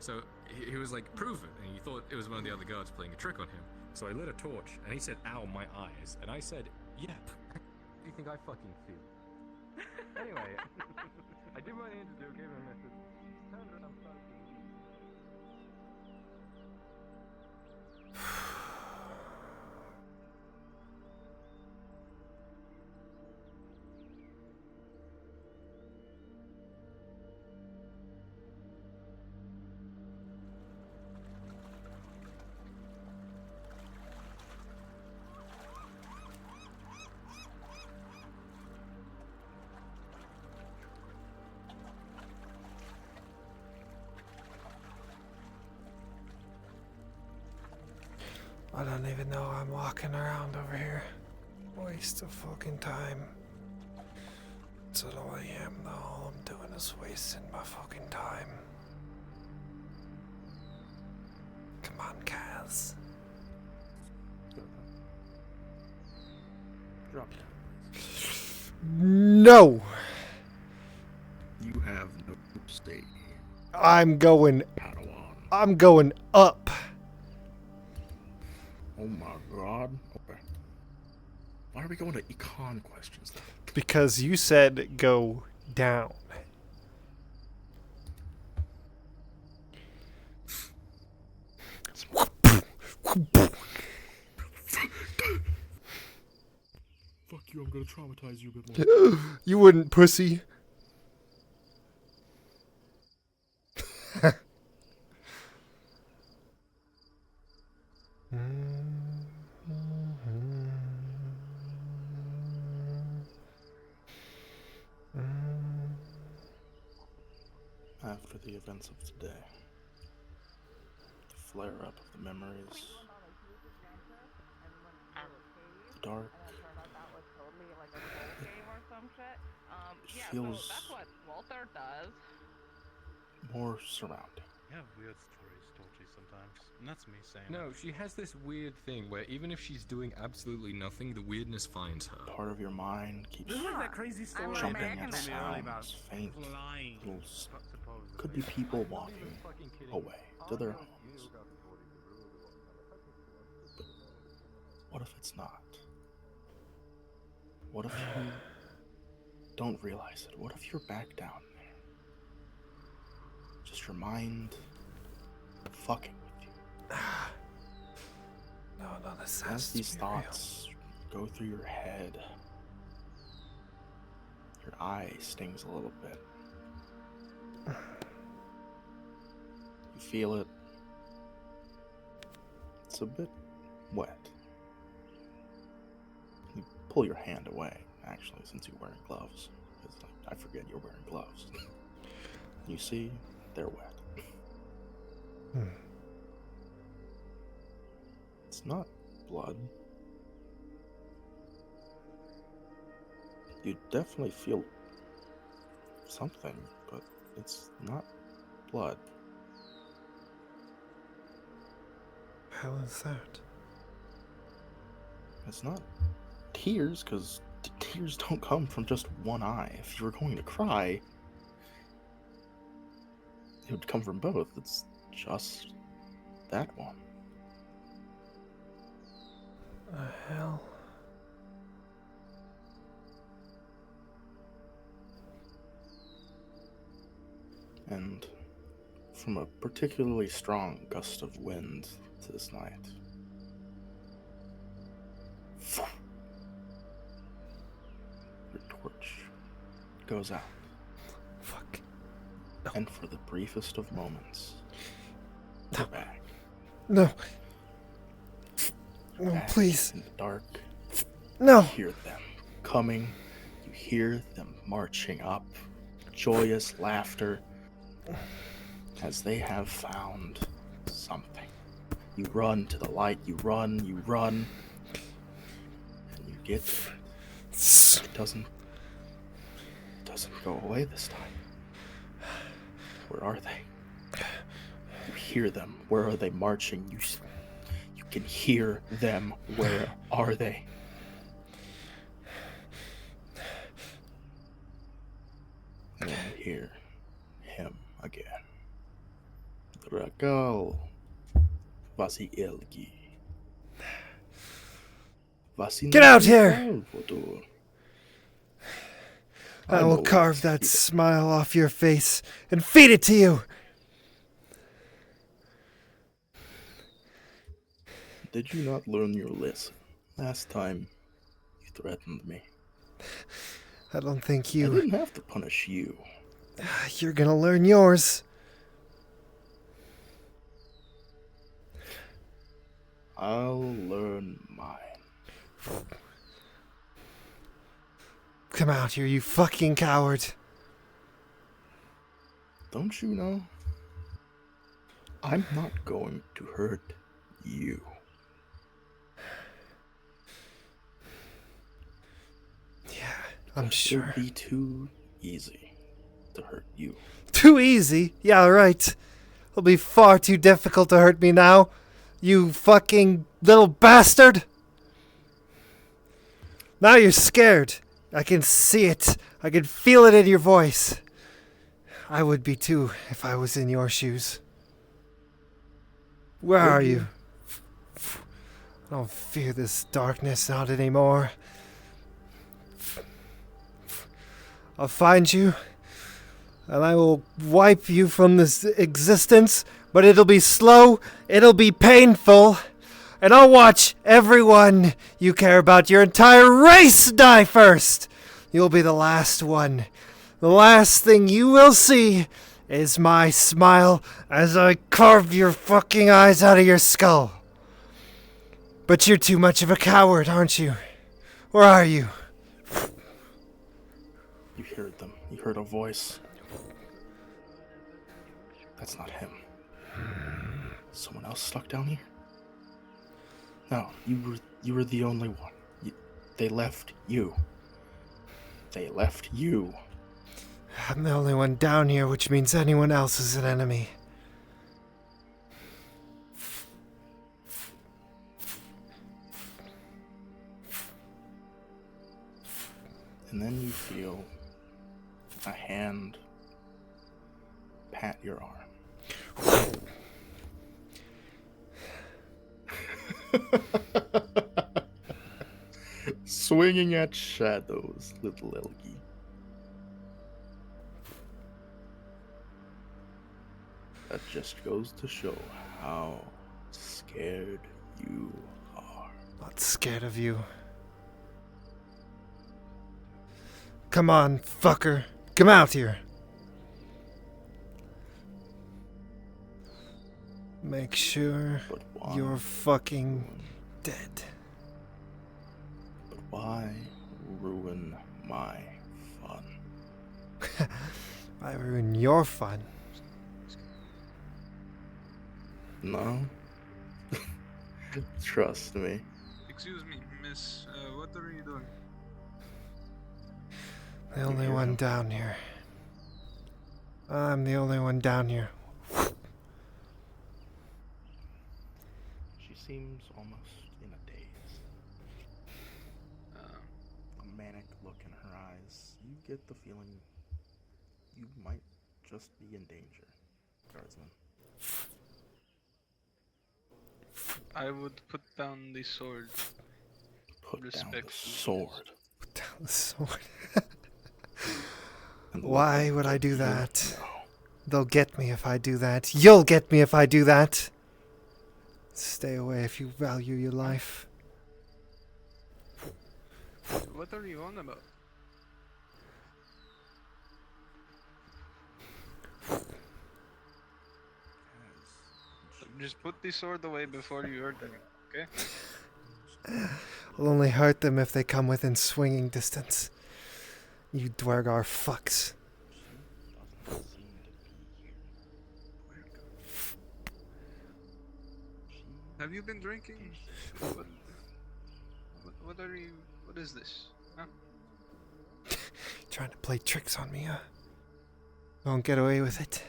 So he was like, prove it. And he thought it was one of the other guards playing a trick on him. So I lit a torch, and he said, ow, my eyes. And I said, yeah. What do you think I fucking feel? Anyway, I did what I needed to do, gave him a message. Turned around, started to leave. I don't even know I'm walking around over here. Waste of fucking time. That's all I am, though. All I'm doing is wasting my fucking time. Come on, Kaz. Drop down. No! You have no stay. I'm going up. Oh my god. Okay. Why are we going to econ questions then? Because you said go down. Fuck you, I'm gonna traumatize you a bit more. You wouldn't, pussy. after the events of today. The flare up of the memories. The dark. It feels Walter does. more surrounding. You have weird stories told you sometimes. And that's me saying No, she has this weird thing where even if she's doing absolutely nothing, the weirdness finds her. Part of your mind keeps This is like that crazy story jumping at that told me earlier about sounds, faint, flying. little could be people walking away to their homes. But what if it's not? What if you don't realize it? What if you're back down there? Just your mind fucking with you. No, this has As to these be thoughts go through your head, your eye stings a little bit. You feel it. It's a bit wet. You pull your hand away, actually, since you're wearing gloves. Because I forget you're wearing gloves. You see, they're wet. It's not blood. You definitely feel something, but it's not blood. How is that? It's not tears, because tears don't come from just one eye. If you were going to cry, it would come from both. It's just that one. The hell? And from a particularly strong gust of wind this night, your torch goes out. Fuck. And for the briefest of moments, you're back. No. No, Back please. in the dark. No. You hear them coming. You hear them marching up. Joyous laughter. As they have found something. You run to the light. You run. And you get to it. It doesn't go away this time. Where are they? You hear them. Where are they marching? You can hear them. Where are they? And then you hear him again. Drakal Vasielgi. Get out here! I will carve that smile off your face and feed it to you! Did you not learn your lesson last time you threatened me? I don't think you... I didn't have to punish you. You're gonna learn yours. I'll learn mine. Come out here, you fucking coward. Don't you know? I'm not going to hurt you. I'm sure. It'd be too easy to hurt you. Too easy? Yeah, right. It'll be far too difficult to hurt me now. You fucking little bastard. Now you're scared. I can see it. I can feel it in your voice. I would be too if I was in your shoes. Where are you? I don't fear this darkness not anymore. I'll find you, and I will wipe you from this existence, but it'll be slow, it'll be painful, and I'll watch everyone you care about, your entire race, die first. You'll be the last one. The last thing you will see is my smile as I carve your fucking eyes out of your skull. But you're too much of a coward, aren't you? Where are you? You heard them. You heard a voice. That's not him. Someone else stuck down here? No, you were the only one. They left you. They left you. I'm the only one down here, which means anyone else is an enemy. And then you feel a hand pat your arm. Swinging at shadows, little Elgie. That just goes to show how scared you are. Not scared of you. Come on, fucker. Come out here. Make sure you're fucking dead. But why ruin my fun? I ruin your fun. No. Trust me. Excuse me, miss. What are you doing? The only one down here. I'm the only one down here. She seems almost in a daze. A manic look in her eyes. You get the feeling you might just be in danger, Guardsman. I would put down the sword. Put down the sword. Put down the sword. Why would I do that? They'll get me if I do that. You'll get me if I do that. Stay away if you value your life. What are you on about? Just put the sword away before you hurt them, okay? I'll only hurt them if they come within swinging distance. You Dwergar fucks. Have you been drinking? What are you? What is this? Huh? Trying to play tricks on me, huh? Won't get away with it.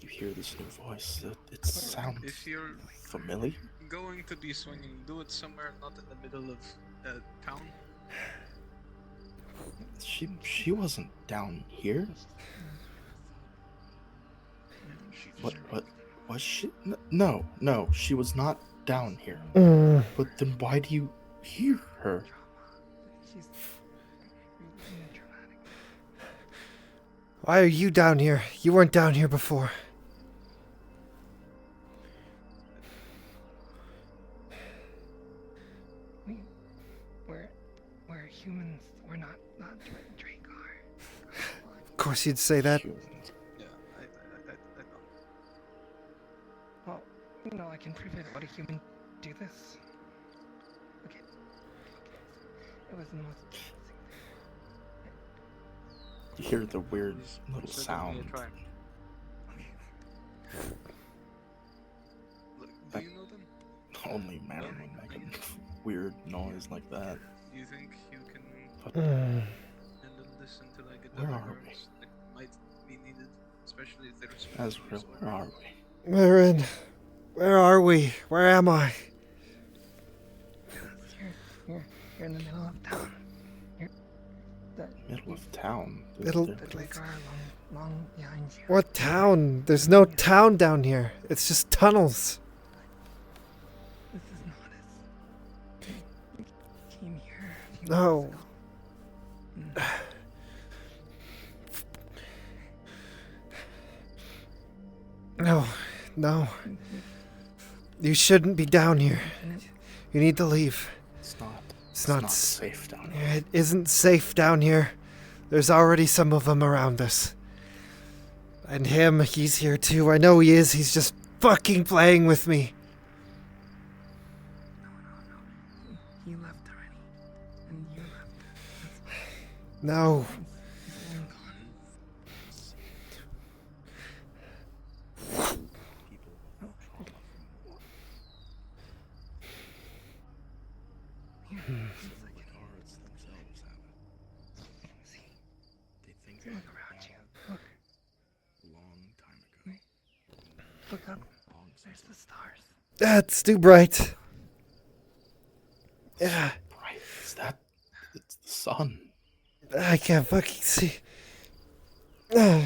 You hear this new voice. It sounds If you're familiar. going to be swinging, do it somewhere not in the middle of town. She wasn't down here. What was she? No, she was not down here. But then why do you hear her? Why are you down here? You weren't down here before. We're humans. We're not Draengar. Of course you'd say that. Yeah, I know. Well, I can prove it. Would a human do this? Okay. It was the most. You hear the weird little sound. Do you know them? Only Marin would make a weird noise like that. Do you think you can But handle this until I get where other are we? herbs that might be needed, especially if there's Az'Rael, where are we? Marin, where are we? Where am I? You're in the middle of town. Middle of town. Middle. The Draengar are long behind you. What town? There's no town down here. It's just tunnels. This is not as. You came here. a few No. months ago. No. You shouldn't be down here. You need to leave. It's not safe down here. It isn't safe down here. There's already some of them around us. And him, he's here too. I know he is. He's just fucking playing with me. He left already. And you left. No. He's long gone. Guards themselves have it. They think they Look have around that you. Look. a long time ago. Look up. There's the stars. It's too bright. Yeah. Right, is that? It's the sun. I can't fucking see. Ah.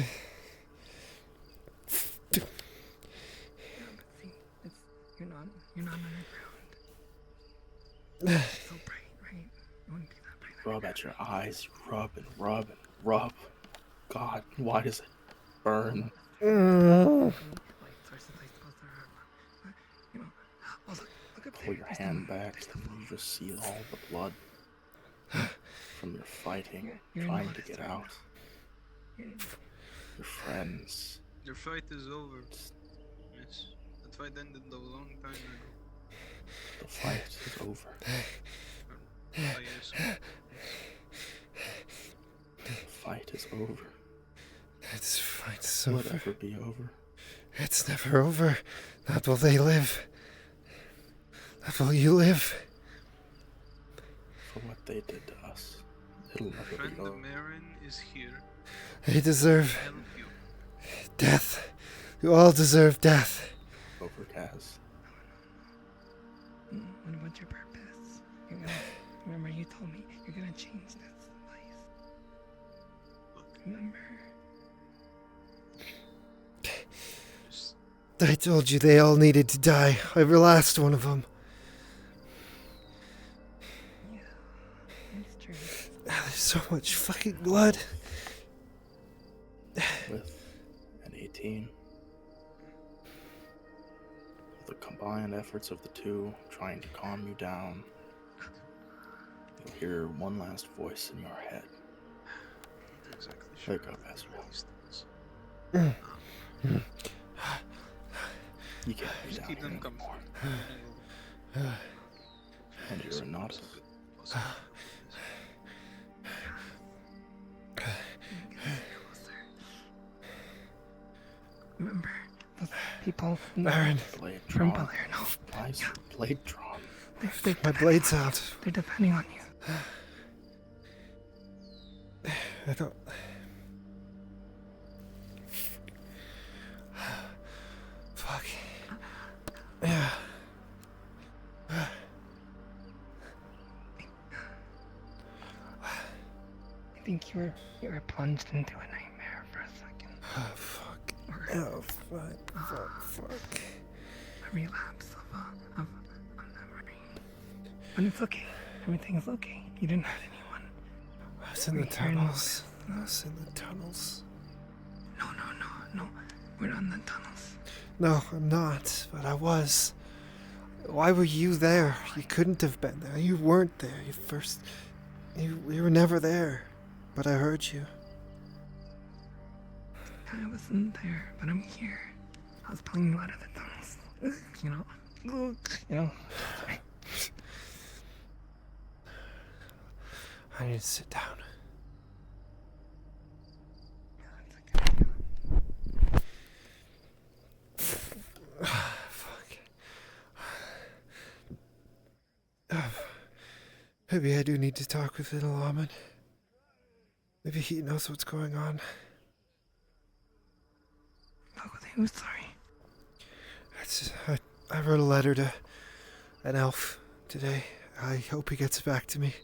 You're not underground. It's so bright, right? It wouldn't be that bright. Rub at your eyes. You rub and rub and rub. God, why does it burn? Pull your hand back, and you just see all the blood from your fighting, trying to get out. Your friends. Your fight is over. Yes. That fight ended a long time ago. The fight is over. The fight is over. It's fine, so Will it ever be over? It's never over. Not while they live. Not while you live. For what they did to us. It'll never Friend be over. Marin is here. They deserve Help you. death. You all deserve death. Over, Kaz. What about your purpose? Remember you told me you're gonna change this place. Remember? I told you they all needed to die. Every last one of them. Yeah, it's true. There's so much fucking blood. With an 18. With the combined efforts of the two trying to calm you down, you'll hear one last voice in your head. Wake up, Az'Rael. You can't be down here anymore. And you're not. Remember those people Baron. Blade from drawn. Palermo? Why is your blade drawn? My blade's out. They're depending on you. I don't. Fuck. Yeah. I think you were plunged into a nightmare for a second. Oh, fuck. Oh, fuck. A relapse of memory. But it's okay. Everything's okay. You didn't hurt anyone. I was in the tunnels. I was in the tunnels. No. We're not in the tunnels. No, I'm not, but I was. Why were you there? You couldn't have been there. You weren't there. You were never there. But I heard you. I wasn't there, but I'm here. I was pulling you out of the tunnels. You know. I need to sit down. Fuck. Maybe I do need to talk with little Almond. Maybe he knows what's going on. Talk with who? Sorry. I wrote a letter to an elf today. I hope he gets back to me.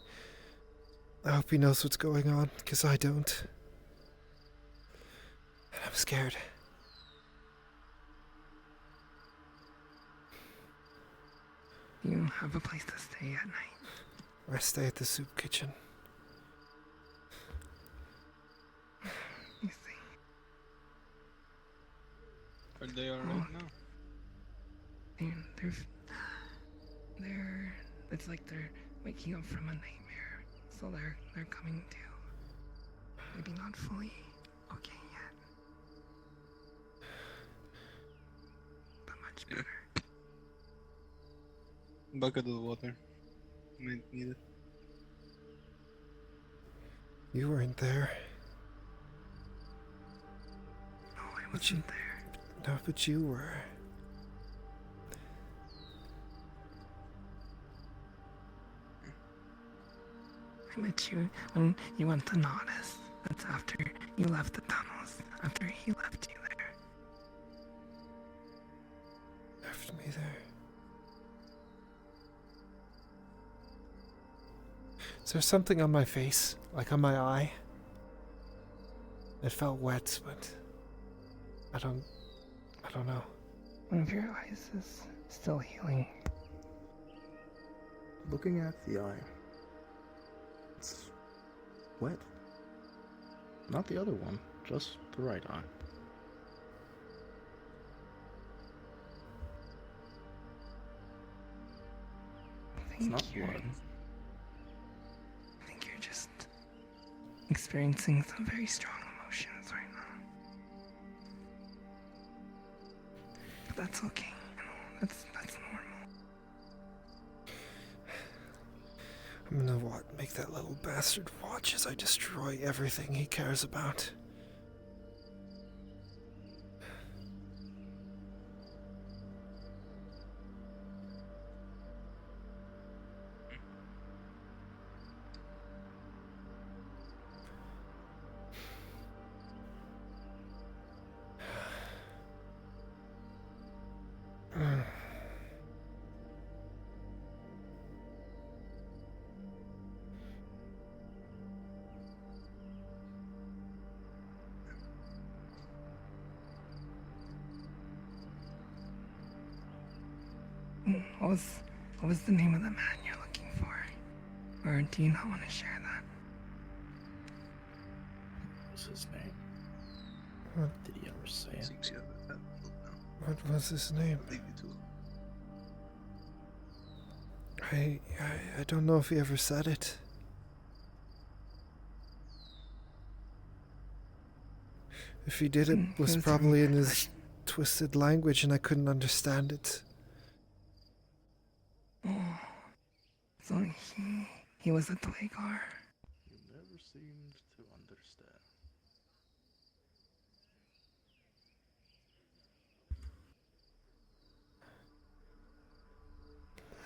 I hope he knows what's going on, because I don't. And I'm scared. You have a place to stay at night. I stay at the soup kitchen. You see. Are they alright now? They're it's like they're waking up from a nightmare. So they're coming to. Maybe not fully okay yet. But much better. Bucket of water. Might need it. You weren't there. No, I wasn't there. No, but you were. met you when you went to Nodus. That's after you left the tunnels. After he left you there. Left me there. Is there something on my face? Like on my eye? It felt wet, but I don't know. One of your eyes is still healing. Looking at the eye, it's wet. Not the other one, just the right eye. It's not blood. I think you're just experiencing some very strong emotions right now. But that's okay. That's normal. I'm gonna make that little bastard watch as I destroy everything he cares about. What was the name of the man you're looking for? Or do you not want to share that? What's his name? What? Did he ever say it? What was his name? I don't know if he ever said it. If he did, it was probably in his twisted language and I couldn't understand it. Oh, so he was a Dwegar. You never seemed to understand.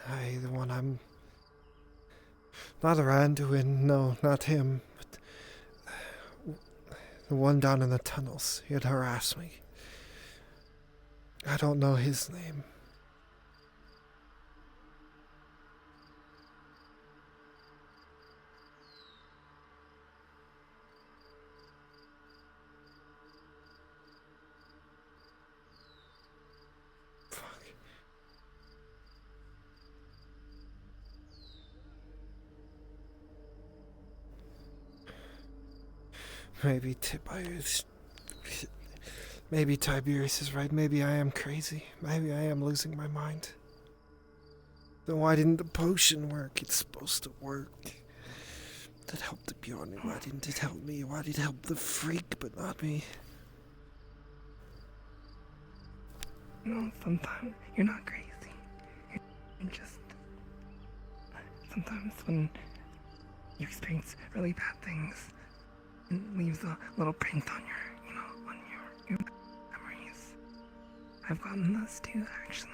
Aye, the one I'm... Not Randuin, no, not him. But the one down in the tunnels. He had harassed me. I don't know his name. Maybe Tiberius is right. Maybe I am crazy. Maybe I am losing my mind. Then why didn't the potion work? It's supposed to work. That helped the Bjorn. Why didn't it help me? Why did it help the freak but not me? No, sometimes you're not crazy. You're just... Sometimes when you experience really bad things, it leaves a little print on your memories. I've gotten those too, actually.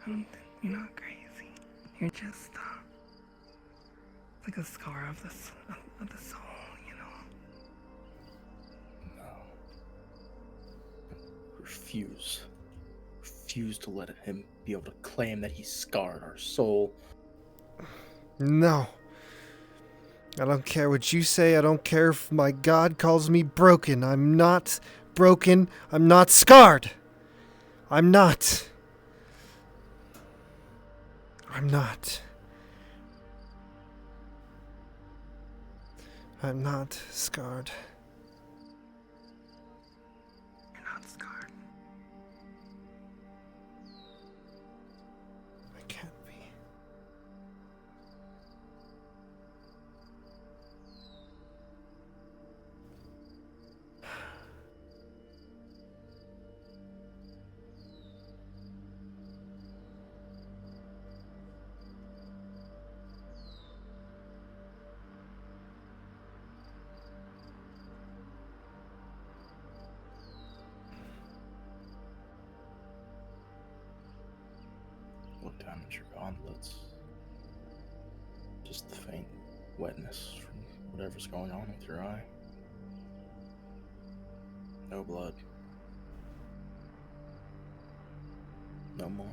And you're not crazy. You're just, like a scar of the soul, you know? No. Refuse to let him be able to claim that he scarred our soul. No. I don't care what you say. I don't care if my God calls me broken. I'm not broken. I'm not scarred. I'm not. I'm not. I'm not scarred. You're not scarred. I can't be. What damage your gauntlets? Just the faint wetness from whatever's going on with your eye. No blood. No more.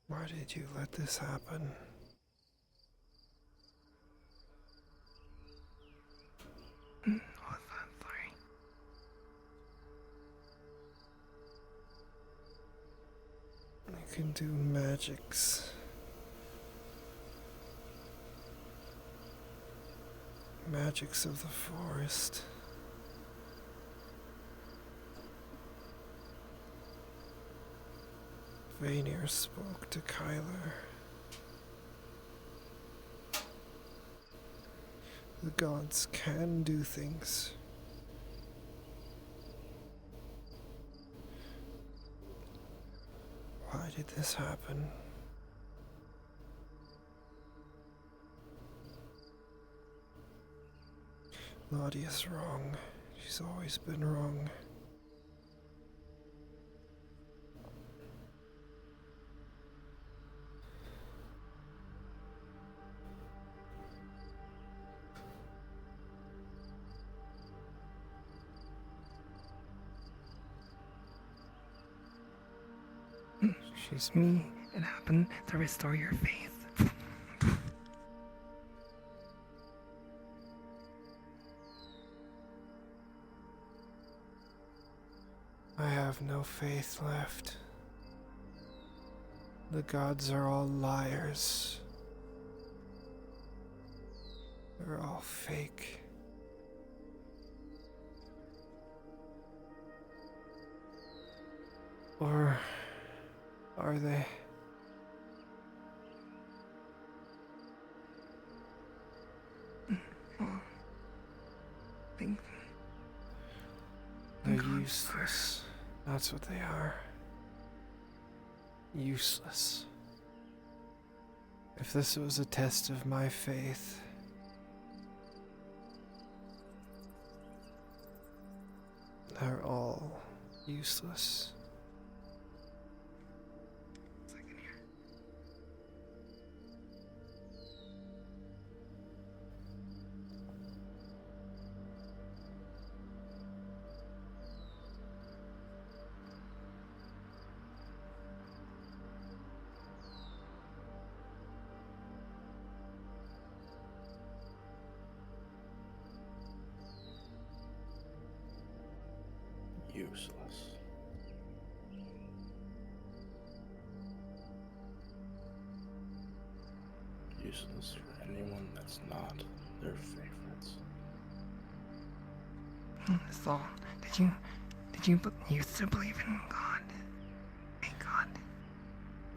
Why did you let this happen? I'm sorry. I can do magics. Magics of the forest. Vanir spoke to Kyler. The gods can do things. Why did this happen? Ladia's wrong. She's always been wrong. She's me. It happened to restore your faith. I have no faith left. The gods are all liars. They're all fake. Or are they? They're useless. That's what they are. Useless. If this was a test of my faith, they're all useless. Useless. Useless for anyone that's not their favorites. So, did you used to believe in God? A God?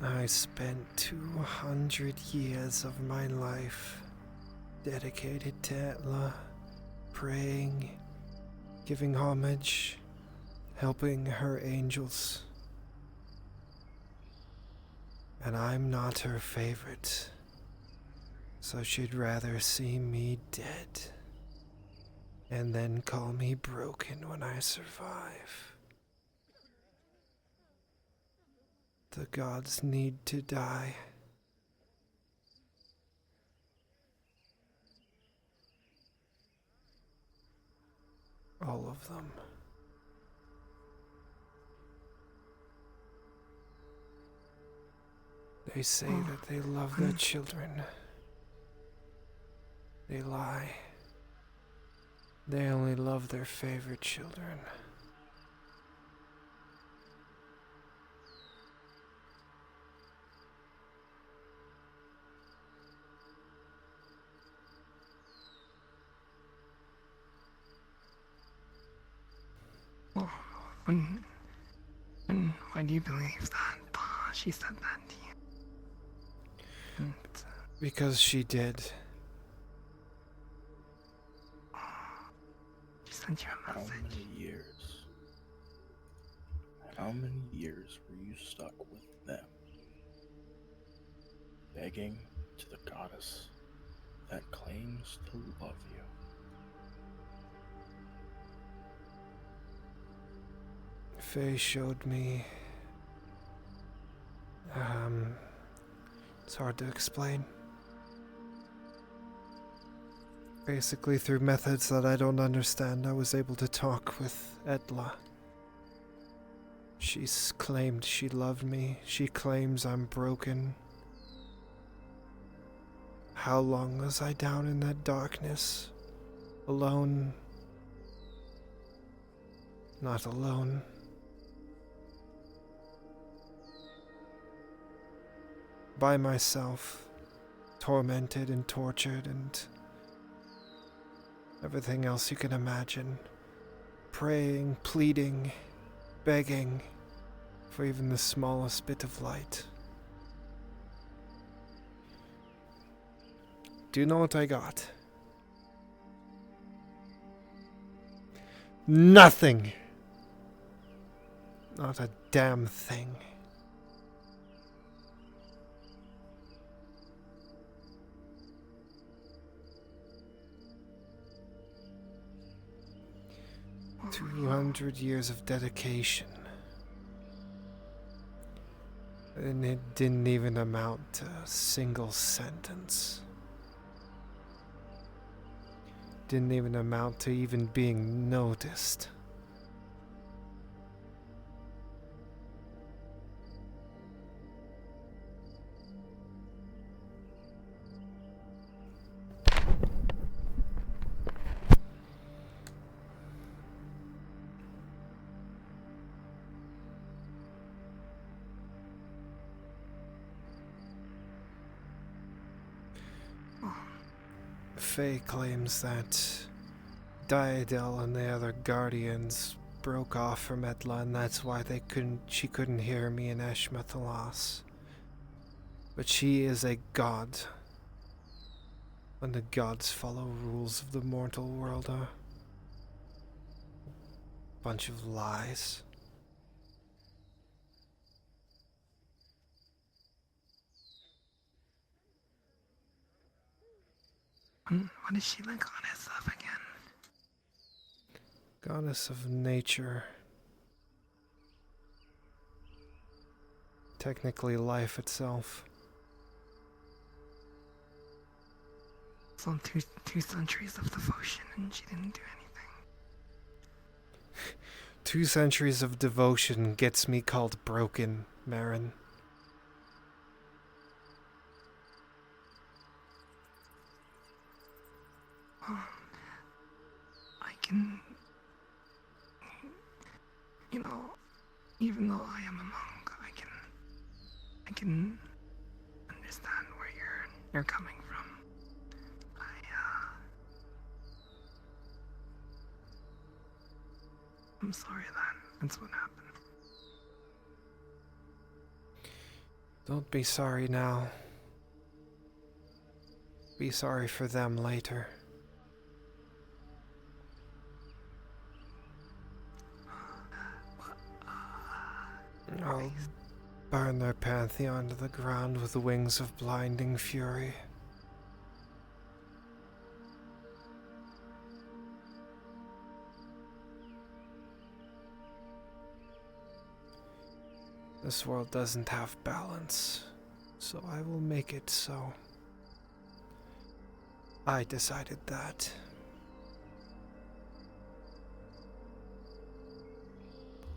I spent 200 years of my life dedicated to Etla, praying, giving homage, helping her angels. And I'm not her favorite, so she'd rather see me dead and then call me broken when I survive. The gods need to die. All of them. They say that they love their children. They lie. They only love their favorite children. Well, why do you believe that she said that to you? Because she did. She sent you a How message. many years? How many years were you stuck with them? Begging to the goddess that claims to love you. Faye showed me. It's hard to explain. Basically, through methods that I don't understand, I was able to talk with Etla. She's claimed she loved me. She claims I'm broken. How long was I down in that darkness? Alone? Not alone. By myself, tormented and tortured and everything else you can imagine. Praying, pleading, begging for even the smallest bit of light. Do you know what I got? Nothing! Not a damn thing. Oh, 200 years of dedication. And it didn't even amount to a single sentence. Didn't even amount to even being noticed. Faye claims that Diadel and the other guardians broke off from Etla, and that's why she couldn't hear me in Eshmathalas. But she is a god. And the gods follow rules of the mortal world, huh? Bunch of lies. What is she the goddess of again? Goddess of nature. Technically life itself. So two centuries of devotion and she didn't do anything. 2 centuries of devotion gets me called broken, Marin. I can, you know, even though I am a monk, I can understand where you're coming from. I'm sorry that's what happened. Don't be sorry now. Be sorry for them later. I'll burn their pantheon to the ground with the wings of blinding fury. This world doesn't have balance, so I will make it so. I decided that.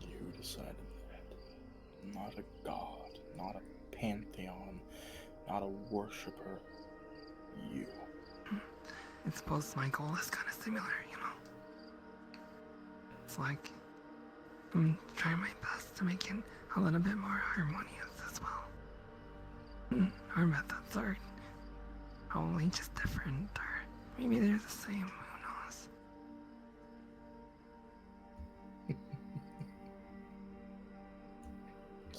You decided that. Not a god, not a pantheon, not a worshipper. You. I suppose my goal is kind of similar, you know? It's like I'm trying my best to make it a little bit more harmonious as well. Our methods are probably just different, or maybe they're the same, who knows?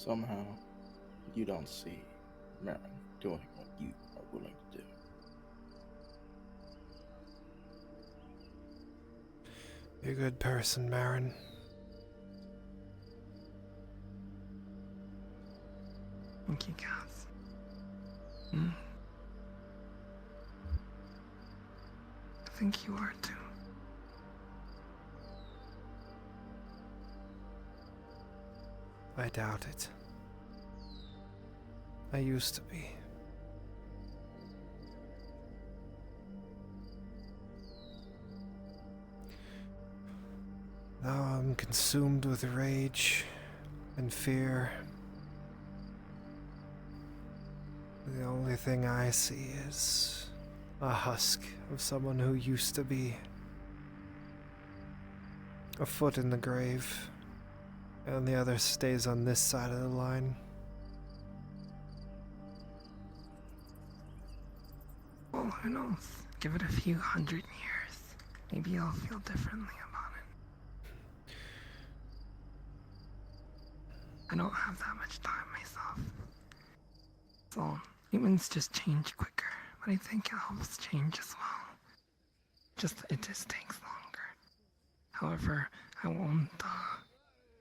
Somehow, you don't see Marin doing what you are willing to do. You're a good person, Marin. Thank you, Cass. I think you are too. I doubt it. I used to be. Now I'm consumed with rage and fear. The only thing I see is a husk of someone who used to be. A foot in the grave, and the other stays on this side of the line. Well, who knows? Give it a few hundred years. Maybe I'll feel differently about it. I don't have that much time myself. So, humans just change quicker, but I think it helps change as well. It just takes longer. However, I won't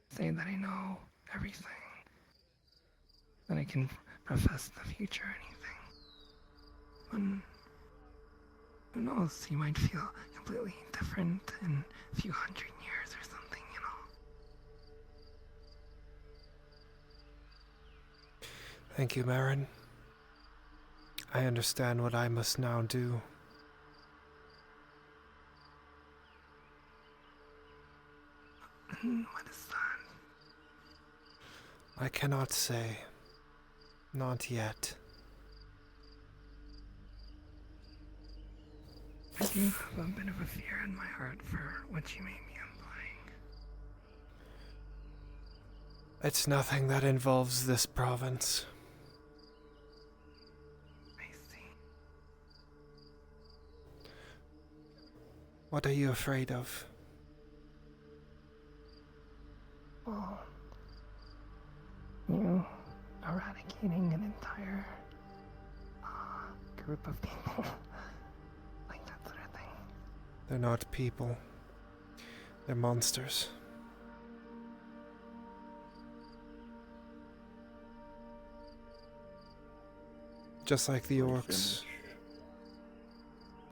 say that I know everything, that I can profess the future or anything. Who knows, you might feel completely different in a few hundred years or something, you know. Thank you, Marin. I understand what I must now do. What is that? I cannot say. Not yet. I do have a bit of a fear in my heart for what you may be implying. It's nothing that involves this province. I see. What are you afraid of? Well, you eradicating an entire group of people. Like that sort of thing. They're not people. They're monsters. Just like the orcs.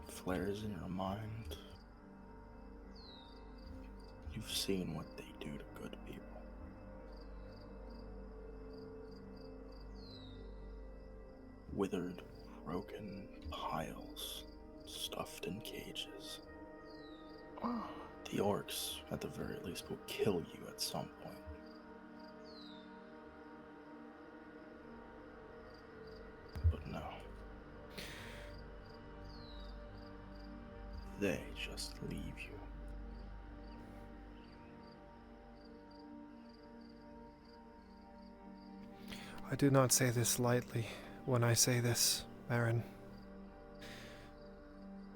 Flares in your mind. You've seen what they do to good people. Withered, broken piles, stuffed in cages. Oh. The orcs, at the very least, will kill you at some point. But no. They just leave you. I do not say this lightly when I say this, Marin.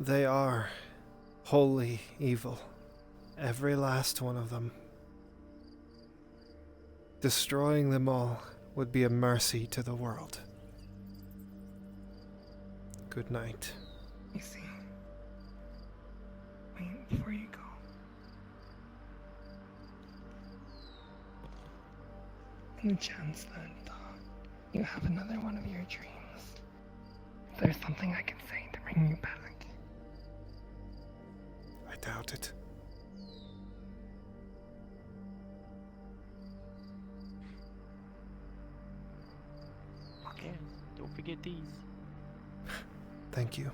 They are wholly evil. Every last one of them. Destroying them all would be a mercy to the world. Good night. You see. Wait, before you go. On the chance that you have another one of your dreams, if there's something I can say to bring you back. I doubt it. Yeah, don't forget these. Thank you.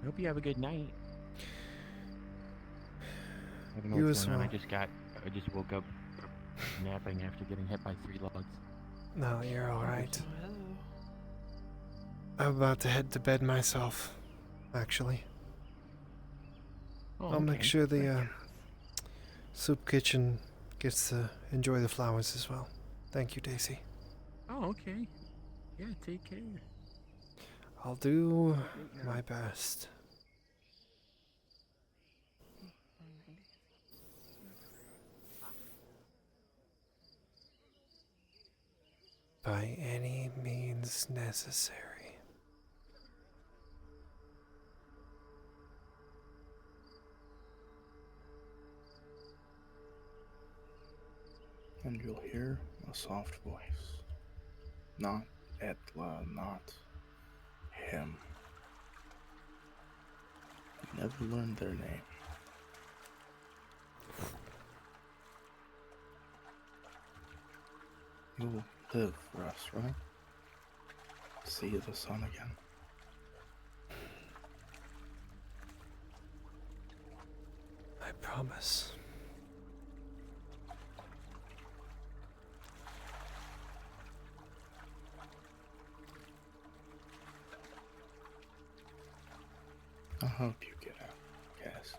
I hope you have a good night. I don't know You what's as going on. well. I just woke up napping after getting hit by 3 logs. No, you're alright. Oh, hello. I'm about to head to bed myself, actually. Oh, I'll make okay. sure the soup kitchen gets to enjoy the flowers as well. Thank you, Daisy. Oh, okay. Yeah, take care. I'll do my best. by any means necessary. And you'll hear a soft voice. Not Etla, not him. You never learned their name. You'll live for us, right? See the sun again. I promise. I hope you get out, Cass.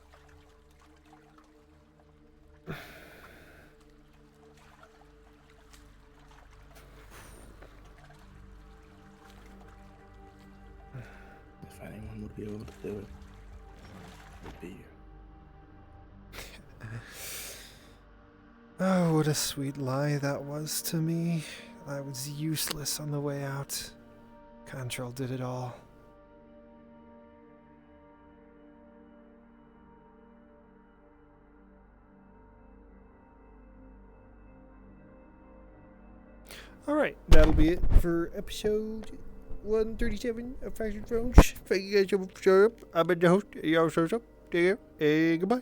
If anyone would be able to do it, it would be you. Oh, what a sweet lie that was to me. I was useless on the way out. Control did it all. Alright, that'll be it for episode 137 of Fractured Thrones. Thank you guys so much for showing up. I've been the host, y'all shows up. Take care, and goodbye.